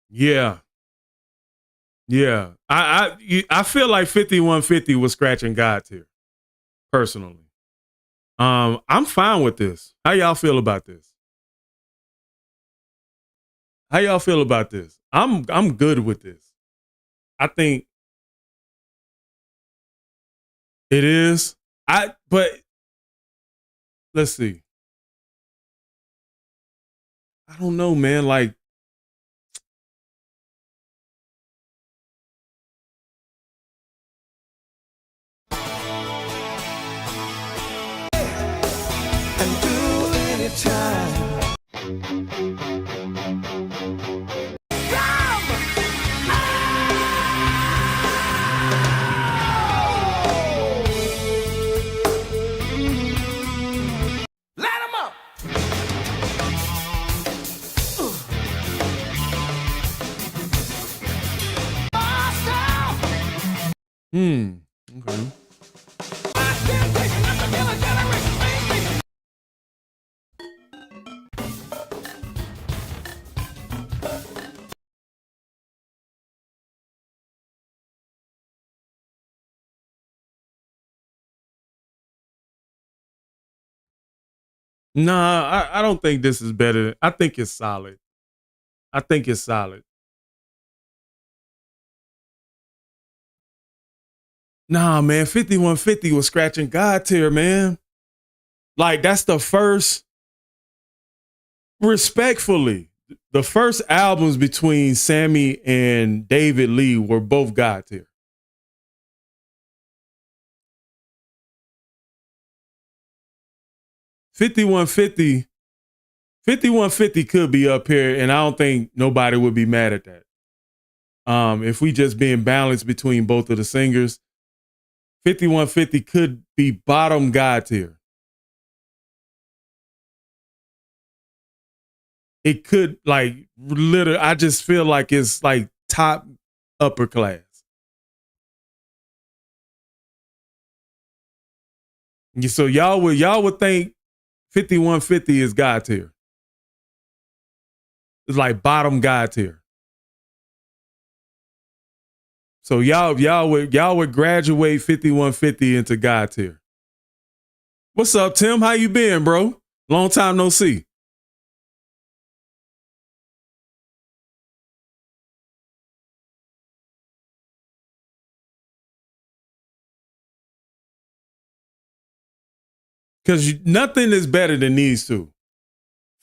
Yeah. Yeah. I feel like 5150 was scratching God's here, personally. I'm fine with this. How y'all feel about this? How y'all feel about this? I'm good with this. I think it is. But let's see. I don't know, man. Like, and do anytime. Okay. Nah, I don't think this is better. I think it's solid. I think it's solid. Nah, man, 5150 was scratching God tier, man. Like, that's the first, respectfully, the first albums between Sammy and David Lee were both God tier. $51.50 could be up here, and I don't think nobody would be mad at that. If we just being balanced between both of the singers, $51.50 could be bottom God tier. It could, like, literally, I just feel like it's like top upper class. So y'all would think 5150 is God tier. It's like bottom God tier. So y'all would graduate 5150 into God tier. What's up, Tim? How you been, bro? Long time no see. Because nothing is better than these two.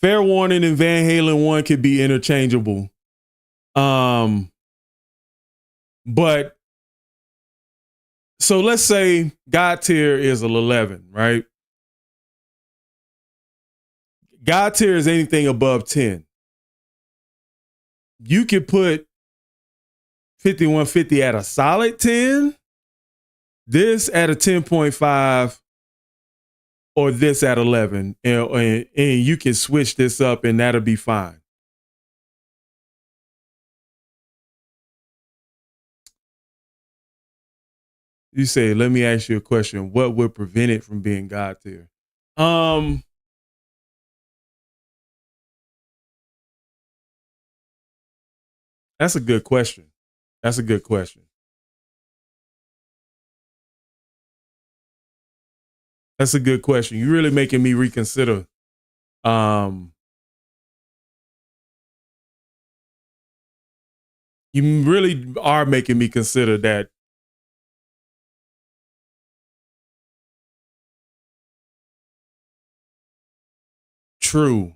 Fair Warning and Van Halen 1 could be interchangeable. But so let's say God tier is an 11, right? God tier is anything above 10. You could put 5150 at a solid 10, this at a 10.5, or this at 11, and you can switch this up and that'll be fine. You say, let me ask you a question. What would prevent it from being God tier? That's a good question. That's a good question. That's a good question. You're really making me reconsider. You really are making me consider that. True.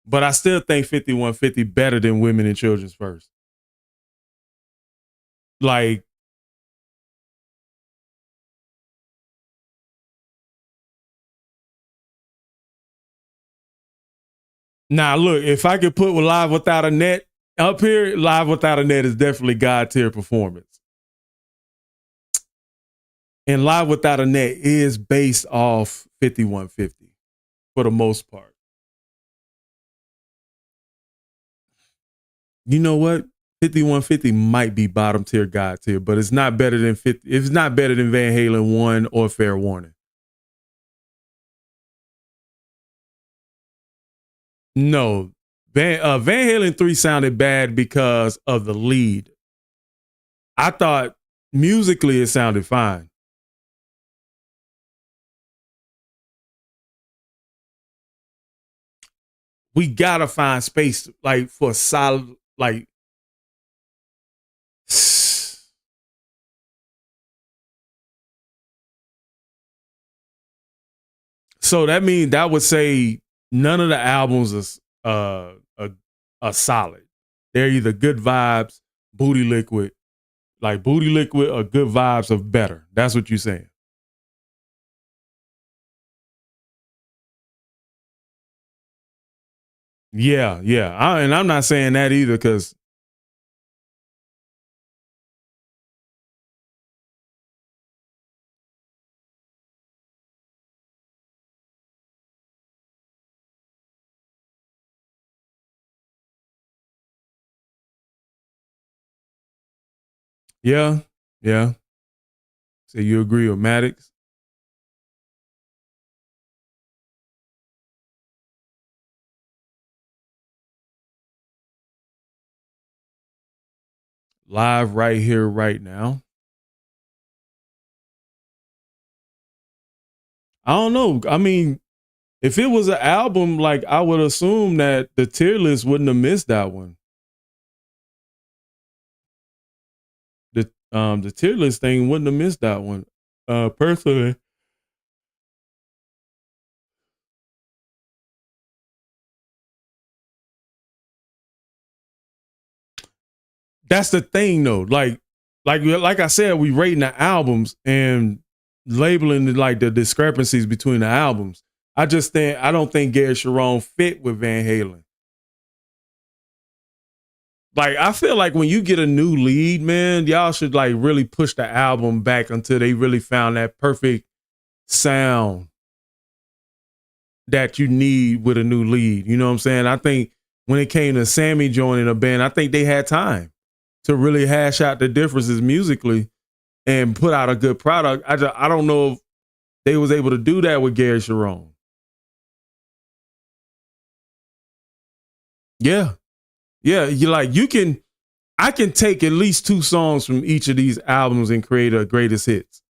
But I still think 5150 better than Women and Children's First. Like, now look, if I could put Live Without a Net up here, Live Without a Net is definitely God tier performance. And Live Without a Net is based off 5150 for the most part. You know what? 5150 might be bottom tier, God tier, but it's not better than 50. It's not better than Van Halen 1 or Fair Warning. No, Van Halen 3 sounded bad because of the lead. I thought musically it sounded fine. We gotta find space like for a solid, like so that means that would say none of the albums are solid. They're either good vibes, Booty Liquid, like Booty Liquid or Good Vibes of better. That's what you're saying. Yeah. And I'm not saying that either because yeah. So you agree with Maddox? Live right here, right now. I don't know. I mean, if it was an album, like I would assume that the tier list wouldn't have missed that one. The tier list thing wouldn't have missed that one. Personally. That's the thing though. Like I said, we rating the albums and labeling like the discrepancies between the albums. I don't think Gary Sharon fit with Van Halen. Like I feel like when you get a new lead, man, y'all should like really push the album back until they really found that perfect sound that you need with a new lead. You know what I'm saying? I think when it came to Sammy joining a band, I think they had time to really hash out the differences musically and put out a good product. I don't know if they was able to do that with Gary Sharon. Yeah. I can take at least 2 songs from each of these albums and create a greatest hits.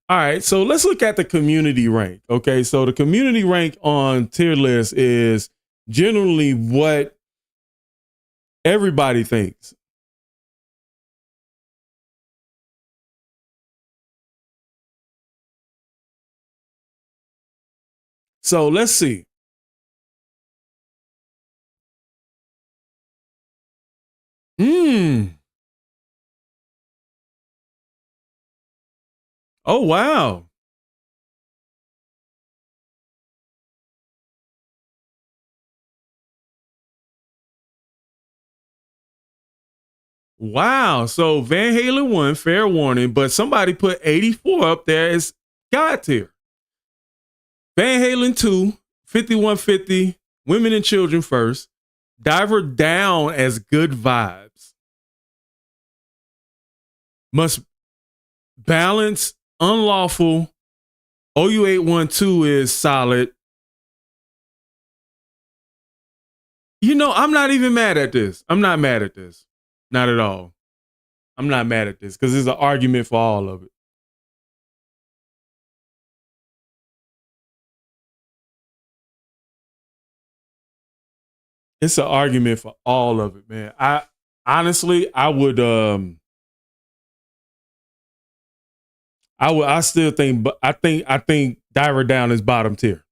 All right, so let's look at the community rank. Okay, so the community rank on tier list is generally what everybody thinks. So let's see. Oh, wow. Wow. So Van Halen 1, fair warning, but somebody put 84 up there as God tier. Van Halen 2, 5150, Women and Children First. Diver down as Good Vibes. Must balance, Unlawful. OU812 is solid. You know, I'm not even mad at this. I'm not mad at this. Not at all. I'm not mad at this because there's an argument for all of it. It's an argument for all of it, man. I honestly, I still think, but I think Diver Down is bottom tier.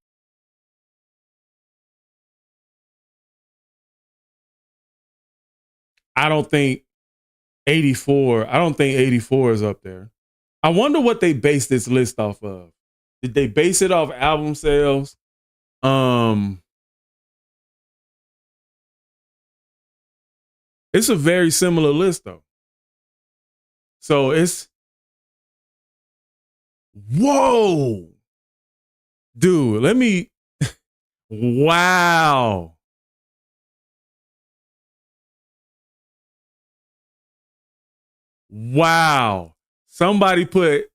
I don't think 84 is up there. I wonder what they based this list off of. Did they base it off album sales? It's a very similar list though. So it's, whoa, dude, let me, wow. Wow. Somebody put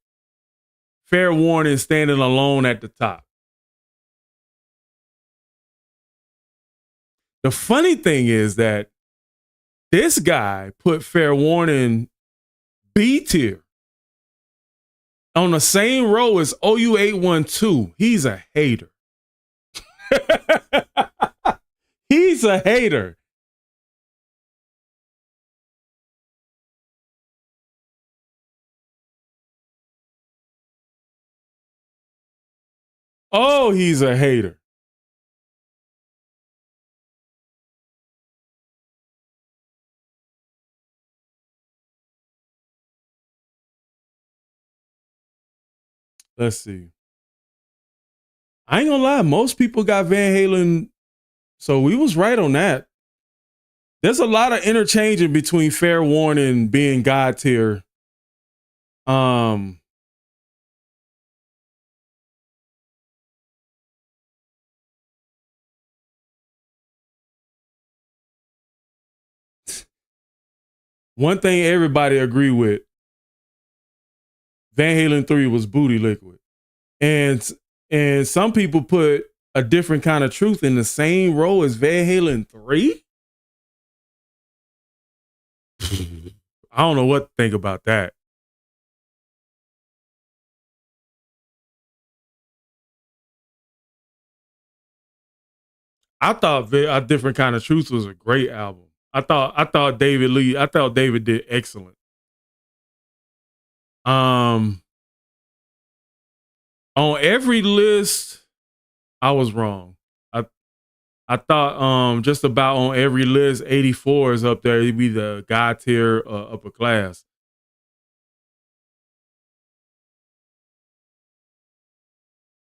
Fair Warning Standing Alone at the top. The funny thing is that this guy put Fair Warning B tier on the same row as OU812. He's a hater. He's a hater. Oh, he's a hater. Let's see. I ain't gonna lie, most people got Van Halen, so we was right on that. There's a lot of interchanging between Fair Warning being God tier. One thing everybody agree with, Van Halen 3 was booty liquid. And some people put A Different Kind of Truth in the same row as Van Halen 3? I don't know what to think about that. I thought A Different Kind of Truth was a great album. I thought David did excellent. On every list, I was wrong. I thought just about on every list, 84 is up there. It'd be the God tier upper class.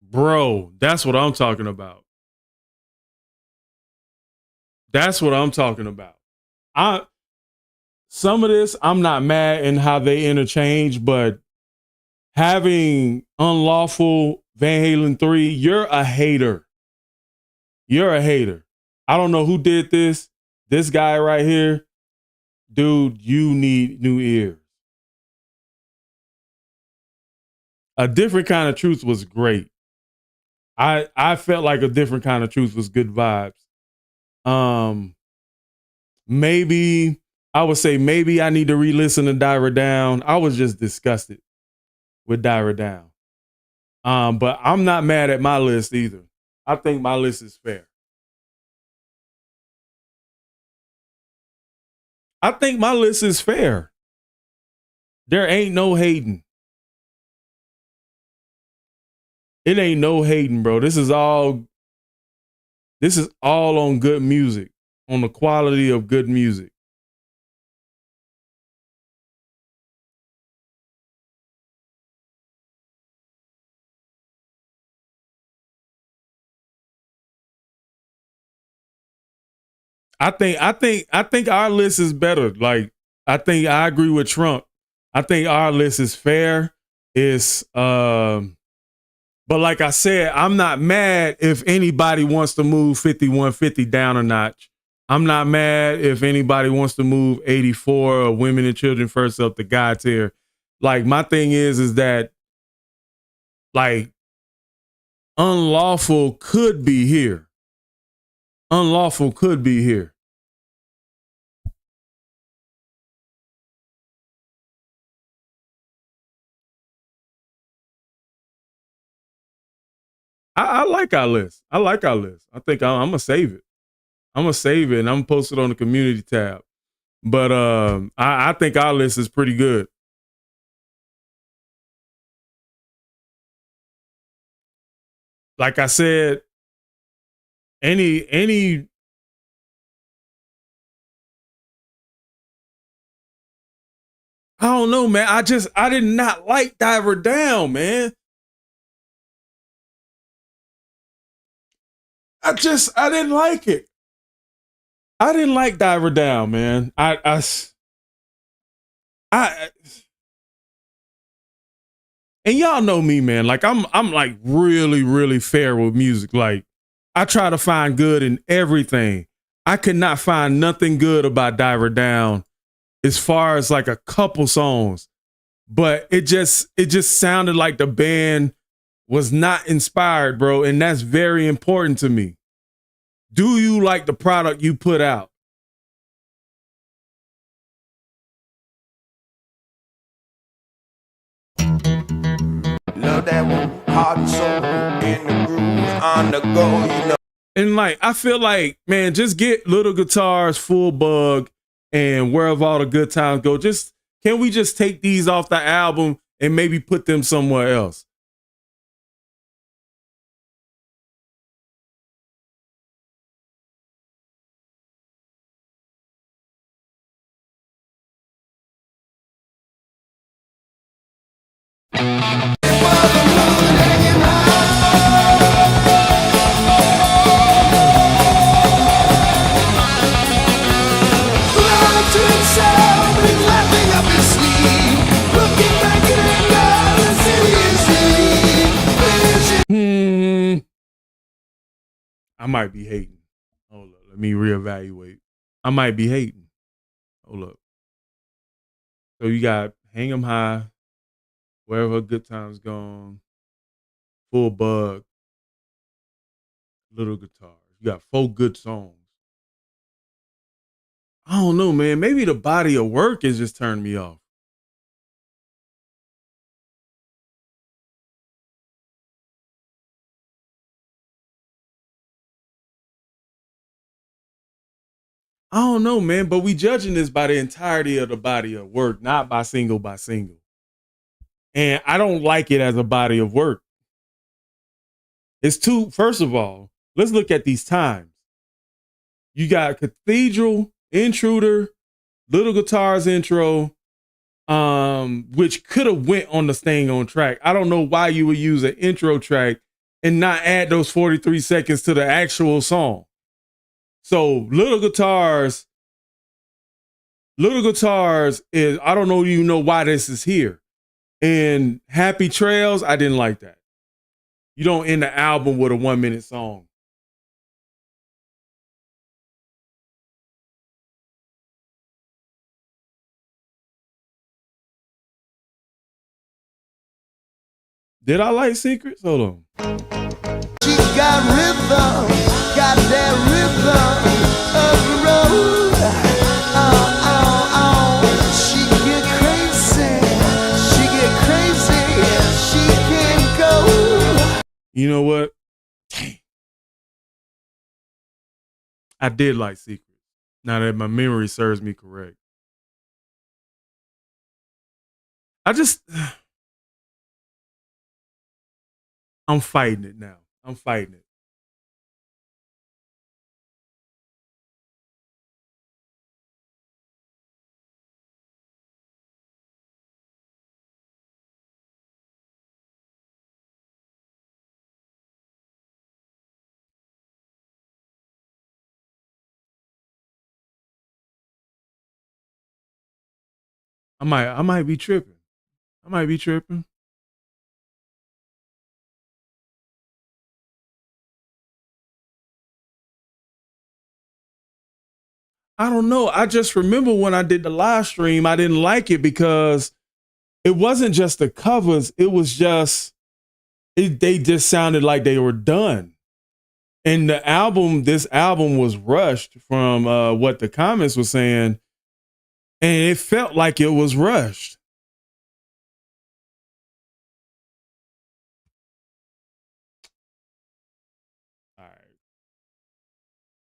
Bro, that's what I'm talking about. That's what I'm talking about. Some of this, I'm not mad in how they interchange, but having Unlawful, Van Halen 3, you're a hater. You're a hater. I don't know who did this. This guy right here, dude, you need new ears. A Different Kind of Truth was great. I felt like A Different Kind of Truth was good vibes. Maybe I would say maybe I need to re-listen to Diver Down. I was just disgusted with Diver Down. But I'm not mad at my list either. I think my list is fair. I think my list is fair. There ain't no hating. It ain't no hating, bro. This is all on good music, on the quality of good music. I think our list is better. Like, I think I agree with Trump. I think our list is fair. But like I said, I'm not mad if anybody wants to move 5150 down a notch. I'm not mad if anybody wants to move 84 or Women and Children First up to God tier. Like, my thing is that, like, Unlawful could be here. Unlawful could be here. I like our list. I like our list. I think I'm gonna save it. I'm gonna save it and I'm gonna post it on the community tab. But I think our list is pretty good. Like I said, any I don't know, man. I did not like Diver Down, man. I didn't like it. I didn't like Diver Down, man. I and y'all know me, man. Like I'm like really, really fair with music. Like I try to find good in everything. I could not find nothing good about Diver Down as far as like a couple songs. But it just sounded like the band was not inspired, bro. And that's very important to me. Do you like the product you put out? Love that one, heart and soul in the groove, on the go, you know. And like, I feel like, man, just get Little Guitars, Full Bug, and Wherever All the Good Times Go. Can we just take these off the album and maybe put them somewhere else? I might be hating. Hold up. Let me reevaluate. I might be hating. Hold up. So you got Hang 'em High, Wherever Good Times Gone, Full Bug, Little Guitar. You got 4 good songs. I don't know, man. Maybe the body of work has just turned me off. I don't know, man, but we judging this by the entirety of the body of work, not by single by single. And I don't like it as a body of work. It's too, first of all, let's look at these times. You got Cathedral, Intruder, Little Guitars intro, which could have went on the Staying On track. I don't know why you would use an intro track and not add those 43 seconds to the actual song. So Little Guitars is, I don't know even know why this is here. And Happy Trails, I didn't like that. You don't end the album with a 1-minute song. Did I like Secrets? Hold on. She got rhythm, got that rhythm of the road. She get crazy, she can go. You know what? I did like Secrets. Now that my memory serves me correct. I'm fighting it now. I'm fighting it. I might be tripping. I might be tripping. I don't know. I just remember when I did the live stream, I didn't like it because it wasn't just the covers. It was just, they just sounded like they were done. And this album was rushed from what the comments were saying. And it felt like it was rushed.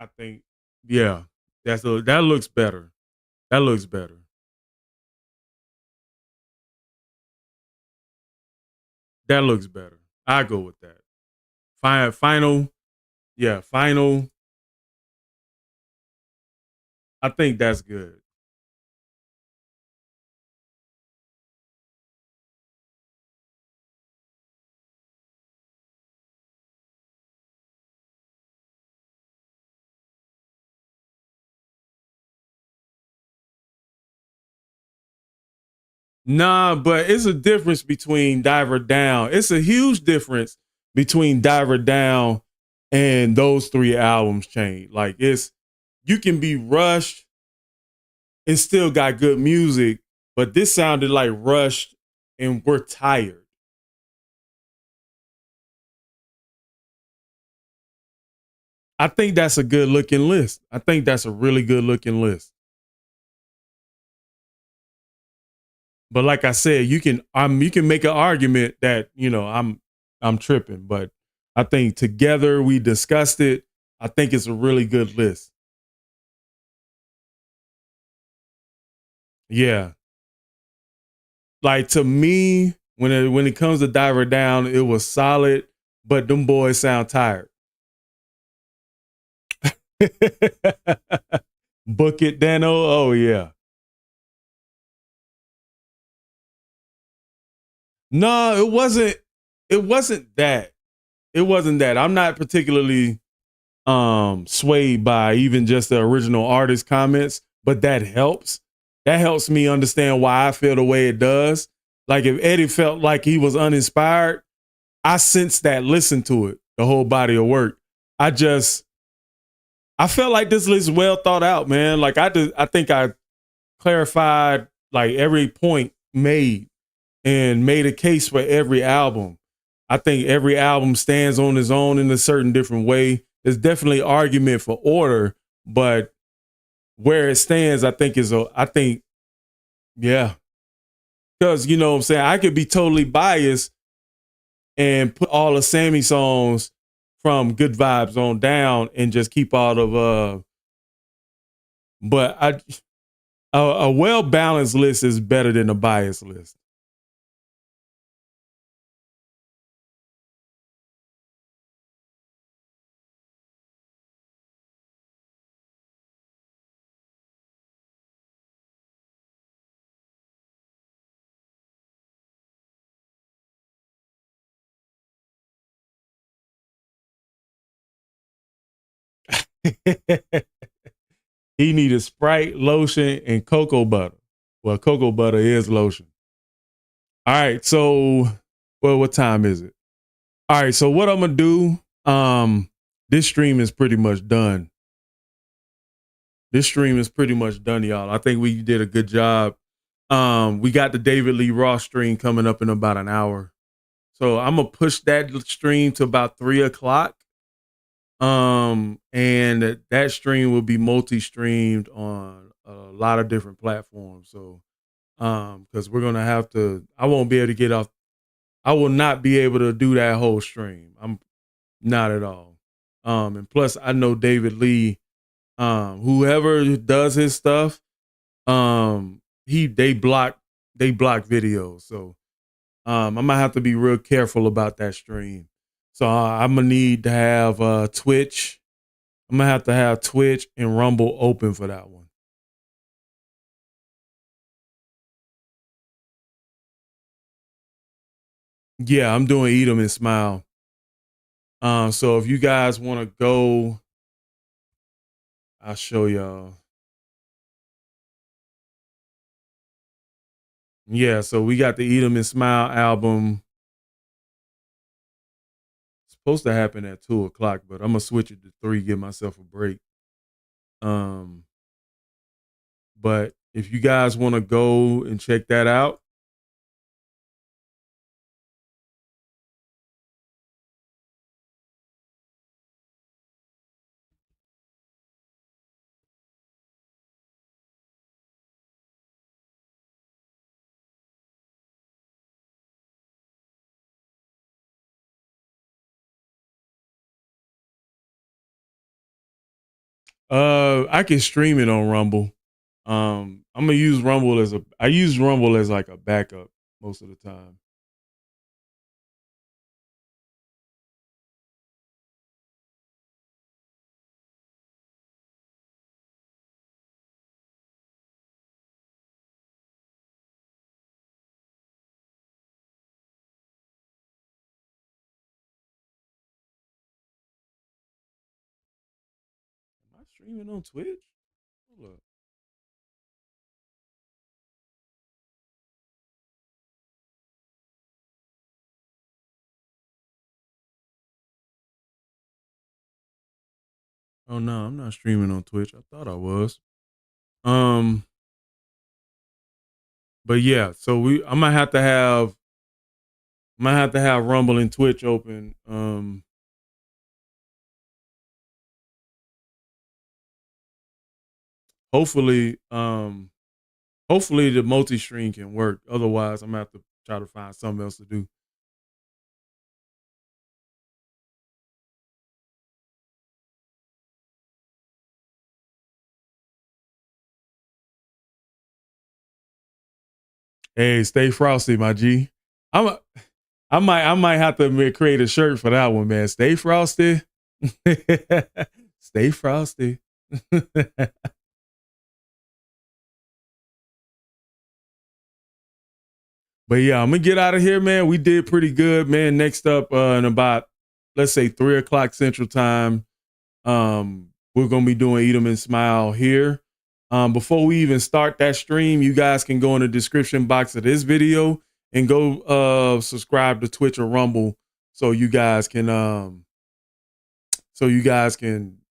I think, yeah, that looks better. That looks better. That looks better. I go with that. Final, yeah, final. I think that's good. Nah, but it's a difference between Diver Down. It's a huge difference between Diver Down and those three albums change. Like you can be rushed and still got good music, but this sounded like rushed and we're tired. I think that's a good looking list. I think that's a really good looking list. But like I said, you can make an argument that, I'm tripping, but I think together we discussed it. I think it's a really good list. Yeah. Like to me, when it comes to Diver Down, it was solid, but them boys sound tired. Book it, Dano. Oh yeah. No, it wasn't. It wasn't that. It wasn't that. I'm not particularly swayed by even just the original artist comments, but that helps. That helps me understand why I feel the way it does. Like if Eddie felt like he was uninspired, I sense that, listen to it, the whole body of work. I felt like this list is well thought out, man. Like I think I clarified like every point made and made a case for every album. I think every album stands on its own in a certain different way. There's definitely argument for order, but where it stands, I think, yeah. Because you know what I'm saying, I could be totally biased and put all the Sammy songs from Good Vibes on down and just keep all of but a well balanced list is better than a biased list. He needed Sprite, lotion, and cocoa butter. Well, cocoa butter is lotion. All right, so what time is it? All right, so what I'm gonna do? This stream is pretty much done. This stream is pretty much done, y'all. I think we did a good job. We got the David Lee Roth stream coming up in about an hour, so I'm gonna push that stream to about 3 o'clock. And that stream will be multi-streamed on a lot of different platforms. So, because we're gonna have to, I won't be able to get off. I will not be able to do that whole stream. I'm not at all. And plus, I know David Lee. Whoever does his stuff, they block videos. So, I'm gonna have to be real careful about that stream. So I'm gonna need to have Twitch. I'm gonna have to have Twitch and Rumble open for that one. Yeah, I'm doing Eat 'em and Smile. So if you guys want to go, I'll show y'all. Yeah, so we got the Eat 'em and Smile album. It's supposed to happen at 2 o'clock, but I'm gonna switch it to 3, give myself a break. Um, but if you guys want to go and check that out, I can stream it on Rumble. I'm gonna use Rumble I use Rumble as like a backup most of the time. Am I streaming on Twitch? Hold up. Oh no, I'm not streaming on Twitch. I thought I was. But yeah, so I might have to have Rumble and Twitch open. Hopefully the multi-stream can work. Otherwise, I'm gonna have to try to find something else to do. Hey, stay frosty, my G. I might have to create a shirt for that one, man. Stay frosty. Stay frosty. But yeah, I'm gonna get out of here, man. We did pretty good, man. Next up, in about, let's say 3:00 Central Time, we're gonna be doing Eat 'em and Smile here. Before we even start that stream, you guys can go in the description box of this video and go subscribe to Twitch or Rumble so you guys can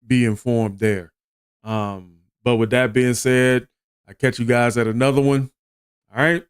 be informed there. But with that being said, I catch you guys at another one. All right.